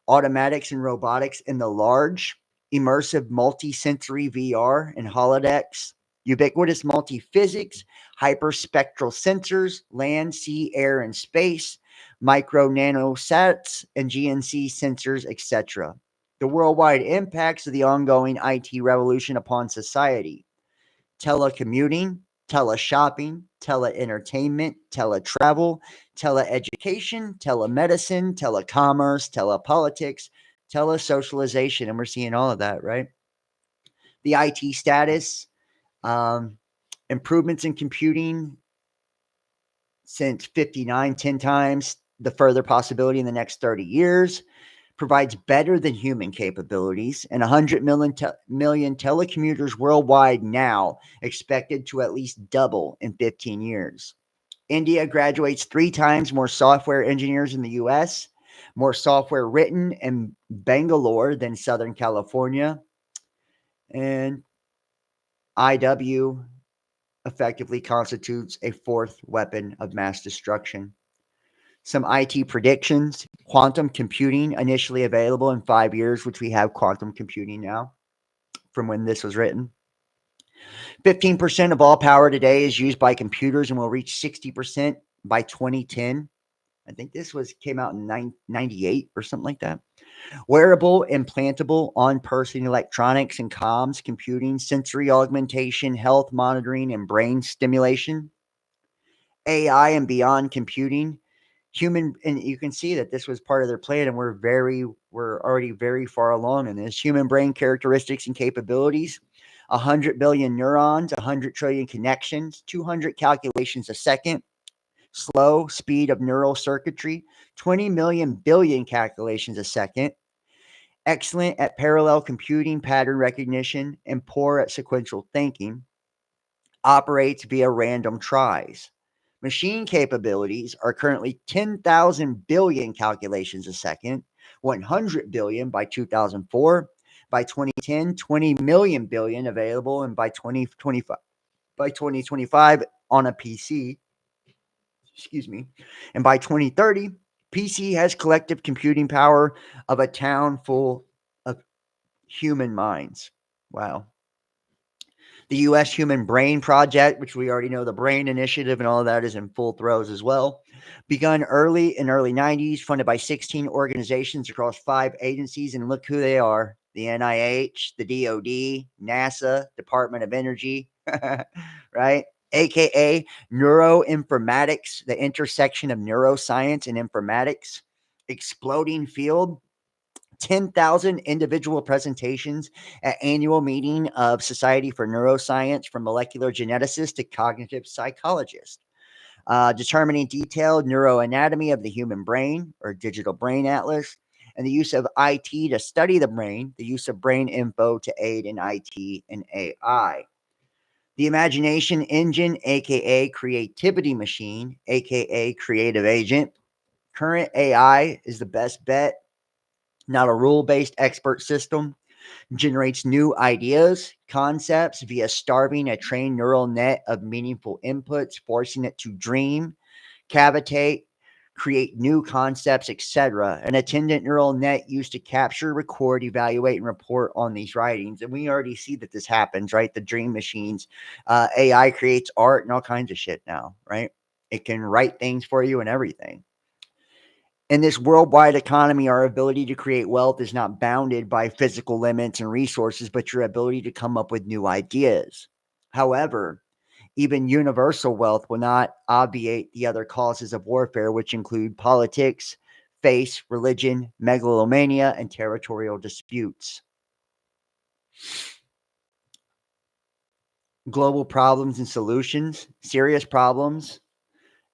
automatics and robotics in the large, immersive multi-sensory VR and holodecks, ubiquitous multi-physics, hyperspectral sensors, land, sea, air, and space, micro nanosats, and GNC sensors, etc. The worldwide impacts of the ongoing IT revolution upon society. Telecommuting, teleshopping, teleentertainment, teletravel, teleeducation, telemedicine, telecommerce, telepolitics, telesocialization. And we're seeing all of that, right? The IT status, improvements in computing since 59, 10 times the further possibility in the next 30 years. Provides better than human capabilities, and 100 million telecommuters worldwide now, expected to at least double in 15 years. India graduates 3 times more software engineers in the US, more software written in Bangalore than Southern California. And IW effectively constitutes a 4th weapon of mass destruction. Some IT predictions, quantum computing initially available in 5 years, which we have quantum computing now from when this was written. 15% of all power today is used by computers and will reach 60% by 2010. I think this came out in 98 or something like that. Wearable, implantable, on-person electronics and comms, computing, sensory augmentation, health monitoring, and brain stimulation. AI and beyond computing. Human, and you can see that this was part of their plan, and we're already very far along in this. Human brain characteristics and capabilities, 100 billion neurons, 100 trillion connections, 200 calculations a second, slow speed of neural circuitry, 20 million billion calculations a second, excellent at parallel computing, pattern recognition, and poor at sequential thinking, operates via random tries. Machine capabilities are currently 10,000 billion calculations a second, 100 billion by 2004. By 2010, 20 million billion available, and by 2025 on a PC, and by 2030, PC has collective computing power of a town full of human minds. Wow. The U.S. Human Brain Project, which we already know, the Brain Initiative and all of that is in full throes as well. Begun early 90s, funded by 16 organizations across 5 agencies, and look who they are. The NIH, the DoD, NASA, Department of Energy, right? AKA neuroinformatics, the intersection of neuroscience and informatics, exploding field. 10,000 individual presentations at annual meeting of Society for Neuroscience, from molecular geneticists to cognitive psychologists. Determining detailed neuroanatomy of the human brain, or digital brain atlas, and the use of IT to study the brain, the use of brain info to aid in IT and AI. The imagination engine, aka creativity machine, aka creative agent. Current AI is the best bet, not a rule-based expert system. Generates new ideas, concepts via starving a trained neural net of meaningful inputs, forcing it to dream, cavitate, create new concepts, etc. An attendant neural net used to capture, record, evaluate, and report on these writings. And we already see that this happens, right? The dream machines. AI creates art and all kinds of shit now, right? It can write things for you and everything. In this worldwide economy, our ability to create wealth is not bounded by physical limits and resources, but your ability to come up with new ideas. However, even universal wealth will not obviate the other causes of warfare, which include politics, faith, religion, megalomania, and territorial disputes. Global problems and solutions, serious problems.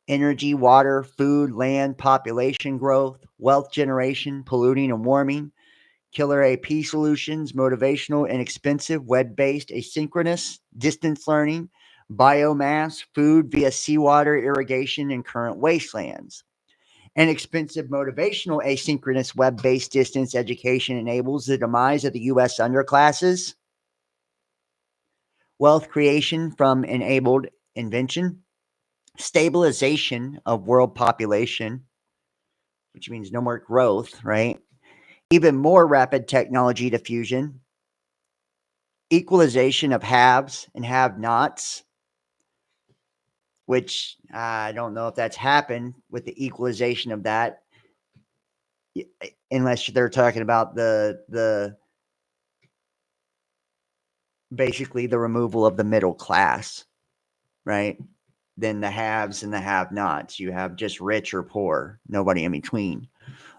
Energy, water, food, land, population growth, wealth generation, polluting and warming, killer AP solutions, motivational, inexpensive, web-based, asynchronous, distance learning, biomass, food via seawater, irrigation, and current wastelands. Inexpensive, motivational, asynchronous, web-based distance education enables the demise of the U.S. underclasses. Wealth creation from enabled invention. Stabilization of world population, which means no more growth, right? Even more rapid technology diffusion, equalization of haves and have-nots, which I don't know if that's happened with the equalization of that, unless they're talking about the basically the removal of the middle class, right? Then the haves and the have-nots. You have just rich or poor, nobody in between.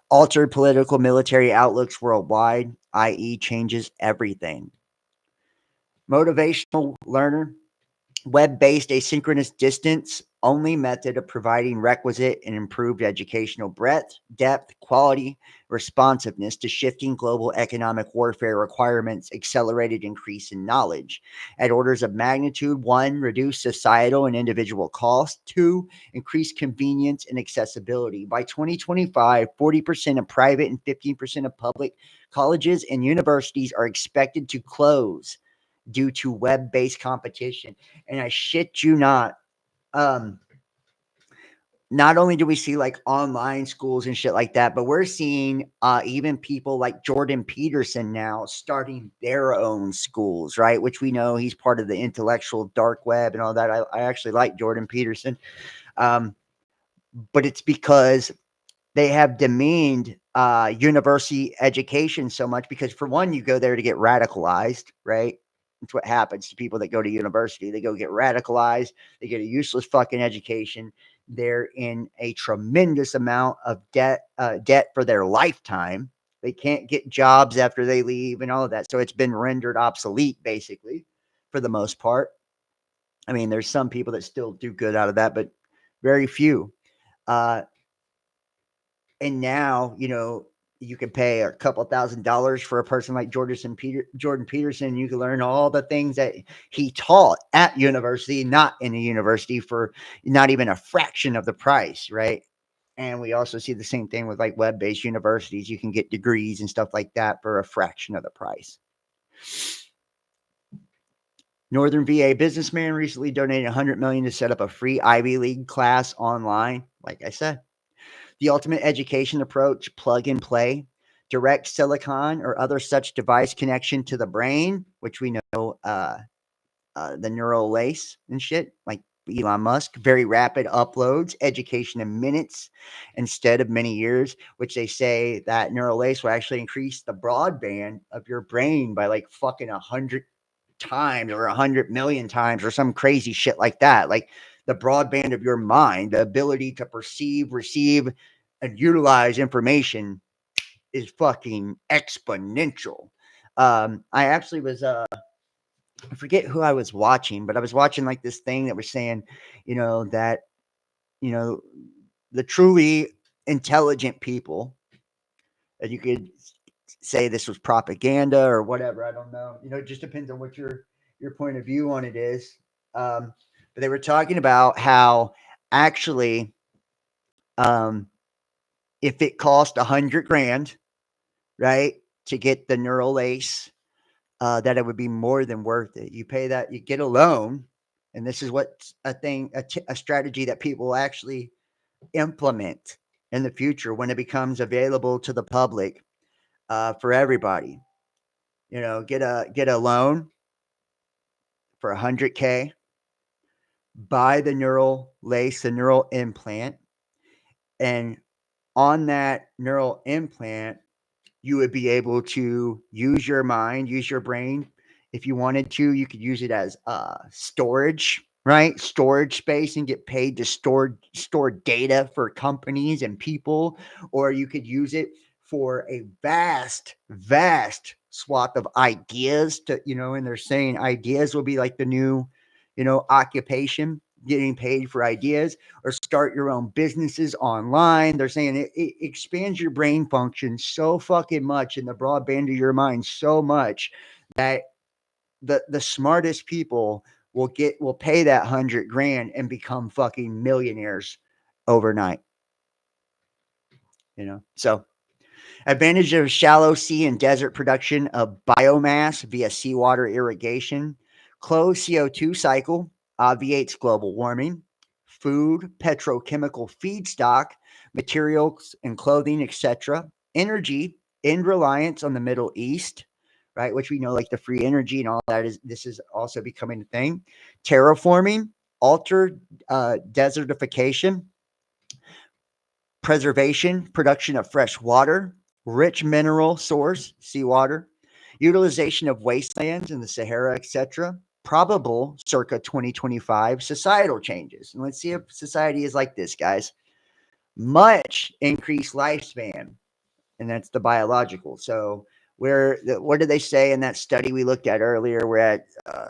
Altered political military outlooks worldwide, i.e. changes everything. Motivational learner, web-based asynchronous distance, only method of providing requisite and improved educational breadth, depth, quality, responsiveness to shifting global economic warfare requirements, accelerated increase in knowledge. At orders of magnitude, 1, reduce societal and individual cost. 2, increase convenience and accessibility. By 2025, 40% of private and 15% of public colleges and universities are expected to close due to web-based competition. And I shit you not, not only do we see like online schools and shit like that, but we're seeing even people like Jordan Peterson now starting their own schools, right? Which we know he's part of the intellectual dark web and all that. I actually like Jordan Peterson. But it's because they have demeaned university education so much, because for one, you go there to get radicalized, right? That's what happens to people that go to university. They go get radicalized. They get a useless fucking education. They're in a tremendous amount of debt for their lifetime. They can't get jobs after they leave and all of that. So it's been rendered obsolete, basically. for the most part. I mean, there's some people that still do good out of that, but very few. And now, you can pay a couple $1,000s for a person like Jordan Peterson. You can learn all the things that he taught at university, not in a university, for not even a fraction of the price, right? And we also see the same thing with like web-based universities. You can get degrees and stuff like that for a fraction of the price. Northern VA businessman recently donated $100 million to set up a free Ivy League class online. Like I said, the ultimate education approach, plug and play, direct silicon or other such device connection to the brain, which we know the neural lace and shit, like Elon Musk, very rapid uploads, education in minutes instead of many years, which they say that neural lace will actually increase the broadband of your brain by like fucking 100 times or 100 million times or some crazy shit like that. Like the broadband of your mind, the ability to perceive, receive, and utilize information is fucking exponential. I actually was I forget who I was watching, but I was watching like this thing that was saying, that the truly intelligent people, and you could say this was propaganda or whatever, I don't know. It just depends on what your point of view on it is. But they were talking about how actually, if it cost 100 grand, right, to get the neural lace, that it would be more than worth it. You pay that, you get a loan, and this is what a strategy that people actually implement in the future when it becomes available to the public, for everybody. Get a loan for 100K, buy the neural lace, the neural implant, and on that neural implant, you would be able to use your mind, use your brain. If you wanted to, you could use it as storage, right? Storage space, and get paid to store data for companies and people, or you could use it for a vast swath of ideas to, and they're saying ideas will be like the new, occupation, getting paid for ideas, or start your own businesses online. They're saying it expands your brain function so fucking much and the broadband of your mind so much that the smartest people will pay that 100 grand and become fucking millionaires overnight. So advantage of shallow sea and desert production of biomass via seawater irrigation, closed CO2 cycle, obviates global warming, food, petrochemical feedstock, materials and clothing, etc. Energy, in reliance on the Middle East, right? Which we know, like the free energy and all that this is also becoming a thing. Terraforming, alter desertification, preservation, production of fresh water, rich mineral source, seawater, utilization of wastelands in the Sahara, etc. Probable circa 2025 societal changes. And let's see if society is like this, guys. Much increased lifespan, and that's the biological. So what did they say in that study we looked at earlier? We're at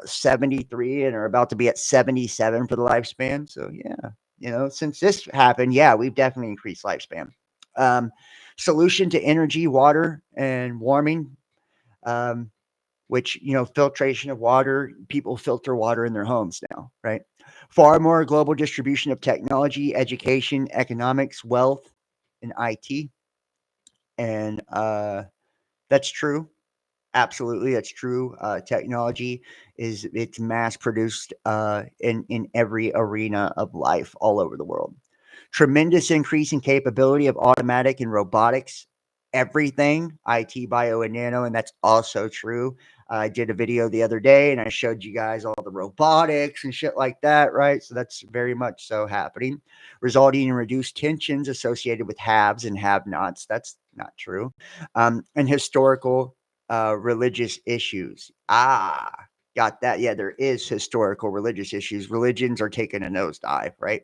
73 and are about to be at 77 for the lifespan. So yeah, since this happened, yeah, we've definitely increased lifespan. Solution to energy, water, and warming, which, filtration of water. People filter water in their homes now, right? Far more global distribution of technology, education, economics, wealth, and IT. And that's true. Absolutely, that's true. Technology it's mass produced in every arena of life all over the world. Tremendous increase in capability of automatic and robotics, everything, IT, bio, and nano, and that's also true. I did a video the other day and I showed you guys all the robotics and shit like that, right? So that's very much so happening, resulting in reduced tensions associated with haves and have-nots. That's not true. And historical religious issues. Got that. Yeah, there is historical religious issues. Religions are taking a nosedive, right?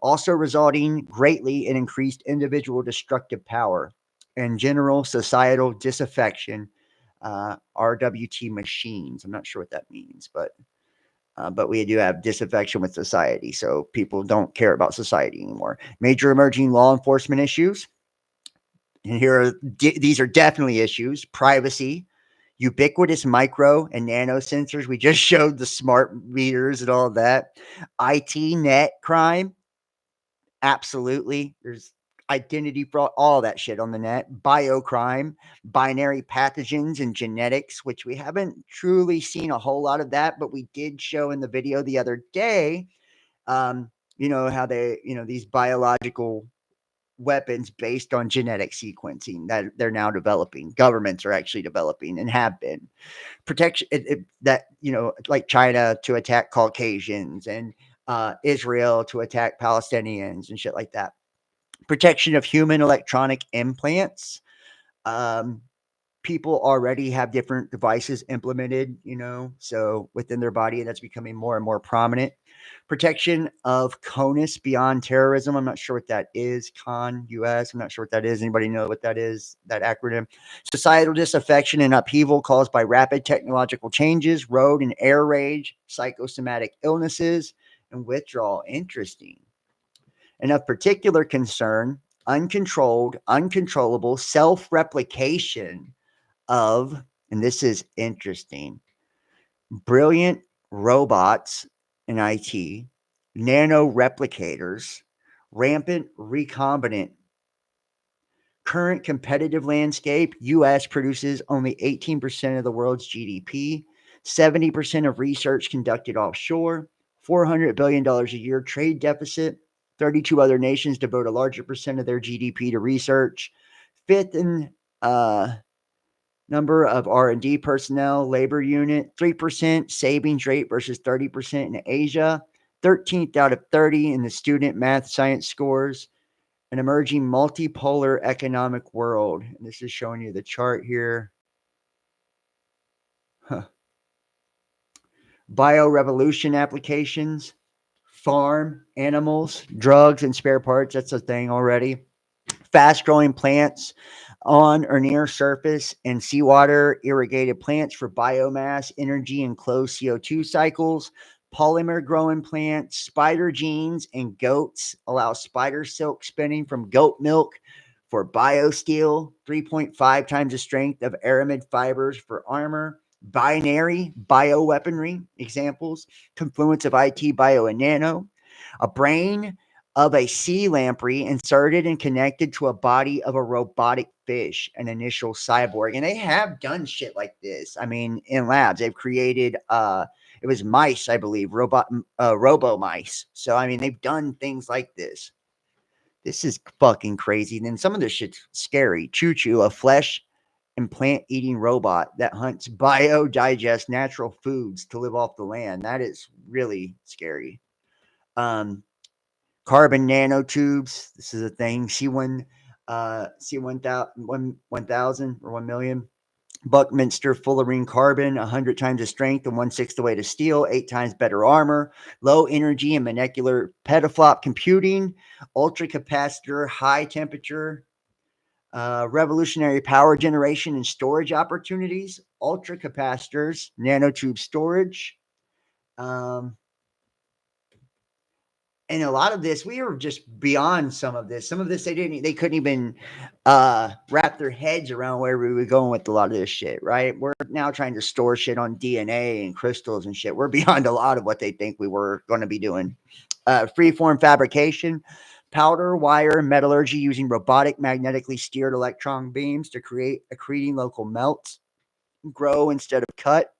Also resulting greatly in increased individual destructive power and general societal disaffection. RWT machines. I'm not sure what that means, but But we do have disaffection with society, so people don't care about society anymore. Major emerging law enforcement issues, and these are definitely issues: privacy, ubiquitous micro and nano sensors. We just showed the smart meters and all of that. IT net crime, absolutely. There's identity fraud, all that shit on the net. Biocrime, binary pathogens and genetics, which we haven't truly seen a whole lot of that, but we did show in the video the other day. How these biological weapons based on genetic sequencing that they're now developing. Governments are actually developing and have been protection like China to attack Caucasians and Israel to attack Palestinians and shit like that. Protection of human electronic implants. People already have different devices implemented, so within their body, and that's becoming more and more prominent. Protection of CONUS beyond terrorism. I'm not sure what that is. CON-US. I'm not sure what that is. Anybody know what that is? That acronym. Societal disaffection and upheaval caused by rapid technological changes, road and air rage, psychosomatic illnesses, and withdrawal. Interesting. And of particular concern, uncontrolled, uncontrollable self-replication of, and this is interesting, brilliant robots in IT, nano replicators, rampant recombinant. Current competitive landscape, U.S. produces only 18% of the world's GDP, 70% of research conducted offshore, $400 billion a year trade deficit, 32 other nations devote a larger percent of their GDP to research, fifth in number of R&D personnel, labor unit, 3% savings rate versus 30% in Asia, 13th out of 30 in the student math science scores, an emerging multipolar economic world. And this is showing you the chart here. Bio-revolution applications, farm, animals, drugs, and spare parts. That's a thing already. Fast-growing plants on or near surface and seawater irrigated plants for biomass, energy, and closed CO2 cycles. Polymer growing plants, spider genes, and goats allow spider silk spinning from goat milk for biosteel, 3.5 times the strength of aramid fibers for armor. Binary bioweaponry examples, confluence of IT, bio, and nano. A brain of a sea lamprey inserted and connected to a body of a robotic fish, an initial cyborg. And they have done shit like this. I mean, in labs, they've created it was mice, I believe, robo mice. So I mean, they've done things like this. This is fucking crazy. Then some of this shit's scary. Choo Choo, a flesh and plant eating robot that hunts digest natural foods to live off the land. That is really scary. Carbon nanotubes. This is a thing. C1000 or 1 million. Buckminster fullerene carbon, 100 times the strength and 1/6 the weight of steel, 8 times better armor, low energy and molecular petaflop computing, ultra capacitor, high temperature, revolutionary power generation and storage opportunities, ultra capacitors, nanotube storage. And a lot of this, we were just beyond some of this. Some of this, they couldn't even wrap their heads around where we were going with a lot of this shit, right? We're now trying to store shit on DNA and crystals and shit. We're beyond a lot of what they think we were going to be doing. Freeform fabrication, powder, wire, metallurgy using robotic magnetically steered electron beams to create accreting local melts, grow instead of cut.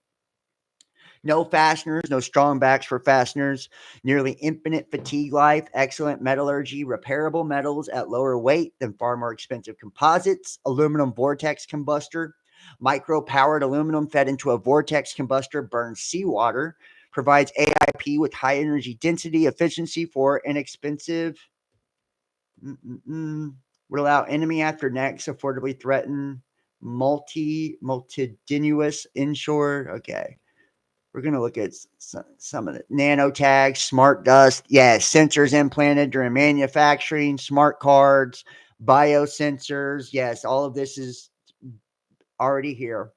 No fasteners, no strong backs for fasteners, nearly infinite fatigue life, excellent metallurgy, repairable metals at lower weight than far more expensive composites, aluminum vortex combustor, micro-powered aluminum fed into a vortex combustor burns seawater, provides AIP with high energy density, efficiency for inexpensive, would allow enemy after next, affordably threaten, multitudinous inshore, okay. We're going to look at some of the nano tags, smart dust. Yeah, sensors implanted during manufacturing, smart cards, biosensors. Yes, all of this is already here.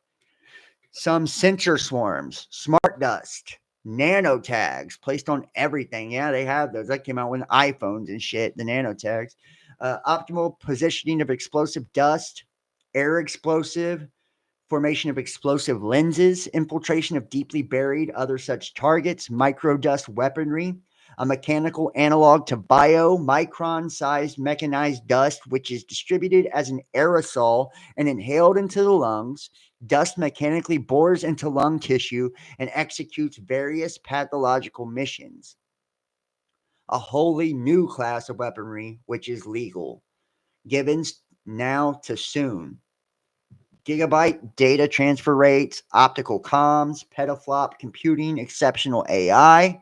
Some sensor swarms, smart dust, Nano tags placed on everything. Yeah, they have those. That came out with iPhones and shit, the nano tags. Optimal positioning of explosive dust, air explosive, formation of explosive lenses, infiltration of deeply buried other such targets, microdust weaponry, a mechanical analog to micron-sized mechanized dust, which is distributed as an aerosol and inhaled into the lungs. Dust mechanically bores into lung tissue and executes various pathological missions. A wholly new class of weaponry, which is legal. Given now to soon. Gigabyte data transfer rates, optical comms, petaflop computing, exceptional AI,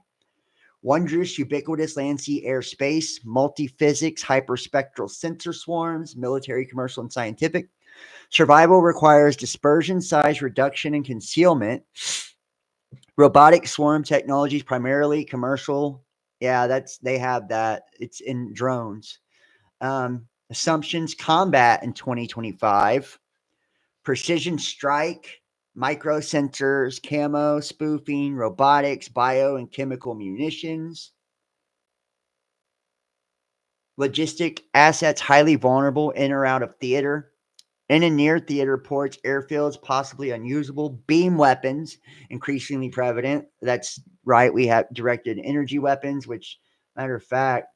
wondrous ubiquitous land, sea, air, space, multi-physics, hyperspectral sensor swarms, military, commercial, and scientific. Survival requires dispersion, size reduction, and concealment. Robotic swarm technologies, primarily commercial. Yeah, they have that. It's in drones. Assumptions, combat in 2025. Precision strike, micro sensors, camo, spoofing, robotics, bio and chemical munitions. Logistic assets highly vulnerable in or out of theater. In and near theater ports, airfields possibly unusable. Beam weapons, increasingly prevalent. That's right. We have directed energy weapons, which, matter of fact,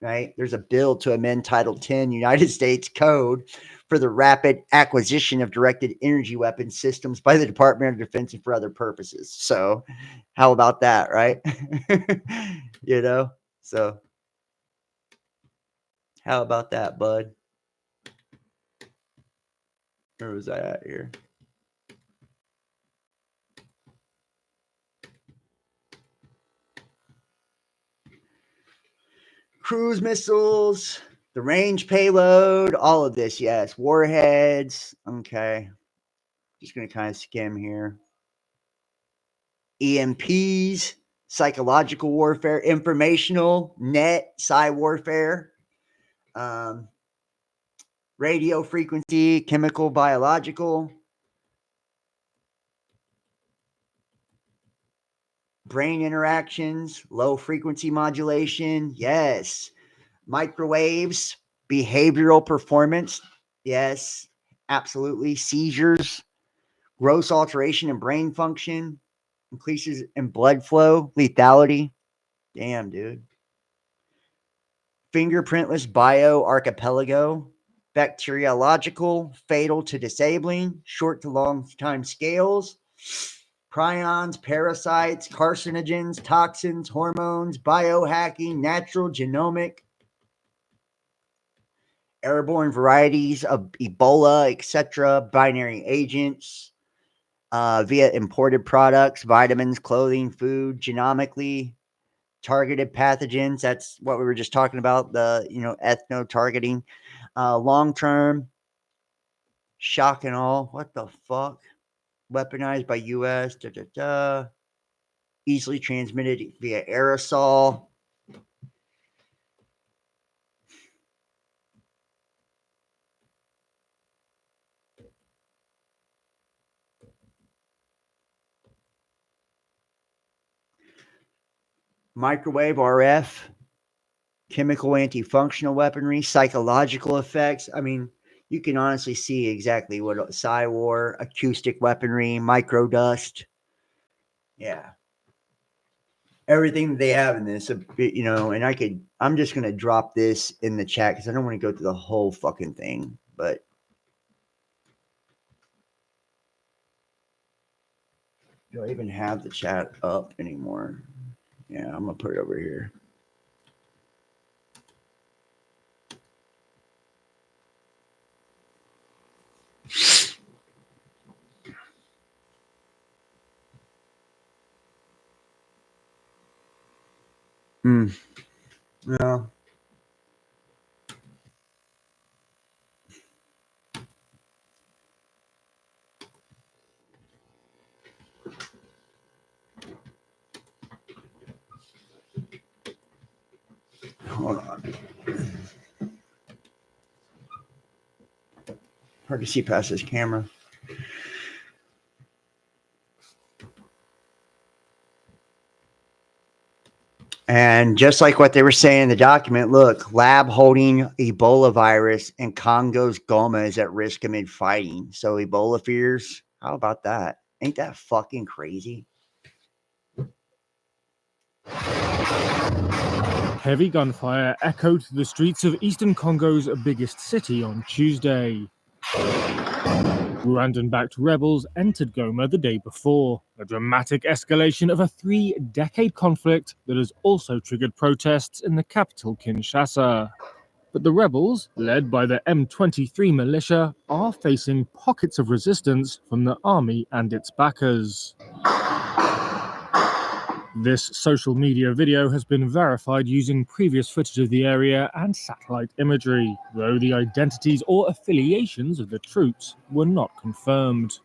right, there's a bill to amend Title 10 United States Code for the rapid acquisition of directed energy weapon systems by the Department of Defense and for other purposes. So how about that, right? So how about that, bud? Where was I at here? Cruise missiles, the range payload, all of this, yes. Warheads, okay. Just going to kind of skim here. EMPs, psychological warfare, informational, net, psi warfare, radio frequency, chemical, biological, brain interactions, low frequency modulation, yes. Microwaves, behavioral performance, yes, absolutely. Seizures, gross alteration in brain function, increases in blood flow, lethality. Damn, dude. Fingerprintless bioarchipelago, bacteriological, fatal to disabling, short to long time scales, prions, parasites, carcinogens, toxins, hormones, biohacking, natural genomic, airborne varieties of Ebola, etc., binary agents, via imported products, vitamins, clothing, food, genomically targeted pathogens. That's what we were just talking about, the ethno targeting. Long term shock and all. What the fuck? Weaponized by US. Easily transmitted via aerosol. Microwave RF, chemical anti-functional weaponry, psychological effects. I mean, you can honestly see exactly what psi war, acoustic weaponry, microdust. Yeah. Everything they have in this, and I'm just going to drop this in the chat because I don't want to go through the whole fucking thing, but do I even have the chat up anymore? Yeah, I'm going to put it over here. Yeah. Hold on. Hard to see past this camera. And just like what they were saying in the document, look, lab holding Ebola virus in Congo's Goma is at risk amid fighting. So Ebola fears, how about that? Ain't that fucking crazy? Heavy gunfire echoed the streets of eastern Congo's biggest city on Tuesday. Rwandan-backed rebels entered Goma the day before, a dramatic escalation of a 3-decade conflict that has also triggered protests in the capital, Kinshasa. But the rebels, led by the M23 militia, are facing pockets of resistance from the army and its backers. This social media video has been verified using previous footage of the area and satellite imagery, though the identities or affiliations of the troops were not confirmed.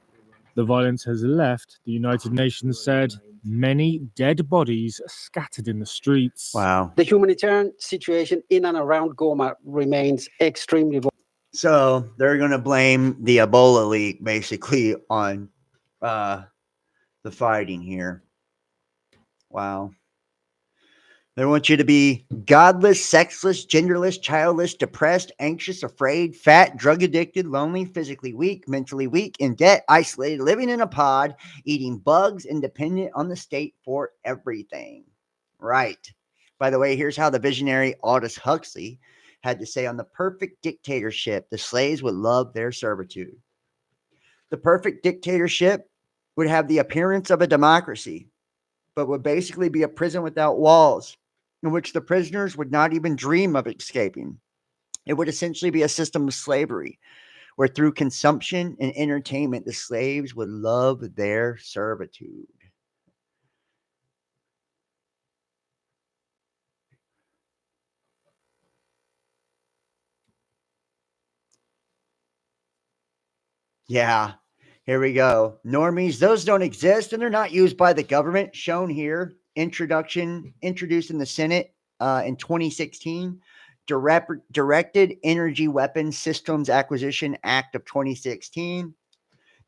The violence has left, the United Nations said, many dead bodies scattered in the streets. Wow. The humanitarian situation in and around Goma remains extremely vulnerable. So they're going to blame the Ebola leak basically on the fighting here. Wow. They want you to be godless, sexless, genderless, childless, depressed, anxious, afraid, fat, drug addicted, lonely, physically weak, mentally weak, in debt, isolated, living in a pod, eating bugs, and dependent on the state for everything. Right. By the way, here's how the visionary Aldous Huxley had to say on the perfect dictatorship, the slaves would love their servitude. The perfect dictatorship would have the appearance of a democracy, but would basically be a prison without walls, in which the prisoners would not even dream of escaping. It would essentially be a system of slavery, where through consumption and entertainment, the slaves would love their servitude. Yeah, here we go. Normies, those don't exist and they're not used by the government. Shown here, introduced in the Senate in 2016. Directed Energy Weapons Systems Acquisition Act of 2016.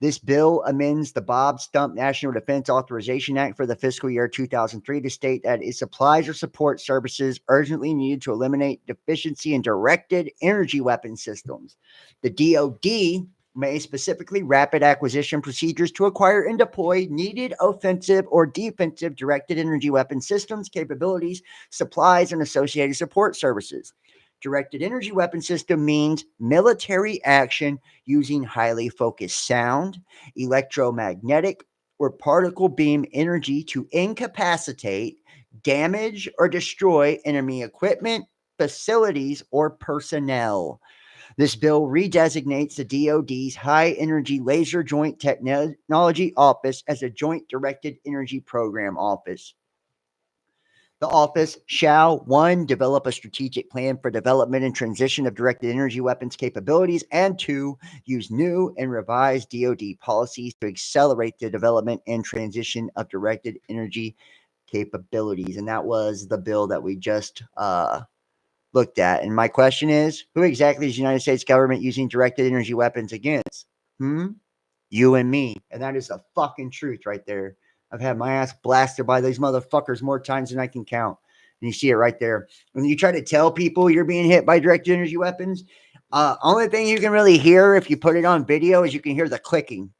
This bill amends the Bob Stump National Defense Authorization Act for the fiscal year 2003 to state that it supplies or supports services urgently needed to eliminate deficiency in directed energy weapon systems. The DoD may specifically rapid acquisition procedures to acquire and deploy needed offensive or defensive directed energy weapon systems, capabilities, supplies, and associated support services. Directed energy weapon system means military action using highly focused sound, electromagnetic, or particle beam energy to incapacitate, damage, or destroy enemy equipment, facilities, or personnel. This bill redesignates the DoD's High Energy Laser Joint Technology Office as a Joint Directed Energy Program Office. The office shall, 1, develop a strategic plan for development and transition of directed energy weapons capabilities, and 2, use new and revised DoD policies to accelerate the development and transition of directed energy capabilities. And that was the bill that we just looked at. And my question is, who exactly is the United States government using directed energy weapons against? You and me. And that is the fucking truth right there. I've had my ass blasted by these motherfuckers more times than I can count. And you see it right there. When you try to tell people you're being hit by directed energy weapons, only thing you can really hear if you put it on video is you can hear the clicking.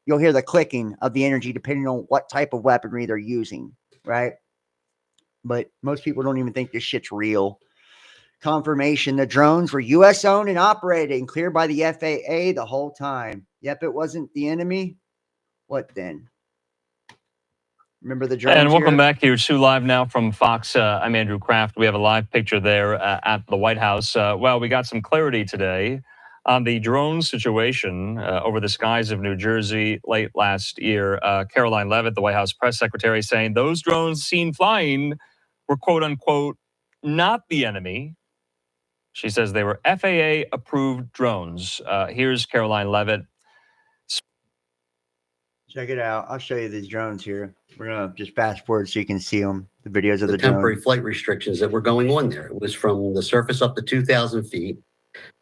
You'll hear the clicking of the energy depending on what type of weaponry they're using, right? But most people don't even think this shit's real. Confirmation, the drones were U.S. owned and operated and cleared by the FAA the whole time. Yep, it wasn't the enemy. What then? Remember the drones. And welcome here? back here to Live Now from Fox. I'm Andrew Kraft. We have a live picture there at the White House. Well, we got some clarity today on the drone situation over the skies of New Jersey late last year. Caroline Leavitt, the White House press secretary, saying those drones seen flying were, quote unquote, not the enemy. She says they were FAA-approved drones. Here's Caroline Leavitt. Check it out. I'll show you these drones here. We're going to just fast forward so you can see them, the videos of the temporary drone. flight restrictions that were going on there. It was from the surface up to 2,000 feet.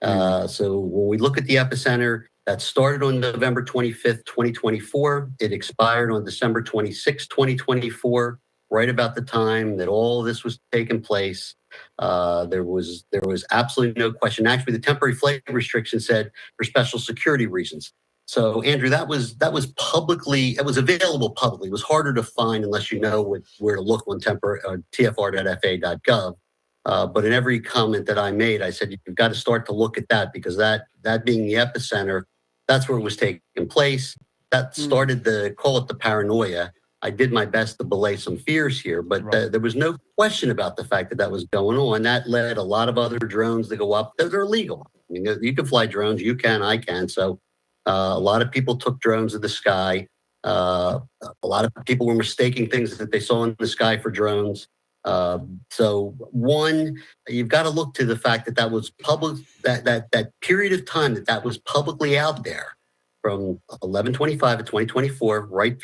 So when we look at the epicenter, that started on November 25th, 2024. It expired on December 26th, 2024. right about the time that all this was taking place. There was absolutely no question. Actually, the temporary flight restriction said for special security reasons. So, Andrew, that was publicly, it was available publicly. It was harder to find unless you know where to look on tfr.fa.gov. But in every comment that I made, I said, you've got to start to look at that, because that being the epicenter, that's where it was taking place. That started call it the paranoia. I did my best to belay some fears here, but there was no question about the fact that that was going on. That led a lot of other drones to go up. They're illegal. I mean, you can fly drones. You can, I can. So a lot of people took drones in the sky. A lot of people were mistaking things that they saw in the sky for drones. So one, you've got to look to the fact that that was public, that period of time that was publicly out there from 11/25 of 2024 right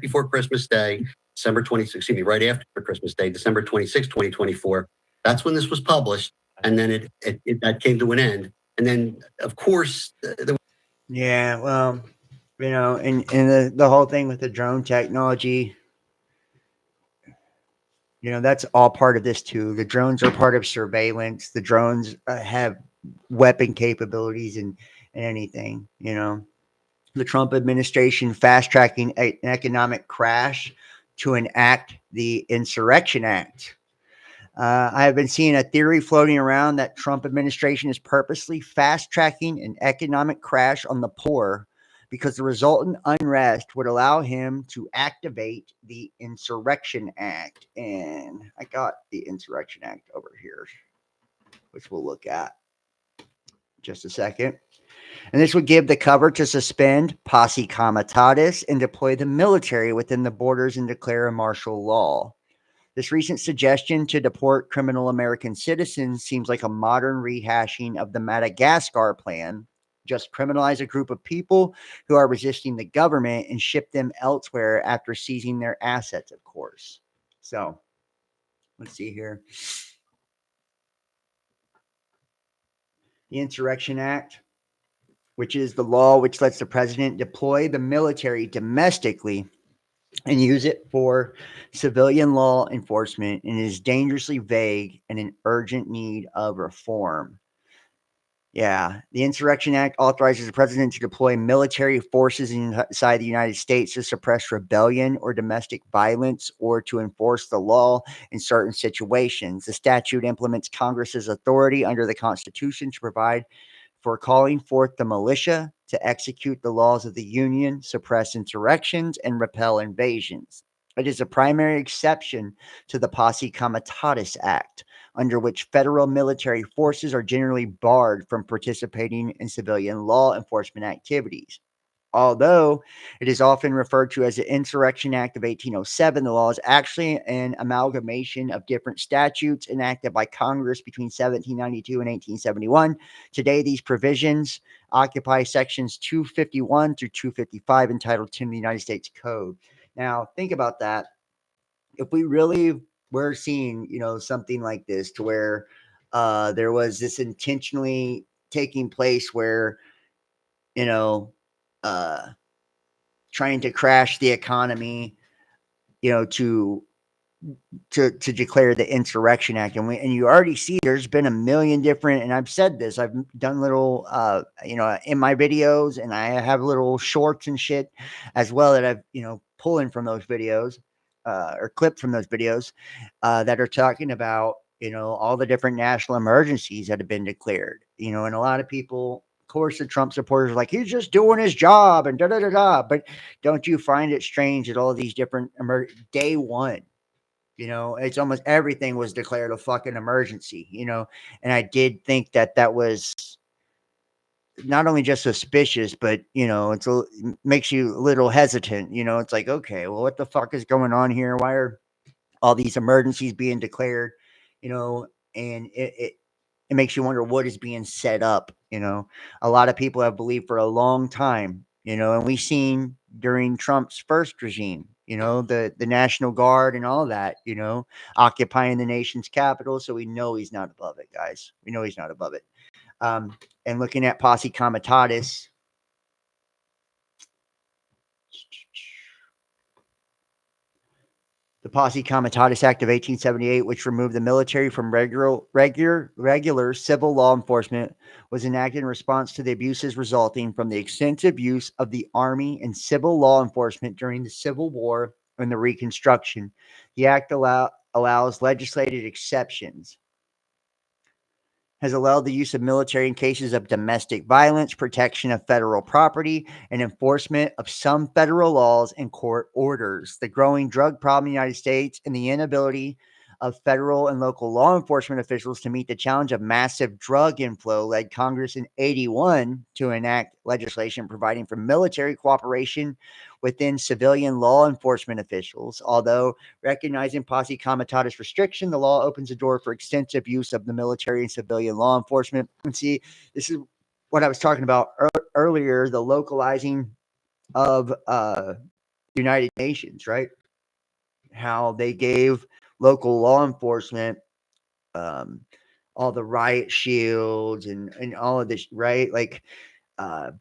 before Christmas Day, right after Christmas Day, December 26, 2024. That's when this was published, and then that came to an end. And then, of course, Yeah, well, and the whole thing with the drone technology, that's all part of this too. The drones are part of surveillance. The drones have weapon capabilities and anything. The Trump administration fast tracking an economic crash to enact the Insurrection Act. I have been seeing a theory floating around that Trump administration is purposely fast tracking an economic crash on the poor because the resultant unrest would allow him to activate the Insurrection Act. And I got the Insurrection Act over here, which we'll look at just a second. And this would give the cover to suspend posse comitatus and deploy the military within the borders and declare a martial law. This recent suggestion to deport criminal American citizens seems like a modern rehashing of the Madagascar plan. Just criminalize a group of people who are resisting the government and ship them elsewhere after seizing their assets, of course. So, let's see here. The Insurrection Act, which is the law which lets the president deploy the military domestically and use it for civilian law enforcement, and is dangerously vague and in urgent need of reform. Yeah, the Insurrection Act authorizes the president to deploy military forces inside the United States to suppress rebellion or domestic violence or to enforce the law in certain situations. The statute implements Congress's authority under the Constitution to provide for calling forth the militia to execute the laws of the Union, suppress insurrections, and repel invasions. It is a primary exception to the Posse Comitatus Act, under which federal military forces are generally barred from participating in civilian law enforcement activities. Although it is often referred to as the Insurrection Act of 1807, the law is actually an amalgamation of different statutes enacted by Congress between 1792 and 1871. Today, these provisions occupy sections 251 through 255 entitled 10 of the United States Code. Now, think about that. If we really were seeing, something like this to where there was this intentionally taking place where, trying to crash the economy, to declare the Insurrection Act. And you already see there's been a million different, and I've said this, I've done little, in my videos, and I have little shorts and shit as well that I've, pulling from those videos, or clipped from those videos, that are talking about, all the different national emergencies that have been declared, and a lot of people, of course, the Trump supporters are like, he's just doing his job and da-da-da-da. But don't you find it strange that all these different day one, it's almost everything was declared a fucking emergency, and I did think that was not only just suspicious, but, it makes you a little hesitant, it's like, okay, well, what the fuck is going on here? Why are all these emergencies being declared, and it makes you wonder what is being set up. A lot of people have believed for a long time, and we've seen during Trump's first regime, the National Guard and all that, occupying the nation's capital. So we know he's not above it, guys. We know he's not above it. And looking at Posse Comitatus, the The Posse Comitatus Act of 1878, which removed the military from regular civil law enforcement, was enacted in response to the abuses resulting from the extensive use of the Army and civil law enforcement during the Civil War and the Reconstruction. The act allows legislated exceptions, has allowed the use of military in cases of domestic violence, protection of federal property, and enforcement of some federal laws and court orders. The growing drug problem in the United States and the inability of federal and local law enforcement officials to meet the challenge of massive drug inflow led Congress in 81 to enact legislation providing for military cooperation within civilian law enforcement officials. Although recognizing Posse Comitatus restriction, the law opens the door for extensive use of the military and civilian law enforcement. And see, this is what I was talking about earlier, the localizing of the United Nations, right? How they gave local law enforcement all the riot shields and all of this, right? Like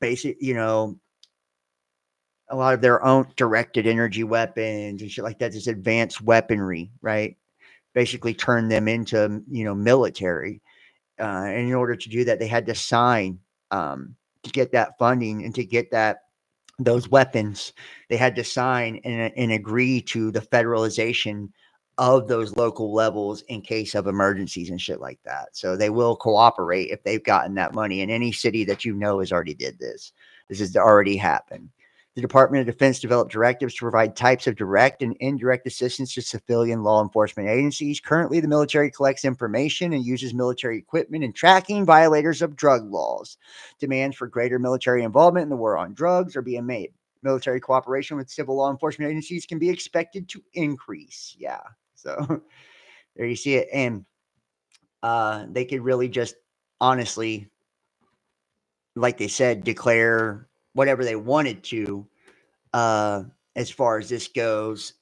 basic, a lot of their own directed energy weapons and shit like that, this advanced weaponry, right? Basically turn them into, military. And in order to do that, they had to sign to get that funding and to get those weapons. They had to sign and agree to the federalization of those local levels in case of emergencies and shit like that. So they will cooperate if they've gotten that money. And any city that has already did this. This has already happened. The Department of Defense developed directives to provide types of direct and indirect assistance to civilian law enforcement agencies. Currently, the military collects information and uses military equipment in tracking violators of drug laws. Demands for greater military involvement in the war on drugs are being made. Military cooperation with civil law enforcement agencies can be expected to increase. Yeah. So there you see it. And they could really just honestly, like they said, declare whatever they wanted to as far as this goes.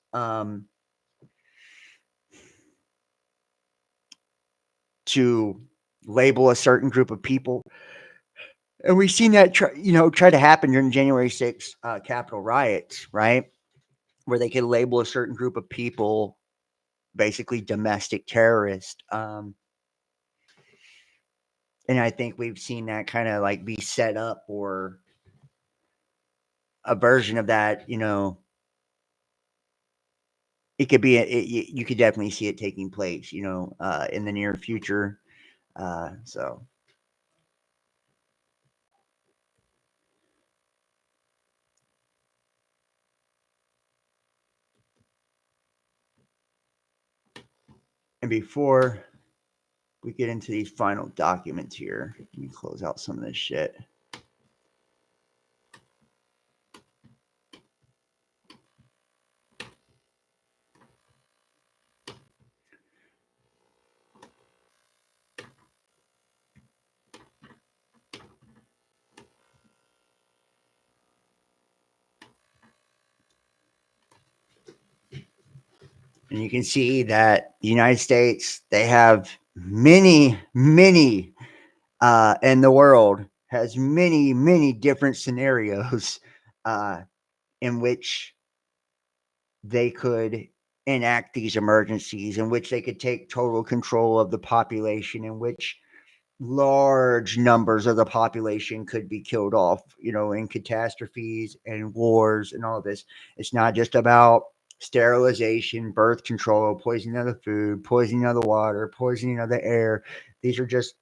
To label a certain group of people. And we've seen that try to happen during January 6th Capitol riots, right? Where they could label a certain group of people basically domestic terrorist. And I think we've seen that kind of like be set up, or a version of that, it could be, you could definitely see it taking place, in the near future. So. And before we get into these final documents here, let me close out some of this shit. And you can see that the United States, they have many, and the world has many, many different scenarios in which they could enact these emergencies, in which they could take total control of the population, in which large numbers of the population could be killed off, in catastrophes and wars and all of this. It's not just about sterilization, birth control, poisoning of the food, poisoning of the water, poisoning of the air. These are just,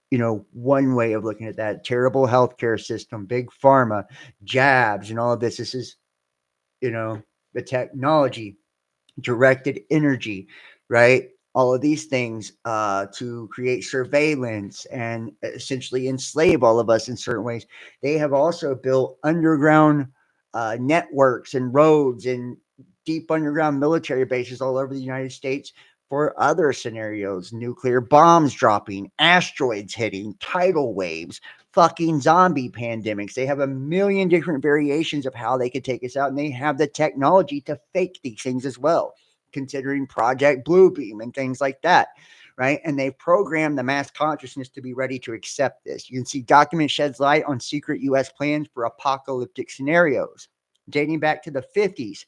one way of looking at that. Terrible healthcare system, big pharma, jabs, and all of this. This is, the technology, directed energy, right? All of these things to create surveillance and essentially enslave all of us in certain ways. They have also built underground networks and roads and deep underground military bases all over the United States for other scenarios: nuclear bombs dropping, asteroids hitting, tidal waves, fucking zombie pandemics. They have a million different variations of how they could take us out, and they have the technology to fake these things as well, considering Project Bluebeam and things like that, right? And they've programmed the mass consciousness to be ready to accept this. You can see document sheds light on secret U.S. plans for apocalyptic scenarios dating back to the 50s.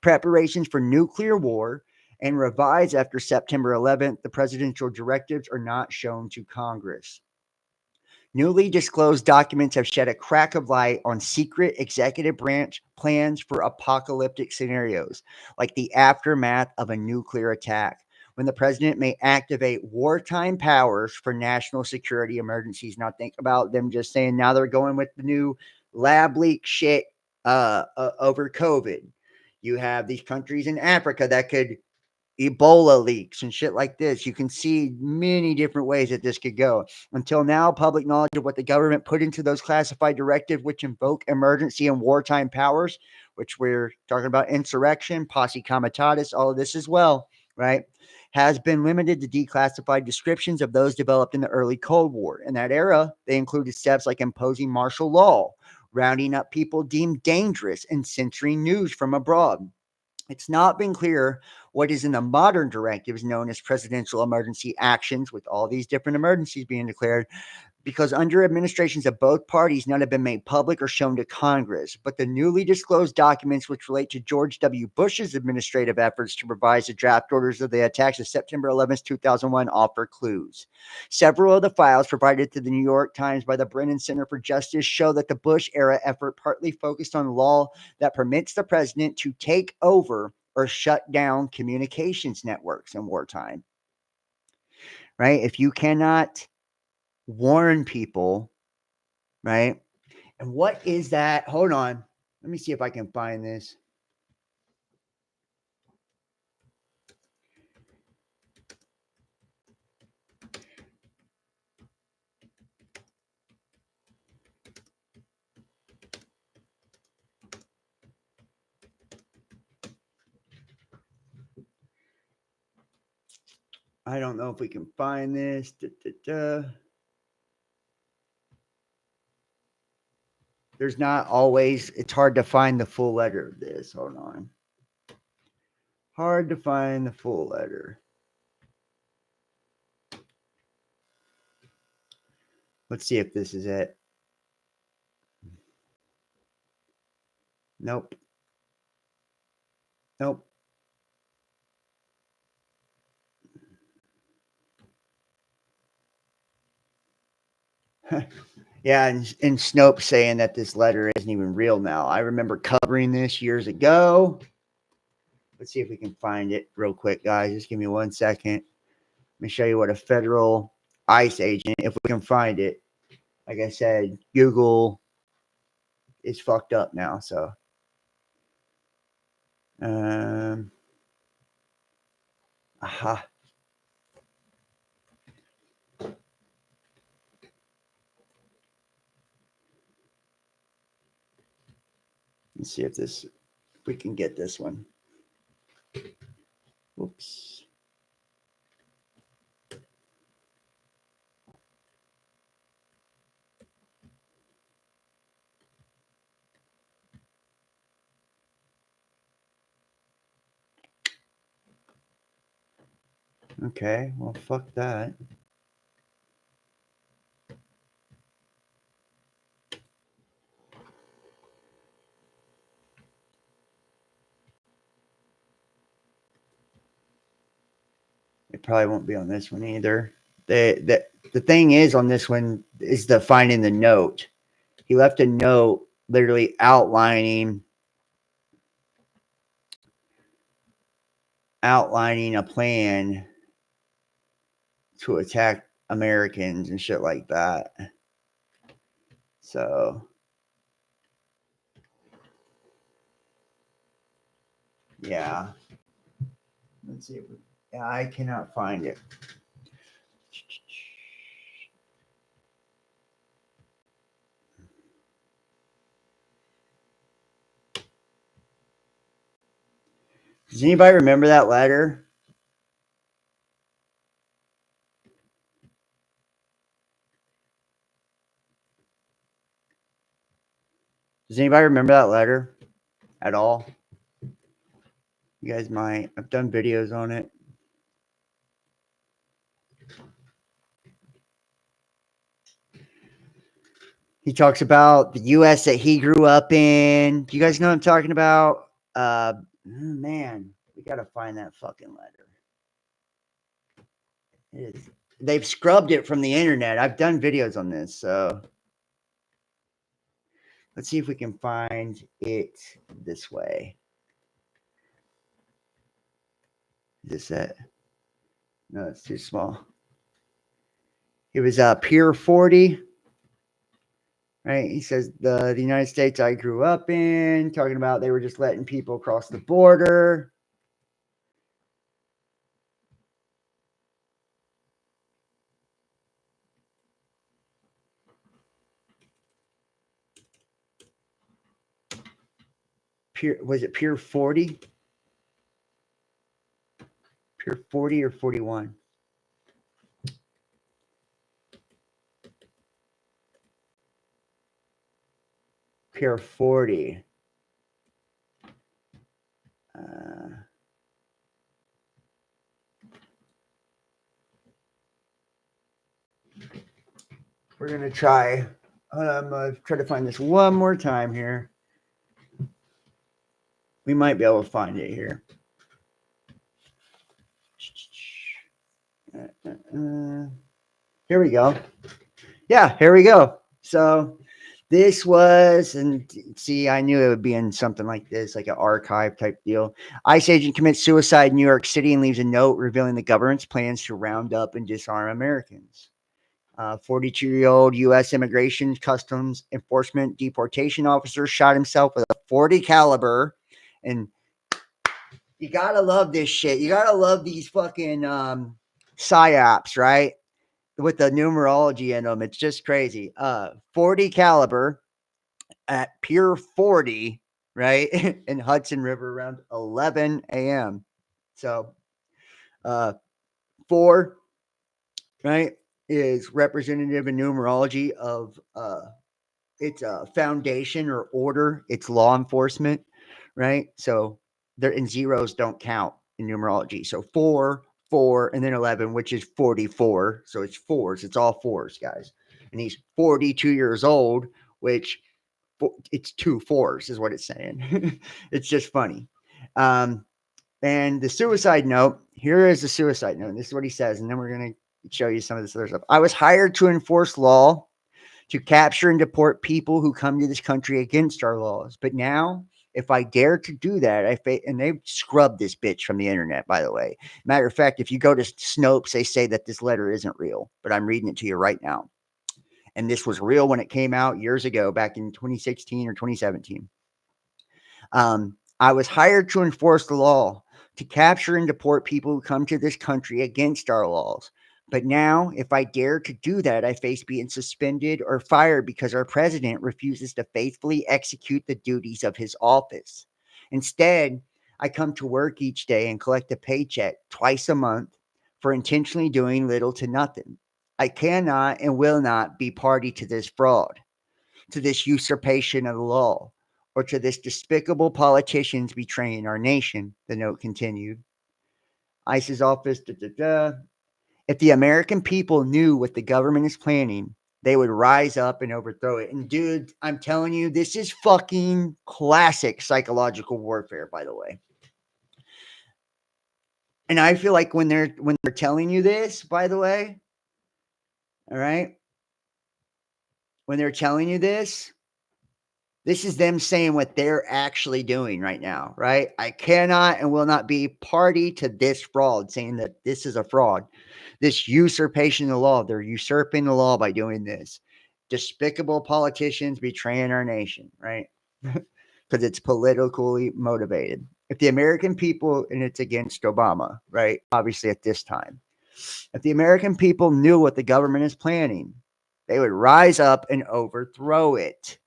preparations for nuclear war, and revised after September 11th, the presidential directives are not shown to Congress. Newly disclosed documents have shed a crack of light on secret executive branch plans for apocalyptic scenarios, like the aftermath of a nuclear attack, when the president may activate wartime powers for national security emergencies. Now, think about them just saying now they're going with the new lab leak shit over COVID. You have these countries in Africa that could Ebola leaks and shit like this. You can see many different ways that this could go. Until now, public knowledge of what the government put into those classified directives, which invoke emergency and wartime powers, which we're talking about insurrection, posse comitatus, all of this as well, right, has been limited to declassified descriptions of those developed in the early Cold War. In that era, they included steps like imposing martial law, rounding up people deemed dangerous, and censoring news from abroad. It's not been clear what is in the modern directives known as presidential emergency actions, with all these different emergencies being declared, because under administrations of both parties, none have been made public or shown to Congress. But the newly disclosed documents, which relate to George W. Bush's administrative efforts to revise the draft orders of the attacks of September 11th, 2001, offer clues. Several of the files provided to the New York Times by the Brennan Center for Justice show that the Bush-era effort partly focused on law that permits the president to take over or shut down communications networks in wartime. Right? If you cannot warn people, right? And what is that? Hold on. Let me see if I can find this. I don't know if we can find this. There's not always, it's hard to find the full letter of this. Hold on. Hard to find the full letter. Let's see if this is it. Nope. Nope. Yeah, and Snopes saying that this letter isn't even real now. I remember covering this years ago. Let's see if we can find it real quick, guys. Just give me 1 second. Let me show you what a federal ICE agent, if we can find it. Like I said, Google is fucked up now, so. Aha. Let's see if we can get this one. Whoops. Okay, well, fuck that. It probably won't be on this one either. The thing is on this one is the finding the note. He left a note literally outlining a plan to attack Americans and shit like that. So yeah. Let's see if I cannot find it. Does anybody remember that letter? Does anybody remember that letter at all? You guys might. I've done videos on it. He talks about the U.S. that he grew up in. Do you guys know what I'm talking about? Man, we got to find that fucking letter. They've scrubbed it from the internet. I've done videos on this, so let's see if we can find it this way. Is this it? No, it's too small. It was Pier 40. Right? He says the United States I grew up in, talking about they were just letting people cross the border. Was it Pier 40? Pier 40 or 41? Pier 40. We're going to try. I'm going to try to find this one more time here. We might be able to find it here. Here we go. Yeah, here we go. So this was, and see, I knew it would be in something like this, like an archive type deal. ICE agent commits suicide in New York City and leaves a note revealing the government's plans to round up and disarm Americans. 42-year-old U.S. Immigration Customs Enforcement deportation officer shot himself with a .40 caliber, and you gotta love this shit. You gotta love these fucking psyops, right? With the numerology in them, it's just crazy. .40 caliber at Pier 40, right, in Hudson River around 11 a.m. So, 4, right, is representative in numerology of it's a foundation or order. It's law enforcement, right? So they're in zeros don't count in numerology. So 4, 4, and then 11, which is 44. So it's fours. It's all fours, guys. And he's 42 years old, which it's 2 4s is what it's saying. It's just funny. And the suicide note, here is the suicide note. This is what he says. And then we're going to show you some of this other stuff. I was hired to enforce law, to capture and deport people who come to this country against our laws. But now, if I dare to do that, and they've scrubbed this bitch from the internet, by the way. Matter of fact, if you go to Snopes, they say that this letter isn't real, but I'm reading it to you right now. And this was real when it came out years ago, back in 2016 or 2017. I was hired to enforce the law, to capture and deport people who come to this country against our laws. But now, if I dare to do that, I face being suspended or fired because our president refuses to faithfully execute the duties of his office. Instead, I come to work each day and collect a paycheck twice a month for intentionally doing little to nothing. I cannot and will not be party to this fraud, to this usurpation of the law, or to this despicable politicians betraying our nation, the note continued. ICE's office, If the American people knew what the government is planning, they would rise up and overthrow it. And dude, I'm telling you, this is fucking classic psychological warfare, by the way. And I feel like when they're telling you this, by the way, all right, when they're telling you this is them saying what they're actually doing right now, right? I cannot and will not be party to this fraud, saying that this is a fraud, this usurpation of the law. They're usurping the law by doing this. Despicable politicians betraying our nation, right? Because it's politically motivated. If the American people, and it's against Obama, right? Obviously at this time, if the American people knew what the government is planning, they would rise up and overthrow it.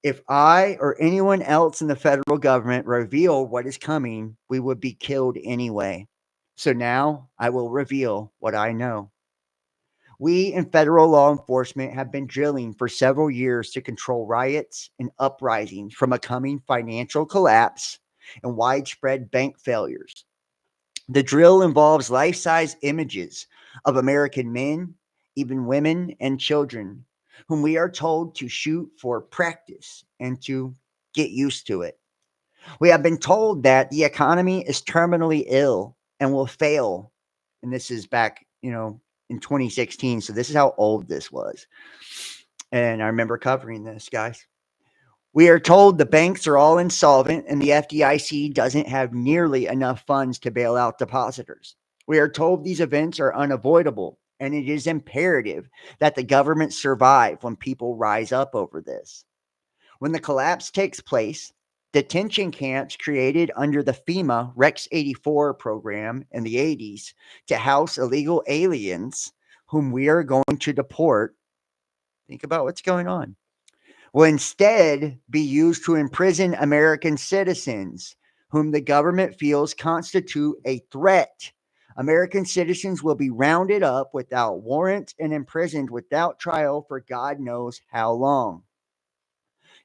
If I or anyone else in the federal government reveal what is coming, we would be killed anyway. So now I will reveal what I know. We in federal law enforcement have been drilling for several years to control riots and uprisings from a coming financial collapse and widespread bank failures. The drill involves life-size images of American men, even women and children, whom we are told to shoot for practice and to get used to it. We have been told that the economy is terminally ill and will fail. And this is back, in 2016. So this is how old this was. And I remember covering this, guys. We are told the banks are all insolvent and the FDIC doesn't have nearly enough funds to bail out depositors. We are told these events are unavoidable and it is imperative that the government survive when people rise up over this. When the collapse takes place, detention camps created under the FEMA Rex 84 program in the 80s to house illegal aliens whom we are going to deport. Think about what's going on. Will instead be used to imprison American citizens whom the government feels constitute a threat. American citizens will be rounded up without warrant and imprisoned without trial for God knows how long.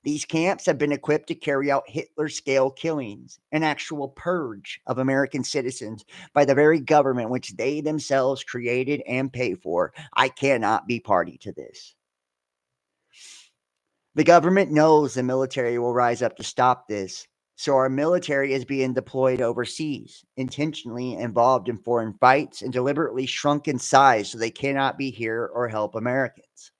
These camps have been equipped to carry out Hitler-scale killings, an actual purge of American citizens by the very government which they themselves created and pay for. I cannot be party to this. The government knows the military will rise up to stop this, so our military is being deployed overseas, intentionally involved in foreign fights, and deliberately shrunk in size so they cannot be here or help Americans.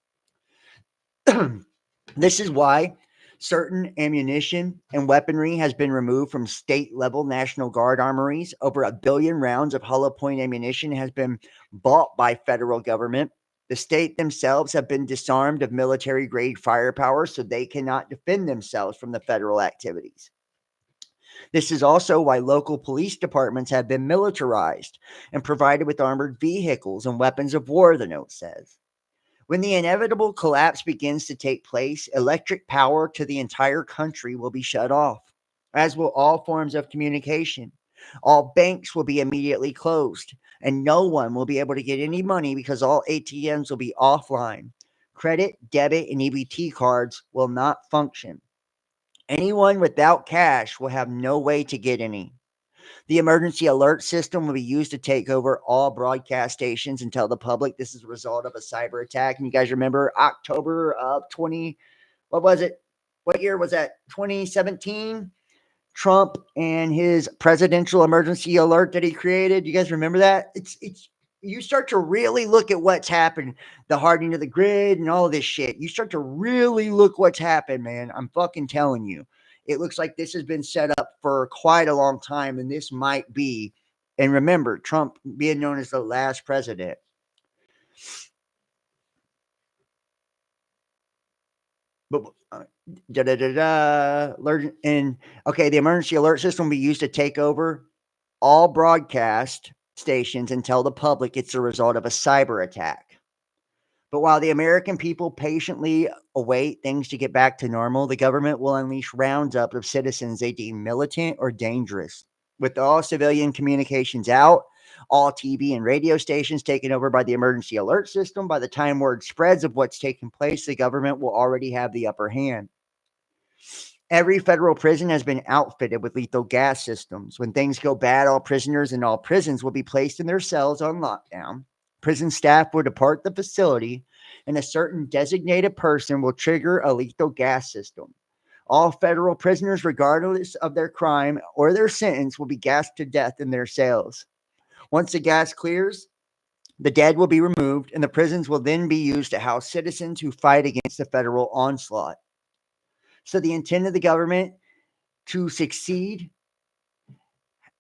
This is why certain ammunition and weaponry has been removed from state-level National Guard armories. Over 1 billion rounds of hollow point ammunition has been bought by federal government. The state themselves have been disarmed of military-grade firepower so they cannot defend themselves from the federal activities. This is also why local police departments have been militarized and provided with armored vehicles and weapons of war, the note says. When the inevitable collapse begins to take place, electric power to the entire country will be shut off, as will all forms of communication. All banks will be immediately closed, and no one will be able to get any money because all ATMs will be offline. Credit, debit, and EBT cards will not function. Anyone without cash will have no way to get any. The emergency alert system will be used to take over all broadcast stations and tell the public this is a result of a cyber attack. And you guys remember October of what was it? What year was that? 2017? Trump and his presidential emergency alert that he created. You guys remember that? It's you start to really look at what's happened, the hardening of the grid and all this shit. You start to really look what's happened, man. I'm fucking telling you. It looks like this has been set up for quite a long time, and this might be, and remember, Trump being known as the last president. But and okay, the emergency alert system will be used to take over all broadcast stations and tell the public it's the result of a cyber attack. But while the American people patiently await things to get back to normal, the government will unleash roundup of citizens they deem militant or dangerous. With all civilian communications out, all TV and radio stations taken over by the emergency alert system, by the time word spreads of what's taking place, the government will already have the upper hand. Every federal prison has been outfitted with lethal gas systems. When things go bad, all prisoners in all prisons will be placed in their cells on lockdown. Prison staff will depart the facility, and a certain designated person will trigger a lethal gas system. All federal prisoners, regardless of their crime or their sentence, will be gassed to death in their cells. Once the gas clears, the dead will be removed, and the prisons will then be used to house citizens who fight against the federal onslaught. So the intent of the government to succeed,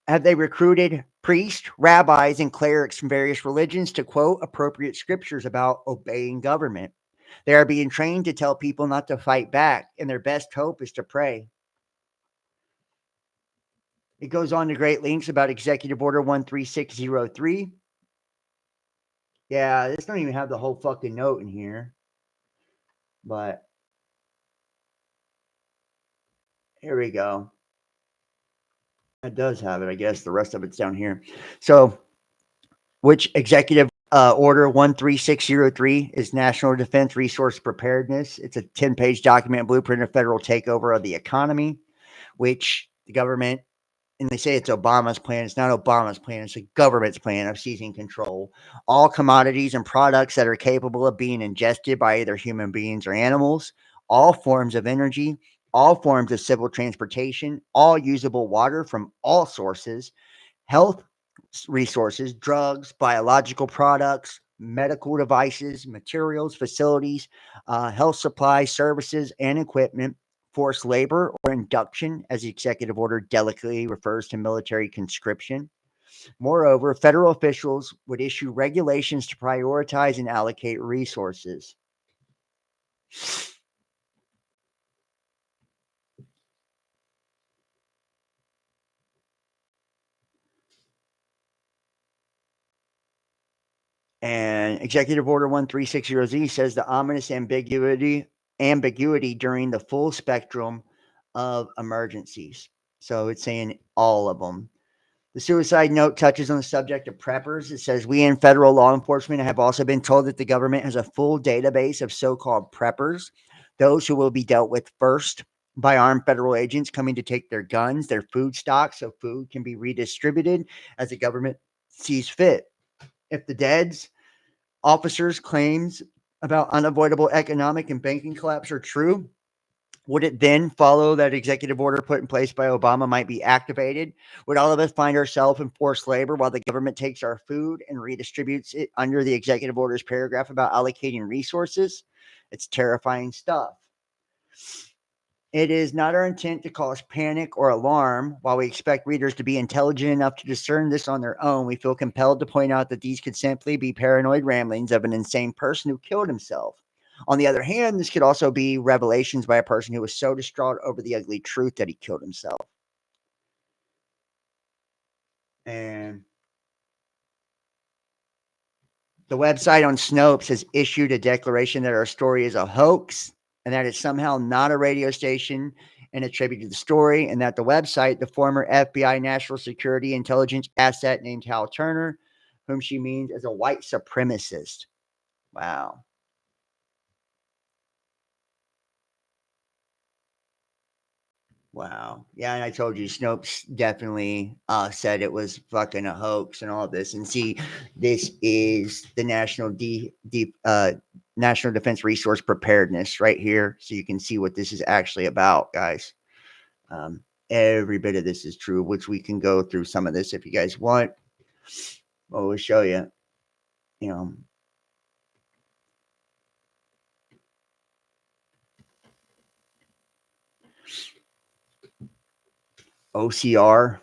have they recruited priests, rabbis, and clerics from various religions to quote appropriate scriptures about obeying government. They are being trained to tell people not to fight back, and their best hope is to pray. It goes on to great lengths about Executive Order 13603. Yeah, this don't even have the whole fucking note in here. But here we go. It does have it, I guess. The rest of it's down here. So, which Executive Order 13603 is National Defense Resource Preparedness. It's a 10-page document blueprint of federal takeover of the economy, which the government, and they say it's Obama's plan. It's not Obama's plan. It's the government's plan of seizing control. All commodities and products that are capable of being ingested by either human beings or animals, all forms of energy, all forms of civil transportation, all usable water from all sources, health resources, drugs, biological products, medical devices, materials, facilities, health supplies, services, and equipment, forced labor or induction, as the executive order delicately refers to military conscription. Moreover, federal officials would issue regulations to prioritize and allocate resources. And Executive Order 1360Z says the ominous ambiguity during the full spectrum of emergencies. So it's saying all of them. The suicide note touches on the subject of preppers. It says, we in federal law enforcement have also been told that the government has a full database of so-called preppers, those who will be dealt with first by armed federal agents coming to take their guns, their food stocks, so food can be redistributed as the government sees fit. If the dead's officers' claims about unavoidable economic and banking collapse are true, would it then follow that executive order put in place by Obama might be activated? Would all of us find ourselves in forced labor while the government takes our food and redistributes it under the executive order's paragraph about allocating resources? It's terrifying stuff. It is not our intent to cause panic or alarm. While we expect readers to be intelligent enough to discern this on their own, we feel compelled to point out that these could simply be paranoid ramblings of an insane person who killed himself. On the other hand, this could also be revelations by a person who was so distraught over the ugly truth that he killed himself. And the website on Snopes has issued a declaration that our story is a hoax and that it's somehow not a radio station and attributed the story, and that the website, the former FBI National Security Intelligence asset named Hal Turner, whom she means as a white supremacist. Wow. Wow. Yeah, and I told you, Snopes definitely said it was fucking a hoax and all of this. And see, this is the National Defense Resource Preparedness right here, so you can see what this is actually about, guys. Every bit of this is true, which we can go through some of this if you guys want. Well, we'll show you. You know. OCR,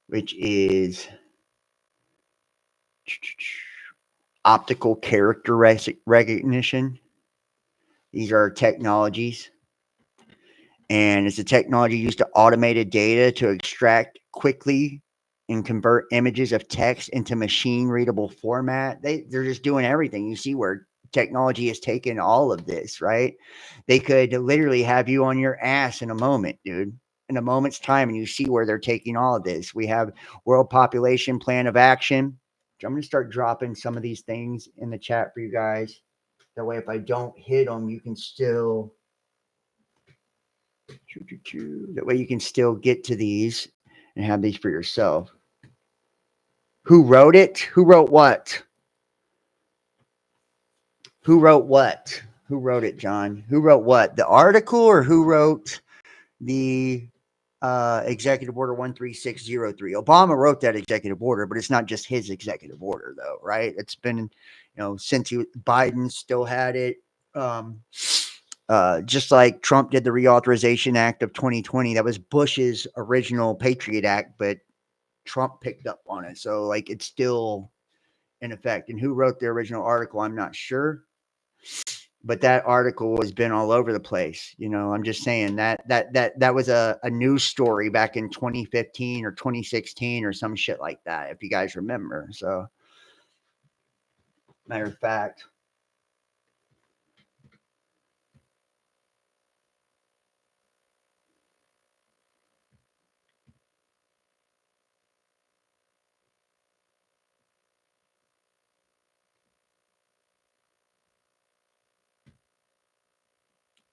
which is optical character recognition. These are technologies, and it's a technology used to automated data to extract quickly and convert images of text into machine readable format. They're just doing everything. You see where technology has taken all of this, right? They could literally have you on your ass in a moment, dude. In a moment's time, and you see where they're taking all of this. We have World Population Plan of Action. I'm going to start dropping some of these things in the chat for you guys. That way, if I don't hit them, you can still. That way, you can still get to these and have these for yourself. Who wrote it? Who wrote what? Who wrote what? Who wrote it, John? Who wrote what? The article, or who wrote the executive order 13603? Obama wrote that executive order, but it's not just his executive order, though, right? It's been, since Biden still had it. Just like Trump did the Reauthorization Act of 2020, that was Bush's original Patriot Act, but Trump picked up on it. So, like, it's still in effect. And who wrote the original article, I'm not sure. But that article has been all over the place. I'm just saying that was a news story back in 2015 or 2016 or some shit like that, if you guys remember. So, matter of fact.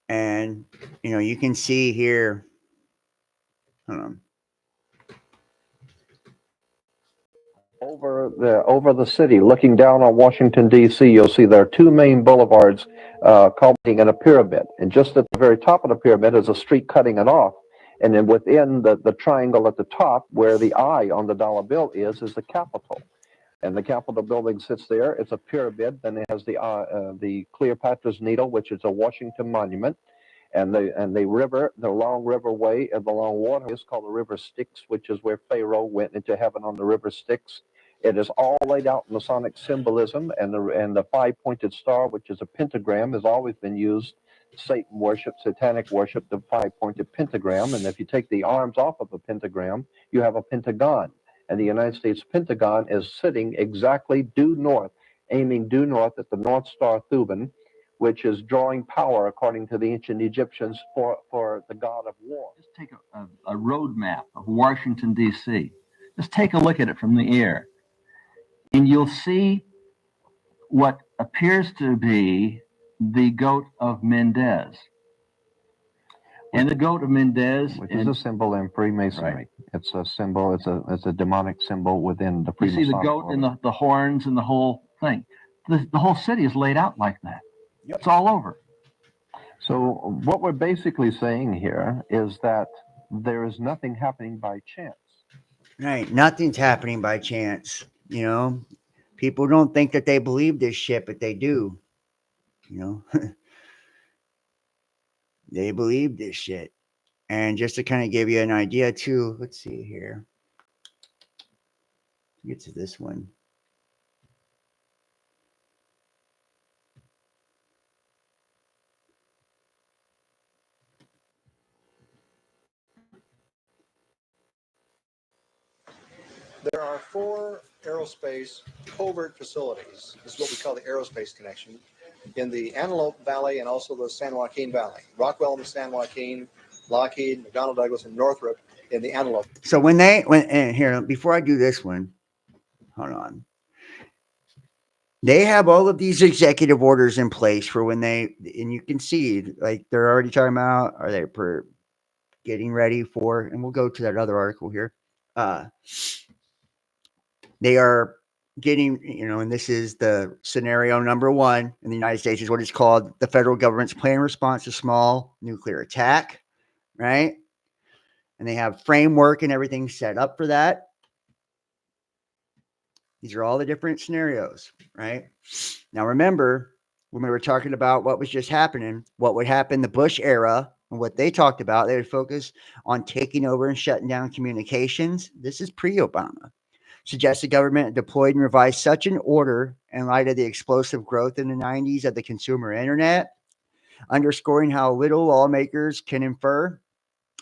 And, you can see here. Hold on. over the city, looking down on Washington, D.C., you'll see there are two main boulevards culminating in a pyramid. And just at the very top of the pyramid is a street cutting it off. And then within the triangle at the top, where the eye on the dollar bill is the Capitol. And the Capitol building sits there. It's a pyramid. Then it has the Cleopatra's Needle, which is a Washington monument. And the river, the long riverway and the long water is called the River Styx, which is where Pharaoh went into heaven on the River Styx. It is all laid out in Masonic symbolism, and the five-pointed star, which is a pentagram, has always been used. Satan worship, satanic worship, the five-pointed pentagram. And if you take the arms off of a pentagram, you have a pentagon. And the United States Pentagon is sitting exactly due north, aiming due north at the North Star Thuban, which is drawing power, according to the ancient Egyptians, for the god of war. Just take a road map of Washington, D.C. Just take a look at it from the air, and you'll see what appears to be the goat of Mendez. And the goat of Mendez, which is a symbol in Freemasonry. Right. It's a symbol. It's a demonic symbol within the Freemasonic. You see the goat order. And the horns and the whole thing. The whole city is laid out like that. Yep. It's all over. So what we're basically saying here is that there is nothing happening by chance. Right. Nothing's happening by chance. You know, people don't think that they believe this shit, but they do. You know, they believe this shit. And just to kind of give you an idea too, let's see here. Get to this one. There are 4 aerospace covert facilities. This is what we call the aerospace connection in the Antelope Valley and also the San Joaquin Valley. Rockwell in the San Joaquin, Lockheed, McDonnell Douglas, and Northrop in the Antelope. So and here, before I do this one, hold on. They have all of these executive orders in place for when and you can see, like, they're already talking about, are they getting ready for, and we'll go to that other article here. They are getting, and this is the scenario number 1 in the United States, is what it's called the federal government's planned response to small nuclear attack, right? And they have framework and everything set up for that. These are all the different scenarios, right? Now, remember, when we were talking about what was just happening, what would happen the Bush era, and what they talked about, they would focus on taking over and shutting down communications. This is pre-Obama. Suggests the government deployed and revised such an order in light of the explosive growth in the 90s of the consumer internet, underscoring how little lawmakers can infer.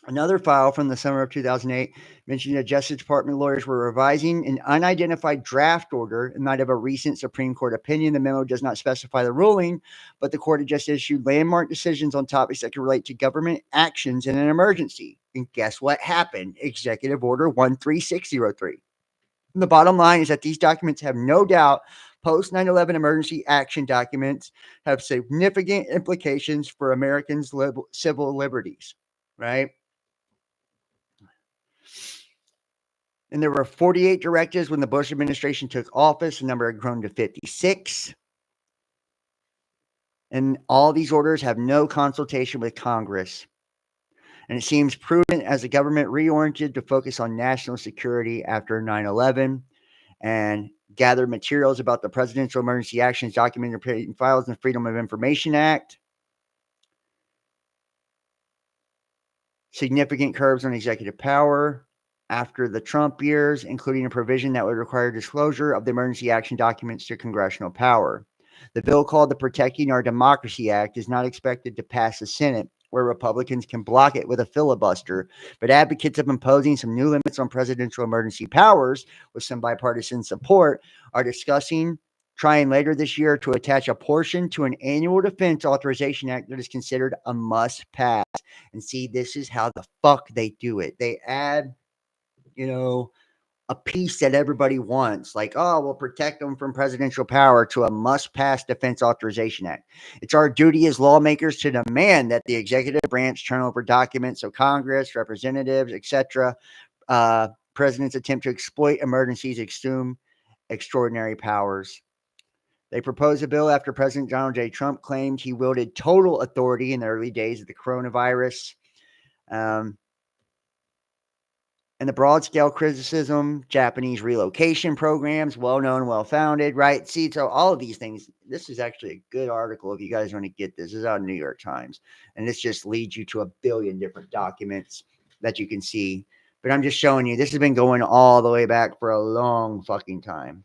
Another file from the summer of 2008 mentioned that Justice Department lawyers were revising an unidentified draft order in light of a recent Supreme Court opinion. The memo does not specify the ruling, but the court had just issued landmark decisions on topics that could relate to government actions in an emergency. And guess what happened? Executive Order 13603. And the bottom line is that these documents have no doubt post 9/11 emergency action documents have significant implications for Americans' civil liberties, right? And there were 48 directives when the Bush administration took office. The number had grown to 56. And all these orders have no consultation with Congress. And it seems prudent as the government reoriented to focus on national security after 9/11 and gather materials about the Presidential Emergency Actions Documented Files and Freedom of Information Act. Significant curbs on executive power after the Trump years, including a provision that would require disclosure of the emergency action documents to congressional power. The bill, called the Protecting Our Democracy Act, is not expected to pass the Senate, where Republicans can block it with a filibuster, but advocates of imposing some new limits on presidential emergency powers with some bipartisan support are discussing trying later this year to attach a portion to an annual defense authorization act that is considered a must pass. And see, this is how the fuck they do it. They add, a piece that everybody wants, like, oh, we'll protect them from presidential power, to a must-pass Defense Authorization Act. It's our duty as lawmakers to demand that the executive branch turn over documents so Congress, representatives, etc., presidents attempt to exploit emergencies, assume extraordinary powers. They proposed a bill after President Donald J. Trump claimed he wielded total authority in the early days of the coronavirus. And the broad-scale criticism, Japanese relocation programs, well-known, well-founded, right? See, so all of these things, this is actually a good article if you guys want to get this. This is out of New York Times. And this just leads you to a billion different documents that you can see. But I'm just showing you, this has been going all the way back for a long fucking time.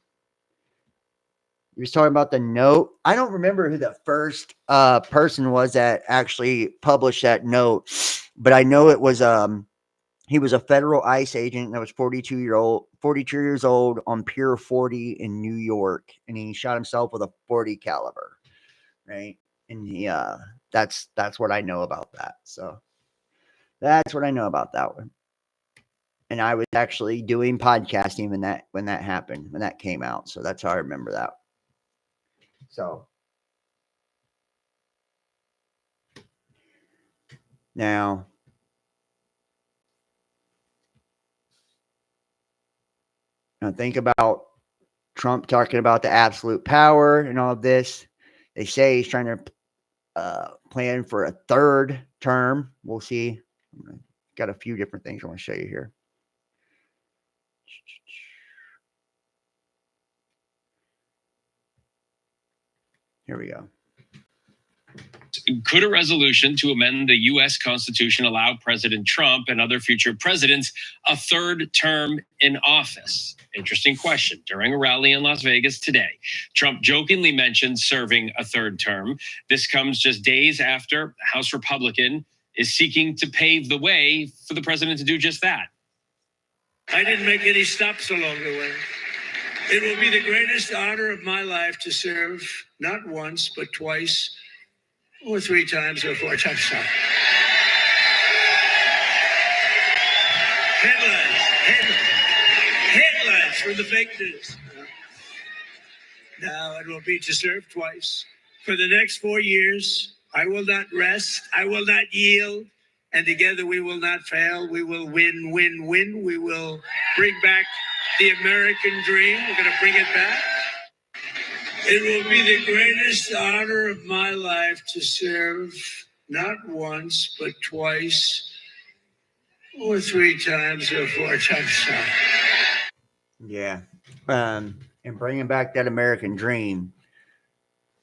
He was talking about the note. I don't remember who the first person was that actually published that note, but I know it was he was a federal ICE agent that was 42 years old on Pier 40 in New York, and he shot himself with a 40 caliber, right? And he that's what I know about that. So that's what I know about that one. And I was actually doing podcasting when that happened, when that came out. So that's how I remember that. So now think about Trump talking about the absolute power and all of this. They say he's trying to plan for a third term. We'll see. Got a few different things I want to show you here. Here we go. Could a resolution to amend the U.S. Constitution allow President Trump and other future presidents a third term in office? Interesting question. During a rally in Las Vegas today, Trump jokingly mentioned serving a third term. This comes just days after a House Republican is seeking to pave the way for the president to do just that. I didn't make any stops along the way. It will be the greatest honor of my life to serve not once, but twice, or 3 times, or 4 times. Headlines from the fake news. Now it will be to serve twice. For the next 4 years, I will not rest. I will not yield. And together we will not fail. We will win, win, win. We will bring back the American dream. We're going to bring it back. It will be the greatest honor of my life to serve not once, but twice, or 3 times, or 4 times. Yeah. And bringing back that American dream.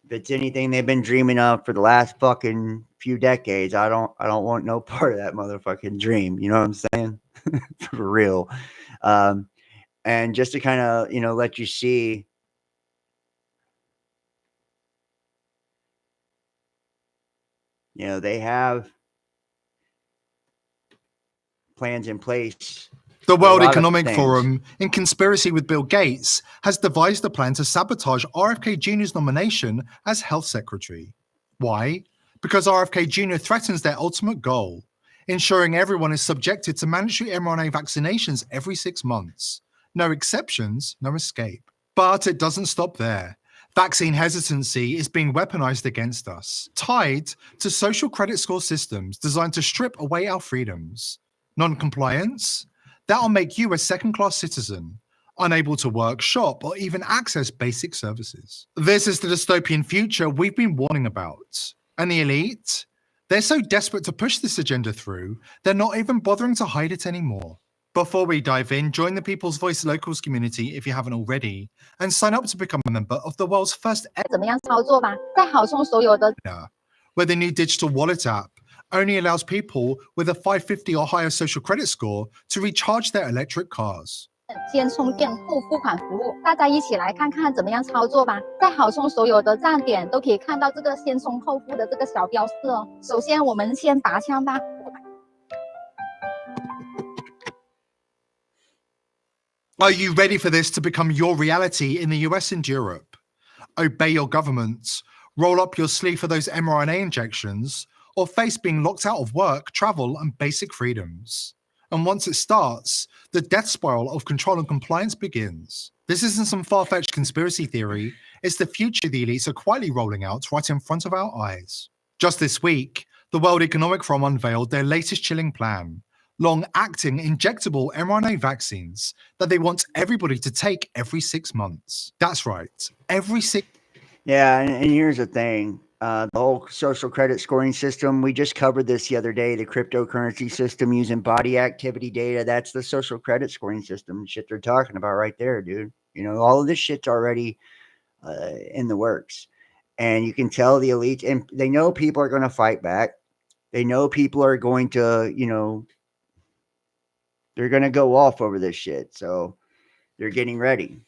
If it's anything they've been dreaming of for the last fucking few decades, I don't want no part of that motherfucking dream. You know what I'm saying? For real. And just to kind of, let you see, they have plans in place. The World Economic Forum, in conspiracy with Bill Gates, has devised a plan to sabotage RFK Jr.'s nomination as health secretary. Why? Because RFK Jr. threatens their ultimate goal, ensuring everyone is subjected to mandatory mRNA vaccinations every 6 months. No exceptions, no escape. But it doesn't stop there. Vaccine hesitancy is being weaponized against us, tied to social credit score systems designed to strip away our freedoms. Non-compliance? That'll make you a second-class citizen, unable to work, shop, or even access basic services. This is the dystopian future we've been warning about. And the elite? They're so desperate to push this agenda through, they're not even bothering to hide it anymore. Before we dive in, join the People's Voice Locals community if you haven't already, and sign up to become a member of the world's first where the new digital wallet app only allows people with a 550 or higher social credit score to recharge their electric cars. 先充电后付款服务，大家一起来看看怎么样操作吧。在好充所有的站点都可以看到这个先充后付的这个小标示哦。首先我们先拔枪吧。Are you ready for this to become your reality in the US and Europe? Obey your governments, roll up your sleeve for those mRNA injections, or face being locked out of work, travel, and basic freedoms. And once it starts, the death spiral of control and compliance begins. This isn't some far-fetched conspiracy theory, it's the future the elites are quietly rolling out right in front of our eyes. Just this week, the World Economic Forum unveiled their latest chilling plan, long-acting injectable mRNA vaccines that they want everybody to take every 6 months. That's right, every 6. Yeah, and here's the thing. The whole social credit scoring system, we just covered this the other day, the cryptocurrency system using body activity data. That's the social credit scoring system shit they're talking about right there, dude. You know, all of this shit's already in the works. And you can tell the elites, and they know people are going to fight back. They know people are going to, you know, they're going to go off over this shit. So they're getting ready.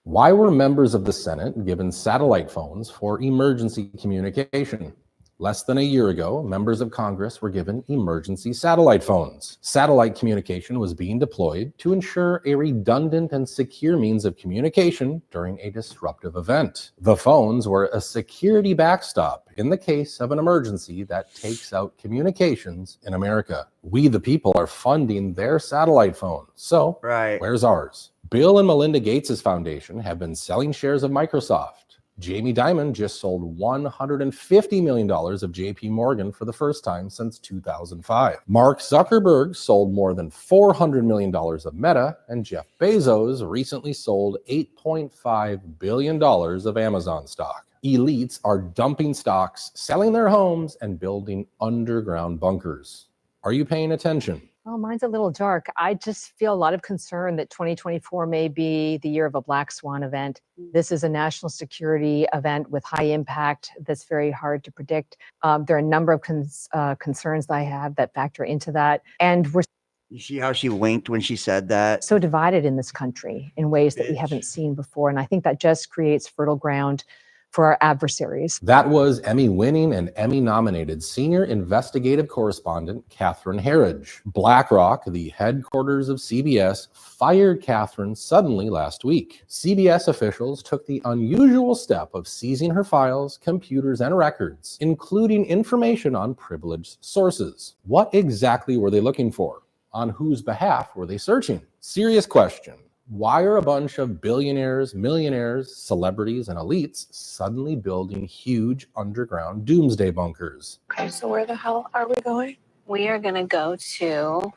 Why were members of the Senate given satellite phones for emergency communication? Less than a year ago, members of Congress were given emergency satellite phones. Satellite communication was being deployed to ensure a redundant and secure means of communication during a disruptive event. The phones were a security backstop in the case of an emergency that takes out communications in America. We, the people, are funding their satellite phones. So, where's ours? Bill and Melinda Gates' foundation have been selling shares of Microsoft. Jamie Dimon just sold $150 million of JP Morgan for the first time since 2005. Mark Zuckerberg sold more than $400 million of Meta, and Jeff Bezos recently sold $8.5 billion of Amazon stock. Elites are dumping stocks, selling their homes, and building underground bunkers. Are you paying attention? Oh, mine's a little dark. I just feel a lot of concern that 2024 may be the year of a black swan event. This is a national security event with high impact that's very hard to predict. There are a number of concerns that I have that factor into that. And we're You see how she winked when she said that? so divided in this country in ways that we haven't seen before. And I think that just creates fertile ground for our adversaries. That was Emmy-winning and Emmy-nominated senior investigative correspondent Catherine Herridge. BlackRock, the headquarters of CBS, fired Catherine suddenly last week. CBS officials took the unusual step of seizing her files, computers, and records, including information on privileged sources. What exactly were they looking for? On whose behalf were they searching? Serious question. Why are a bunch of billionaires, millionaires, celebrities, and elites suddenly building huge underground doomsday bunkers? Okay, so where the hell are we going? We are going to go to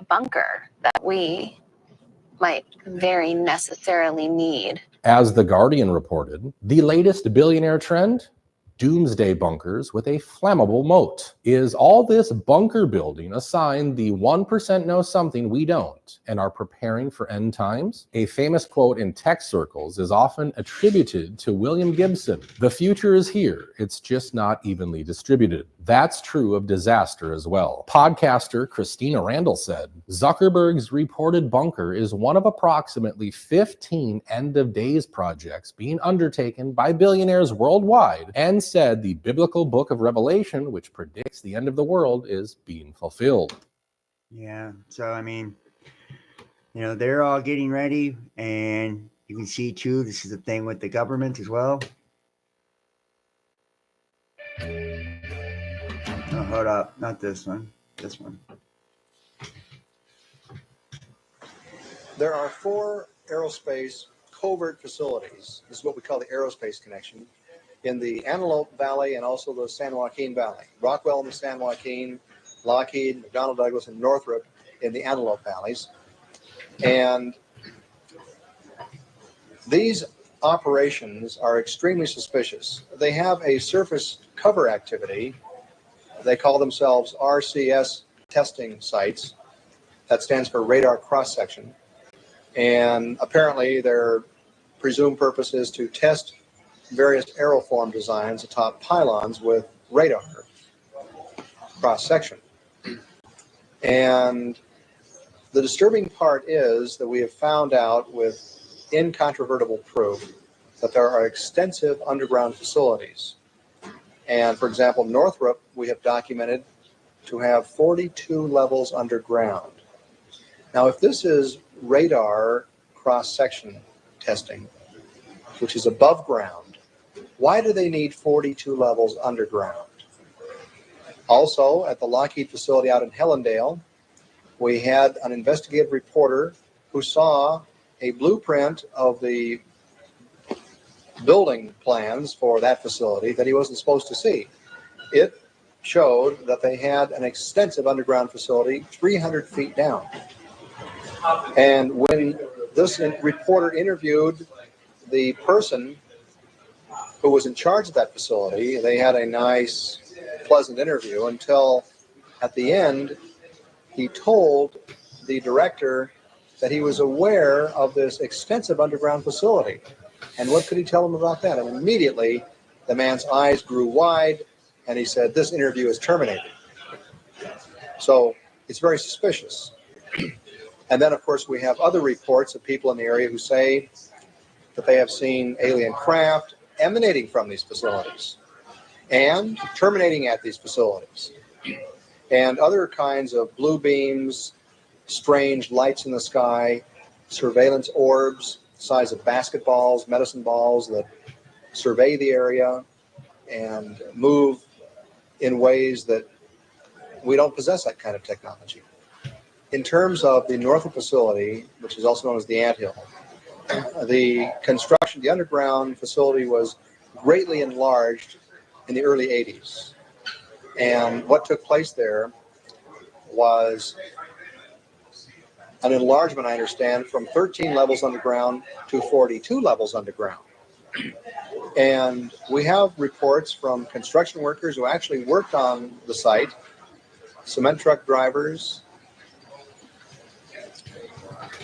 a bunker that we might very necessarily need. As The Guardian reported, the latest billionaire trend? Doomsday bunkers with a flammable moat. Is all this bunker building a sign the 1% know something we don't and are preparing for end times? A famous quote in tech circles is often attributed to William Gibson. The future is here, it's just not evenly distributed. That's true of disaster as well. Podcaster Christina Randall said, Zuckerberg's reported bunker is one of approximately 15 end-of-days projects being undertaken by billionaires worldwide, and said the biblical book of Revelation, which predicts the end of the world, is being fulfilled. Yeah, so I mean, you know, they're all getting ready, and you can see too, this is the thing with the government as well. Oh, hold up, not this one, this one. There are 4 aerospace covert facilities. This is what we call the aerospace connection in the Antelope Valley and also the San Joaquin Valley. Rockwell in the San Joaquin, Lockheed, McDonnell Douglas, and Northrop in the Antelope Valleys. And these operations are extremely suspicious. They have a surface cover activity. They call themselves RCS testing sites. That stands for radar cross-section. And apparently their presumed purpose is to test various aeroform designs atop pylons with radar cross-section. And the disturbing part is that we have found out with incontrovertible proof that there are extensive underground facilities. And for example, Northrop, we have documented to have 42 levels underground. Now, if this is radar cross-section testing, which is above ground, why do they need 42 levels underground? Also, at the Lockheed facility out in Hellendale, we had an investigative reporter who saw a blueprint of the building plans for that facility that he wasn't supposed to see. It showed that they had an extensive underground facility 300 feet down. And when this reporter interviewed the person who was in charge of that facility, they had a nice, pleasant interview until at the end, he told the director that he was aware of this extensive underground facility. And what could he tell him about that? And immediately, the man's eyes grew wide, and he said, "This interview is terminated." So it's very suspicious. And then, of course, we have other reports of people in the area who say that they have seen alien craft emanating from these facilities and terminating at these facilities, and other kinds of blue beams, strange lights in the sky, surveillance orbs the size of basketballs, medicine balls that survey the area and move in ways that we don't possess that kind of technology. In terms of the Northrop facility, which is also known as the Anthill, the construction, the underground facility was greatly enlarged in the early 80s. And what took place there was an enlargement, I understand, from 13 levels underground to 42 levels underground. And we have reports from construction workers who actually worked on the site, cement truck drivers.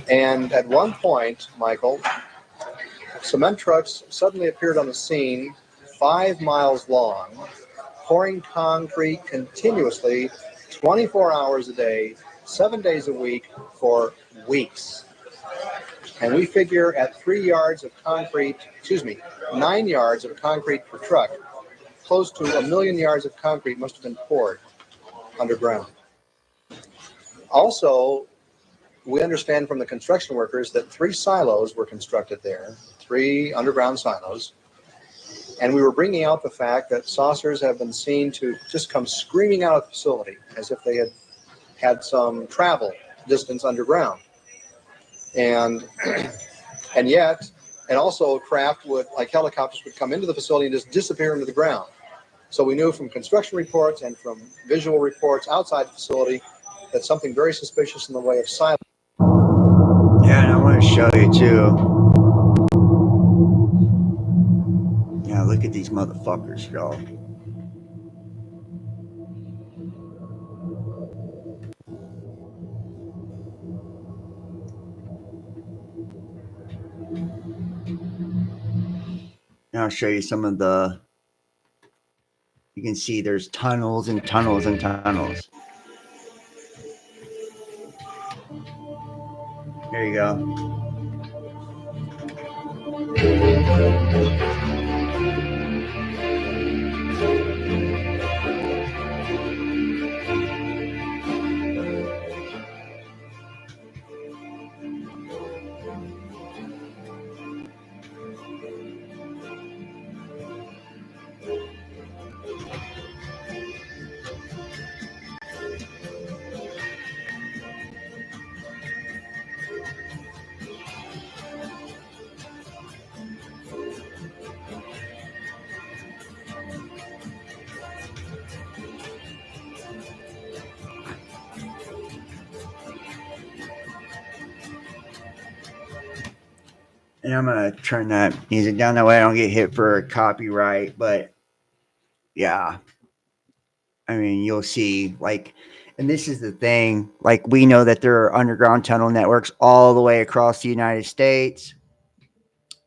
And at one point, Michael, cement trucks suddenly appeared on the scene 5 miles long, pouring concrete continuously, 24 hours a day, 7 days a week for weeks. And we figure at 9 yards of concrete per truck, close to 1 million yards of concrete must have been poured underground. Also, we understand from the construction workers that 3 silos were constructed there, 3 underground silos. And we were bringing out the fact that saucers have been seen to just come screaming out of the facility as if they had had some travel distance underground. And also craft would, like helicopters, would come into the facility and just disappear into the ground. So we knew from construction reports and from visual reports outside the facility that something very suspicious in the way of silence. Yeah, and I want to show you too. Yeah, look at these motherfuckers, y'all. Now I'll show you some of the. You can see there's tunnels and tunnels and tunnels. There you go. And I'm going to turn that music down that way I don't get hit for copyright. But yeah, I mean, you'll see, like, and this is the thing, like, we know that there are underground tunnel networks all the way across the United States.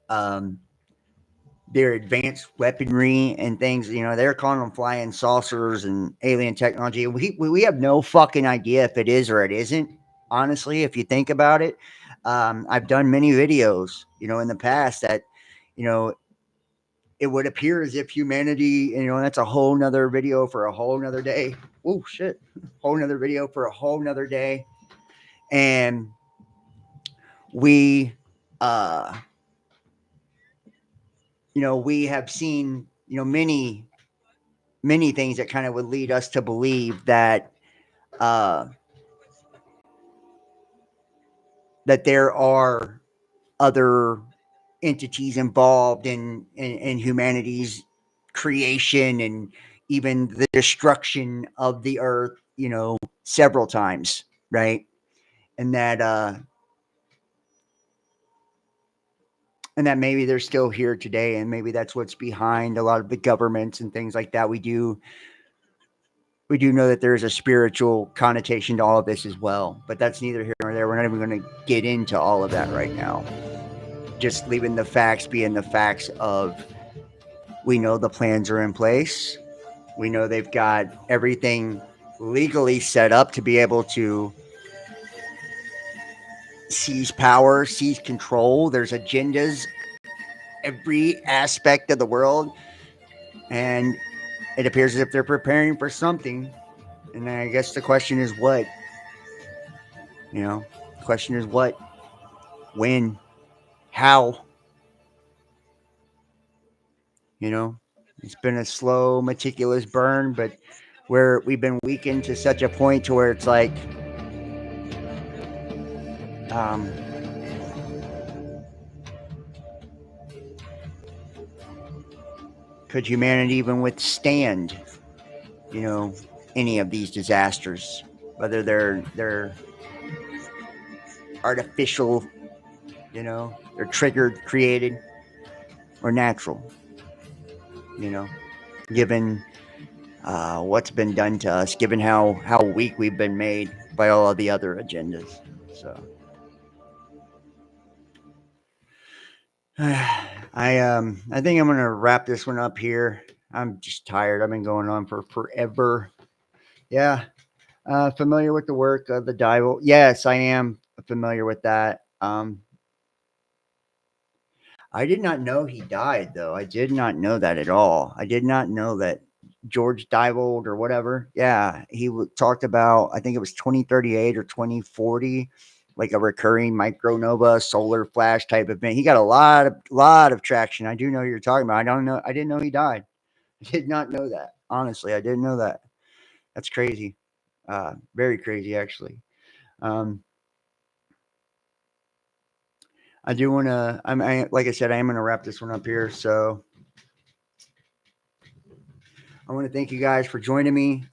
Their advanced weaponry and things, they're calling them flying saucers and alien technology. We have no fucking idea if it is or it isn't, honestly, if you think about it. I've done many videos, in the past that, it would appear as if humanity, that's a whole nother video for a whole nother day. Oh shit. Whole nother video for a whole nother day. And we we have seen, many things that kind of would lead us to believe that that there are other entities involved in humanity's creation and even the destruction of the earth, several times, right? And that maybe they're still here today, and maybe that's what's behind a lot of the governments and things like that. We do know that there's a spiritual connotation to all of this as well, but that's neither here nor there. We're not even going to get into all of that right now. Just leaving the facts being the facts of, we know the plans are in place. We know they've got everything legally set up to be able to seize power, seize control. There's agendas every aspect of the world, and it appears as if they're preparing for something. And I guess the question is what? The question is what, when, how? It's been a slow, meticulous burn, but where we've been weakened to such a point to where it's like, could humanity even withstand, any of these disasters, whether they're artificial, they're triggered, created, or natural, given what's been done to us, given how weak we've been made by all of the other agendas. So I think I'm gonna wrap this one up here. I'm just tired. I've been going on for forever. Yeah. Familiar with the work of the Dival? Yes, I am familiar with that. I did not know he died, though. I did not know that at all. I did not know that George Divold or whatever. Yeah, he talked about, I think it was 2038 or 2040, like a recurring micronova solar flash type event. He got a lot of traction. I do know who you're talking about. I didn't know he died. I did not know that. Honestly, I didn't know that. That's crazy. Very crazy, actually. I do want to, like I said, I am going to wrap this one up here. So I want to thank you guys for joining me.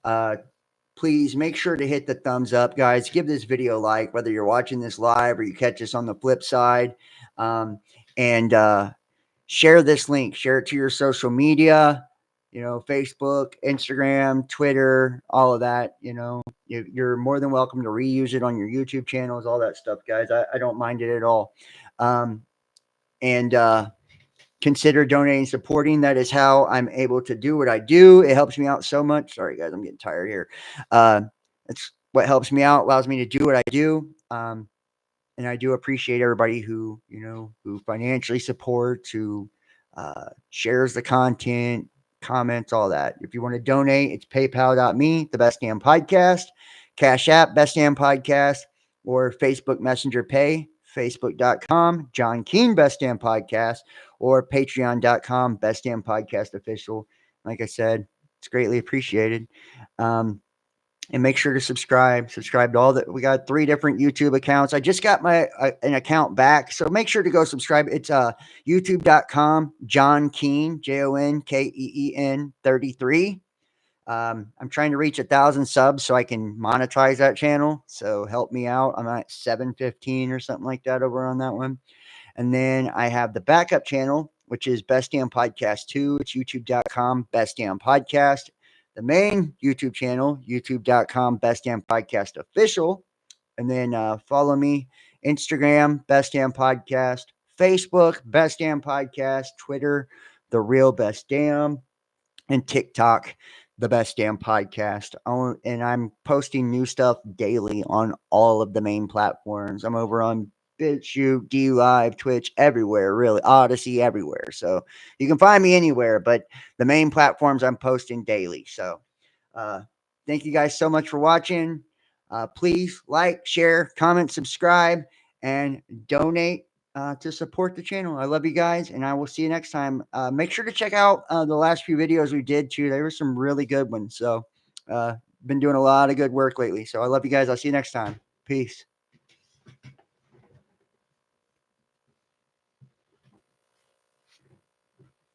Please make sure to hit the thumbs up, guys. Give this video a like, whether you're watching this live or you catch us on the flip side. And share this link. Share it to your social media, Facebook, Instagram, Twitter, all of that. You're more than welcome to reuse it on your YouTube channels, all that stuff, guys. I don't mind it at all. And consider donating, supporting. That is how I'm able to do what I do. It helps me out so much. Sorry, guys, I'm getting tired here. It's what helps me out, allows me to do what I do. And I do appreciate everybody who financially supports, who shares the content, comments, all that. If you want to donate, it's paypal.me, the Best Damn Podcast, Cash App, Best Damn Podcast, or Facebook Messenger Pay, facebook.com, John Keane, Best Damn Podcast, or patreon.com, Best Damn Podcast Official. Like I said, it's greatly appreciated. And make sure to subscribe to all that. We got 3 different YouTube accounts. I just got an account back, so make sure to go subscribe. It's youtube.com, John Keane, JONKEEN 33. I'm trying to reach 1,000 subs so I can monetize that channel. So help me out. I'm at 715 or something like that over on that one. And then I have the backup channel, which is Best Damn Podcast 2. It's youtube.com, Best Damn Podcast. The main YouTube channel, youtube.com, Best Damn Podcast Official. And then follow me, Instagram, Best Damn Podcast, Facebook, Best Damn Podcast, Twitter, The Real Best Damn, and TikTok, The Best Damn Podcast. And I'm posting new stuff daily on all of the main platforms. I'm over on BitChute, DLive, Twitch, everywhere, really, Odyssey, everywhere. So you can find me anywhere, but the main platforms I'm posting daily. So thank you guys so much for watching. Please like, share, comment, subscribe, and donate to support the channel. I love you guys, and I will see you next time. Make sure to check out the last few videos we did too. There were some really good ones. So been doing a lot of good work lately. So I love you guys. I'll see you next time. Peace.